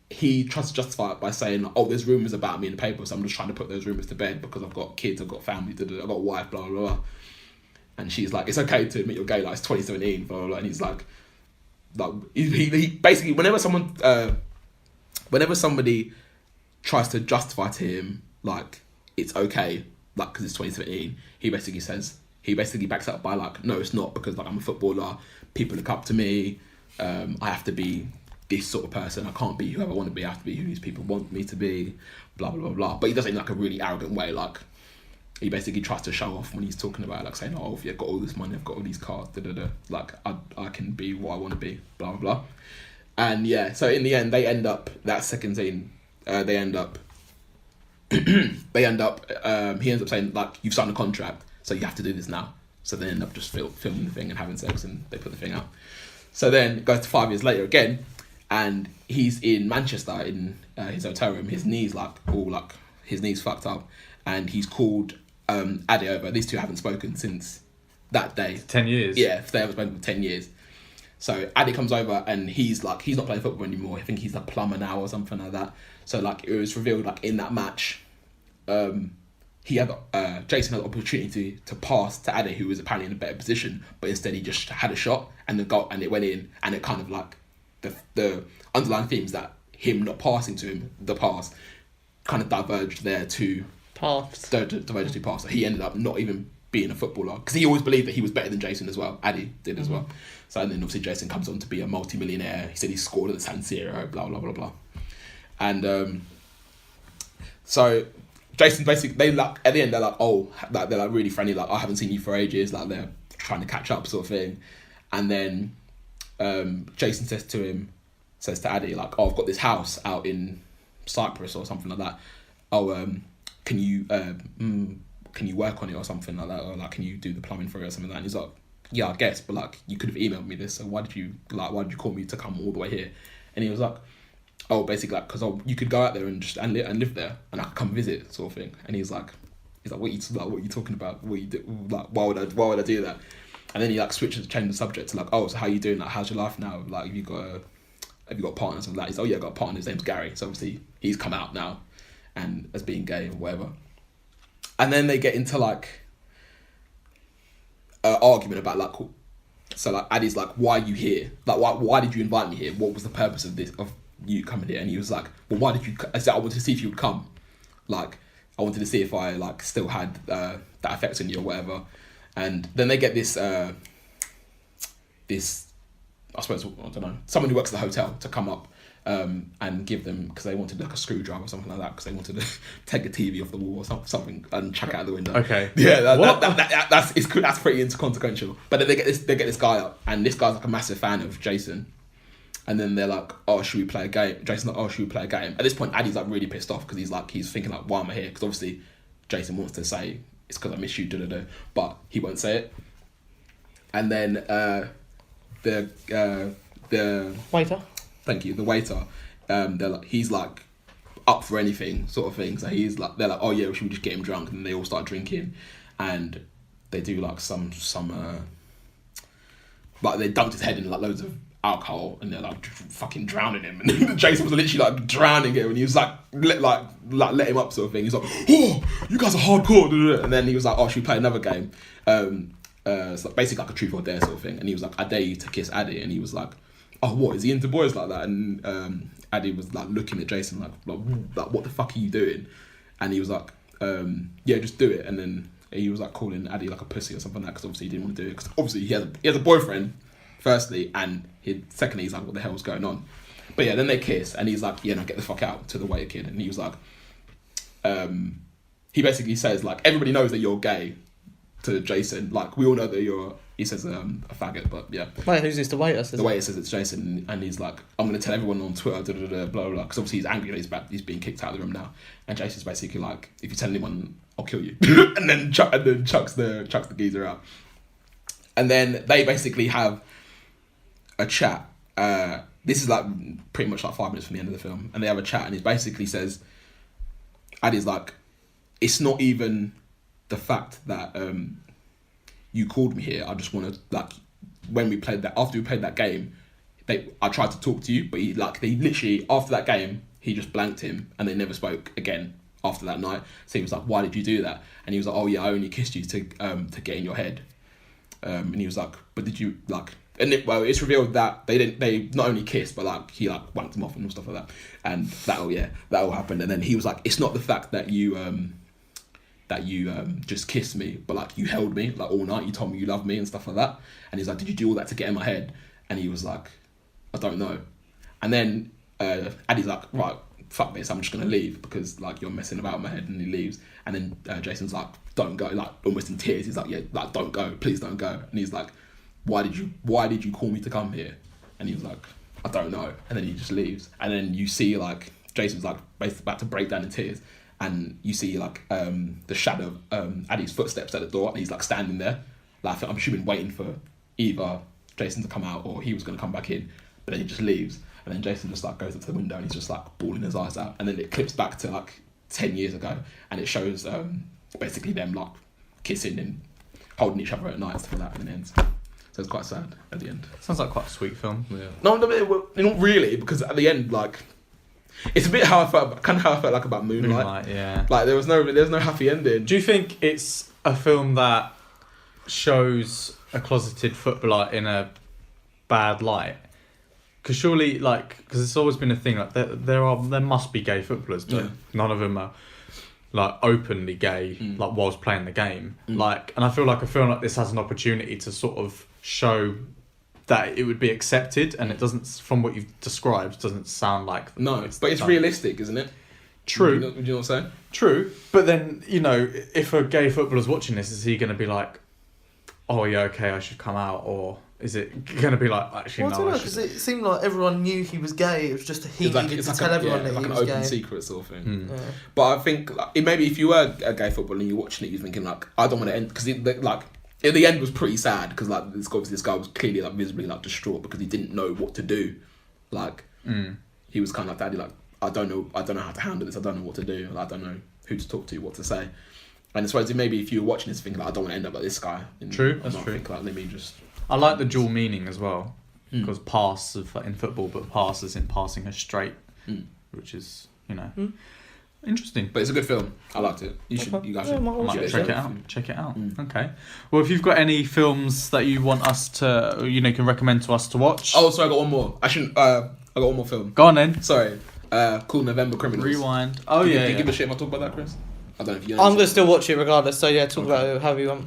Speaker 3: he tries to justify it by saying, "Oh, there's rumours about me in the paper, so I'm just trying to put those rumours to bed because I've got kids, I've got family, I've got a wife, blah, blah, blah." And she's like, "It's okay to admit you're gay, like it's 2017, blah, blah, blah." And he's like he basically, whenever somebody tries to justify to him, like, it's okay, like, because it's 2017, he basically backs up by like, "No, it's not, because like I'm a footballer, people look up to me, I have to be this sort of person, I can't be whoever I want to be, I have to be who these people want me to be, blah, blah, blah, blah." But he does it in like a really arrogant way, like, he basically tries to show off when he's talking about, like, saying, "Oh, if I've got all this money, I've got all these cars, like, I can be what I want to be, blah, blah, blah." And yeah, so in the end, they end up, that second scene, he ends up saying, like, "You've signed a contract, so you have to do this now." So they end up just filming the thing and having sex, and they put the thing out. So then it goes to 5 years later again, and he's in Manchester in his hotel room. His knees fucked up, and he's called Addy over. These two haven't spoken since that day.
Speaker 1: 10 years.
Speaker 3: Yeah, they haven't spoken for 10 years. So Addy comes over, and he's not playing football anymore. I think he's a plumber now or something like that. So like it was revealed like in that match, Jason had the opportunity to pass to Addy, who was apparently in a better position, but instead he just had a shot and it went in, and it kind of like the underlying themes that him not passing to him the pass kind of diverged there to
Speaker 2: paths.
Speaker 3: Diverged to pass. So he ended up not even being a footballer, because he always believed that he was better than Jason as well. Addy did as well. So and then obviously Jason comes on to be a multi-millionaire. He said he scored at the San Siro, blah blah blah blah, and so Jason basically, they like at the end they're like, oh, like they're like really friendly, like I haven't seen you for ages, like they're trying to catch up sort of thing, and then Jason says to Addy like, oh, I've got this house out in Cyprus or something like that. Oh, can you work on it or something like that, or like can you do the plumbing for it or something like that? And he's like, yeah, I guess, but like you could have emailed me this, so why did you call me to come all the way here? And he was like, oh, basically, like, because you could go out there and just and live there, and I could come visit, sort of thing. And he's like, what are you talking about? What you do? Like, why would I do that? And then he like change the subject to like, oh, so how you doing? Like, how's your life now? Like, have you got partners and that? He's like, oh yeah, I got a partner. His name's Gary. So obviously he's come out now, and as being gay or whatever. And then they get into like an argument about like, so like Addy's like, why are you here? Like, why did you invite me here? What was the purpose of you coming here? And he was like, well, why did you? I said, I wanted to see if you would come. Like, I wanted to see if I like still had that effect on you or whatever. And then they get this I suppose, I don't know, someone who works at the hotel to come up and give them, because they wanted like a screwdriver or something like that, because they wanted to take a TV off the wall or something and chuck it out the window.
Speaker 1: Okay.
Speaker 3: Yeah, that's pretty inconsequential. But then they get this guy up, and this guy's like a massive fan of Jason. And then they're like, oh, should we play a game? Jason's like, oh, should we play a game? At this point, Addy's like really pissed off because he's thinking like, why am I here? Because obviously Jason wants to say it's because I miss you, but he won't say it. And then the
Speaker 2: waiter.
Speaker 3: Thank you, the waiter. He's like up for anything sort of thing. So they're like, oh yeah, should we just get him drunk? And then they all start drinking, and they do like some like they dumped his head in like loads of alcohol, and they're like fucking drowning him, and Jason was literally like drowning him, and he was like let him up sort of thing. He's like, oh, you guys are hardcore, and then he was like, oh, should we play another game? It's like basically like a truth or dare sort of thing, and he was like, I dare you to kiss Addy, and he was like, oh, what, is he into boys like that? And Addy was like looking at Jason like what the fuck are you doing? And he was like, yeah, just do it. And then he was like calling Addy like a pussy or something like that, because obviously he didn't want to do it, because obviously he has a boyfriend firstly, and secondly he's like, what the hell's going on? But yeah, then they kiss, and he's like, yeah, no, get the fuck out, to the waiter kid. And he was like, he basically says like, everybody knows that you're gay, to Jason, like we all know that you're, he says a faggot, but yeah.
Speaker 2: Wait, who's this, the waiter?
Speaker 3: The waiter says it's Jason, and he's like, I'm going to tell everyone on Twitter, blah, blah, blah, because obviously he's angry that he's being kicked out of the room now. And Jason's basically like, if you tell anyone, I'll kill you. and then chucks the geezer out. And then they basically have a chat. This is like pretty much like 5 minutes from the end of the film, and they have a chat, and he basically says, Addy's like, it's not even the fact that you called me here. I just want to, like, when we played that, after we played that game, I tried to talk to you, but they literally, after that game, he just blanked him, and they never spoke again after that night. So he was like, why did you do that? And he was like, oh yeah, I only kissed you to get in your head. And he was like, but did you like? And it's revealed that they not only kissed, but like he like wanked him off and stuff like that. And that all happened. And then he was like, it's not the fact that you just kissed me, but like you held me like all night. You told me you loved me and stuff like that. And he's like, did you do all that to get in my head? And he was like, I don't know. And then Addy's like, right, fuck this, I'm just gonna leave because like you're messing about in my head. And he leaves. And then Jason's like, don't go, like almost in tears. He's like, yeah, like don't go, please don't go. And he's like, why did you call me to come here? And he was like, I don't know. And then he just leaves. And then you see like Jason's like basically about to break down in tears, and you see like the shadow of Addy's footsteps at the door, and he's like standing there, like I'm assuming waiting for either Jason to come out or he was going to come back in. But then he just leaves, and then Jason just like goes up to the window, and he's just like bawling his eyes out. And then it clips back to like 10 years ago, and it shows basically them like kissing and holding each other at night and stuff like that, and it ends. So it's quite sad at the end.
Speaker 1: Sounds like quite a sweet film. Yeah.
Speaker 3: No, not really, because at the end, like, it's a bit how I felt like about Moonlight.
Speaker 1: Yeah.
Speaker 3: Like there's no happy ending.
Speaker 1: Do you think it's a film that shows a closeted footballer in a bad light? Because surely, like, because it's always been a thing. Like there must be gay footballers, but none of them are like openly gay, like whilst playing the game. Like, and I feel like a film like this has an opportunity to sort of show that it would be accepted, and it doesn't, from what you've described, doesn't sound like
Speaker 3: no, but it's realistic, isn't it?
Speaker 1: True.
Speaker 3: Do you know what I'm saying?
Speaker 1: True, but then, you know, if a gay footballer's watching this, is he going to be like, oh yeah, okay, I should come out, or is it going to be like, actually,
Speaker 2: well, I don't know, because it seemed like everyone knew he was gay. It was just he needed to tell everyone that he was gay.
Speaker 3: Like an open secret sort of thing. Yeah. But I think maybe if you were a gay footballer and you're watching it, you're thinking like, I don't want to end, because like in the end was pretty sad, because like this guy was clearly like visibly like distraught because he didn't know what to do. Like he was kind of like, Daddy, like I don't know how to handle this. I don't know what to do. Like, I don't know who to talk to, what to say. And I suppose maybe if you were watching this thinking like, I don't want to end up like this guy.
Speaker 1: True, that's true.
Speaker 3: Think, like, let me just.
Speaker 1: I like the dual meaning as well, because pass in football, but pass is in passing her straight, which is, you know, interesting.
Speaker 3: But it's a good film. I liked it. You should. You guys should.
Speaker 1: Check it out. Check it out. Okay. Well, if you've got any films that you want us to, you know, can recommend to us to watch.
Speaker 3: Oh, sorry, I got one more. I got one more film.
Speaker 1: Go on then.
Speaker 3: Sorry. Called November Criminals.
Speaker 1: Rewind. Oh yeah.
Speaker 3: Do you give a shit if I talk about that, Chris? I don't know if you.
Speaker 2: I'm gonna still watch it regardless. So yeah, talk about it however you want.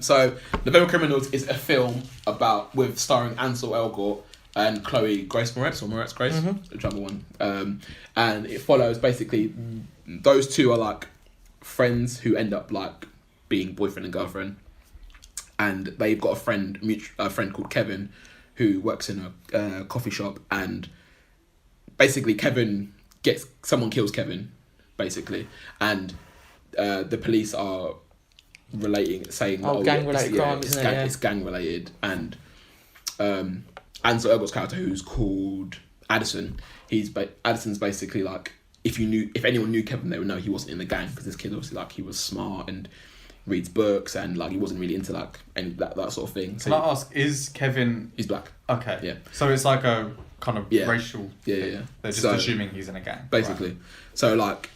Speaker 3: So November Criminals is a film with starring Ansel Elgort and Chloe Grace Moretz, whichever one. And it follows basically those two are like friends who end up like being boyfriend and girlfriend, and they've got a friend called Kevin who works in a coffee shop, and basically someone kills Kevin, basically, and the police are saying
Speaker 2: gang-related crime, isn't it?
Speaker 3: It's gang-related, and Ansel Elgort's character, who's called Addison, Addison's basically like, if anyone knew Kevin, they would know he wasn't in the gang, because this kid obviously like he was smart and reads books, and like he wasn't really into like any that sort of thing. So
Speaker 1: can I ask, is Kevin?
Speaker 3: He's black.
Speaker 1: Okay.
Speaker 3: Yeah.
Speaker 1: So it's like a kind of racial.
Speaker 3: Yeah.
Speaker 1: They're just assuming he's in a gang.
Speaker 3: Basically, right. So like.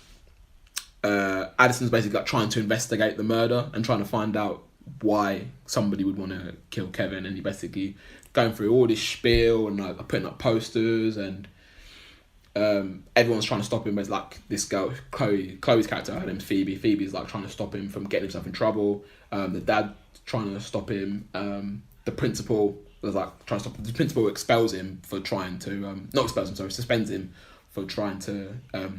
Speaker 3: Addison's basically like trying to investigate the murder and trying to find out why somebody would want to kill Kevin, and he basically going through all this spiel and like putting up posters, and everyone's trying to stop him. But it's like this girl, Chloe's character, her name's Phoebe. Phoebe's like trying to stop him from getting himself in trouble. The dad trying to stop him. The principal was like trying to stop him. The principal expels him for trying to suspends him for trying to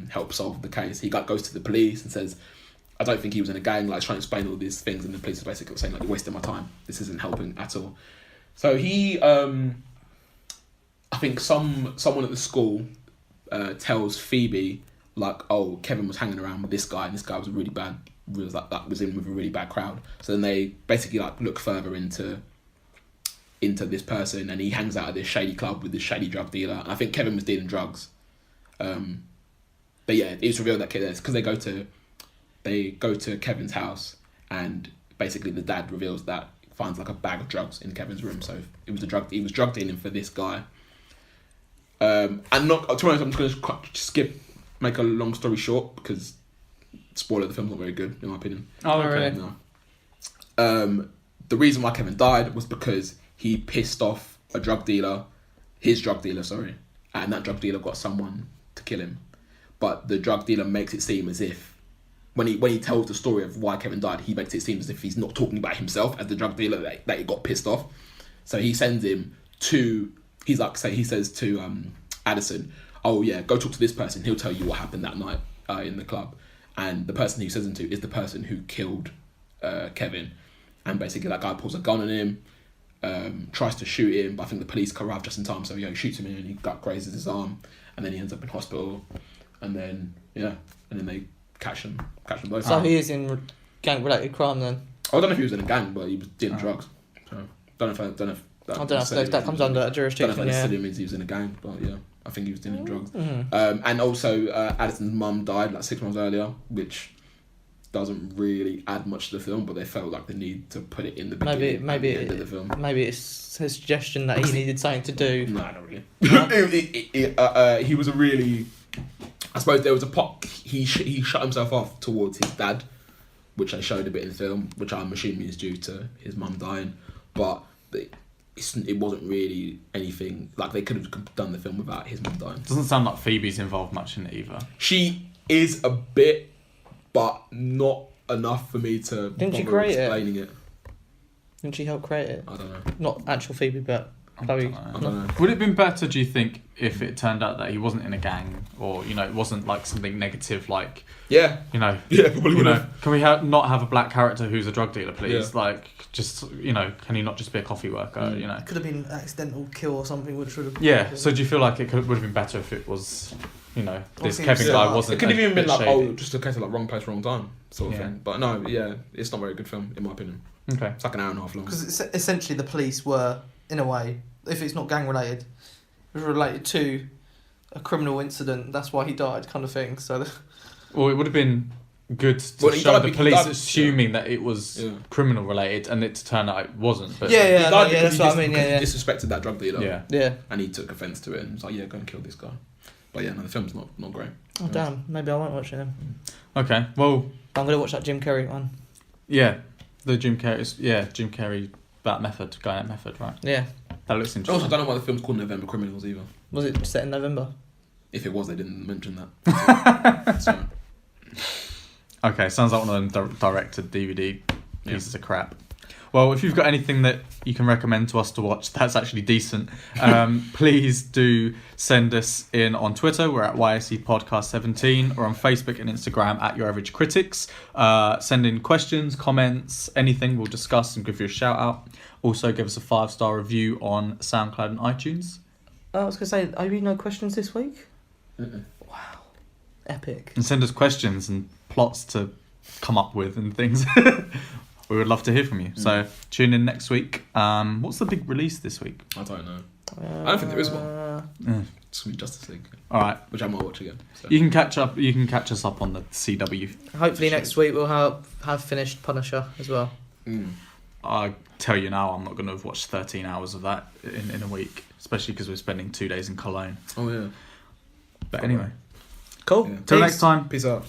Speaker 3: help solve the case. He goes to the police and says, I don't think he was in a gang, like trying to explain all these things, and the police are basically saying like, you're wasting my time. This isn't helping at all. So he, I think someone at the school tells Phoebe like, oh, Kevin was hanging around with this guy, and this guy was was in with a really bad crowd. So then they basically like look further into this person, and he hangs out at this shady club with this shady drug dealer. And I think Kevin was dealing drugs. But yeah, it's revealed that because they go to Kevin's house, and basically the dad finds like a bag of drugs in Kevin's room. So he was drug dealing for this guy. And not to be honest, I'm just going to make a long story short, because spoiler, the film's not very good in my opinion.
Speaker 1: Oh, okay.
Speaker 3: No. The reason why Kevin died was because he pissed off his drug dealer, and that drug dealer got someone to kill him. But the drug dealer makes it seem as if when he tells the story of why Kevin died, he makes it seem as if he's not talking about himself as the drug dealer that he got pissed off. So he sends him to he says to Addison, oh yeah, go talk to this person, he'll tell you what happened that night in the club. And the person he sends him to is the person who killed Kevin. And basically that guy pulls a gun on him, tries to shoot him, but I think the police arrive just in time, so he shoots him in and he grazes his arm, and then he ends up in hospital, and then they catch him both.
Speaker 2: So he is in gang-related crime then?
Speaker 3: I don't know if he was in a gang, but he was dealing drugs. So don't know if
Speaker 2: that comes under a jurisdiction.
Speaker 3: I don't know if that means he was in a gang, but yeah, I think he was dealing drugs. Mm-hmm. And also Addison's mum died like 6 months earlier, which doesn't really add much to the film, but they felt like the need to put it in the beginning and the end of the film.
Speaker 2: Maybe it's a suggestion that he needed something to do.
Speaker 3: No, not really. He was a really... I suppose there was a pot. He shut himself off towards his dad, which they showed a bit in the film, which I'm assuming is due to his mum dying. But it wasn't really anything... Like, they could have done the film without his mum dying.
Speaker 1: Doesn't sound like Phoebe's involved much in it either.
Speaker 3: She is a bit... but not enough for me to
Speaker 2: Didn't she create
Speaker 3: explaining it.
Speaker 2: Didn't she help create it?
Speaker 3: I don't know.
Speaker 2: Not actual Phoebe, but Chloe.
Speaker 3: I don't know.
Speaker 1: Would it have been better, do you think, if it turned out that he wasn't in a gang, or it wasn't like something negative, like
Speaker 3: probably would have.
Speaker 1: Can we not have a black character who's a drug dealer, please? Like, just can he not just be a coffee worker?
Speaker 2: It could have been accidental kill or something, which would have.
Speaker 1: Yeah. So do you feel like would have been better if it was, this Kevin guy wasn't?
Speaker 3: It could have even been like,
Speaker 1: shady.
Speaker 3: just a case of like wrong place, wrong time sort of thing. But no, it's not a very good film in my opinion.
Speaker 1: Okay.
Speaker 3: It's like an hour and a half long.
Speaker 2: Because essentially the police were, in a way, if it's not gang related, it was related to a criminal incident. That's why he died, kind of thing. So.
Speaker 1: Well, it would have been good to show the police assuming that it was criminal related, and it to turn out it wasn't. But
Speaker 2: that's what I mean.
Speaker 3: He disrespected that drug dealer.
Speaker 2: Yeah.
Speaker 3: And he took offence to it and was like, go and kill this guy. But the film's not great.
Speaker 2: Oh damn! Maybe I won't watch it then.
Speaker 1: Okay, well,
Speaker 2: I'm gonna watch that Jim Carrey one.
Speaker 1: Yeah, the Jim Carrey that method, going at method, right?
Speaker 2: Yeah,
Speaker 1: that looks interesting.
Speaker 3: Also, I don't know why the film's called November Criminals either.
Speaker 2: Was it set in November?
Speaker 3: If it was, they didn't mention that. So.
Speaker 1: Okay, sounds like one of them directed DVD pieces of crap. Well, if you've got anything that you can recommend to us to watch that's actually decent, please do send us in on Twitter. We're at YSC Podcast 17, or on Facebook and Instagram at Your Average Critics. Send in questions, comments, anything we'll discuss and give you a shout out. Also, give us a 5-star review on SoundCloud and iTunes.
Speaker 2: I was going to say, are you no questions this week?
Speaker 3: Mm-mm.
Speaker 2: Wow. Epic.
Speaker 1: And send us questions and plots to come up with and things. We would love to hear from you. So tune in next week. What's the big release this week?
Speaker 3: I don't know. I don't think there is one. It's gonna be Justice League.
Speaker 1: All right,
Speaker 3: which I might watch again. So.
Speaker 1: You can catch us up on the CW.
Speaker 2: Hopefully next week we'll have finished Punisher as well.
Speaker 1: I tell you now, I'm not going to have watched 13 hours of that in a week, especially because we're spending 2 days in Cologne.
Speaker 3: Oh yeah.
Speaker 1: But anyway,
Speaker 2: cool.
Speaker 1: Till next time.
Speaker 3: Peace out.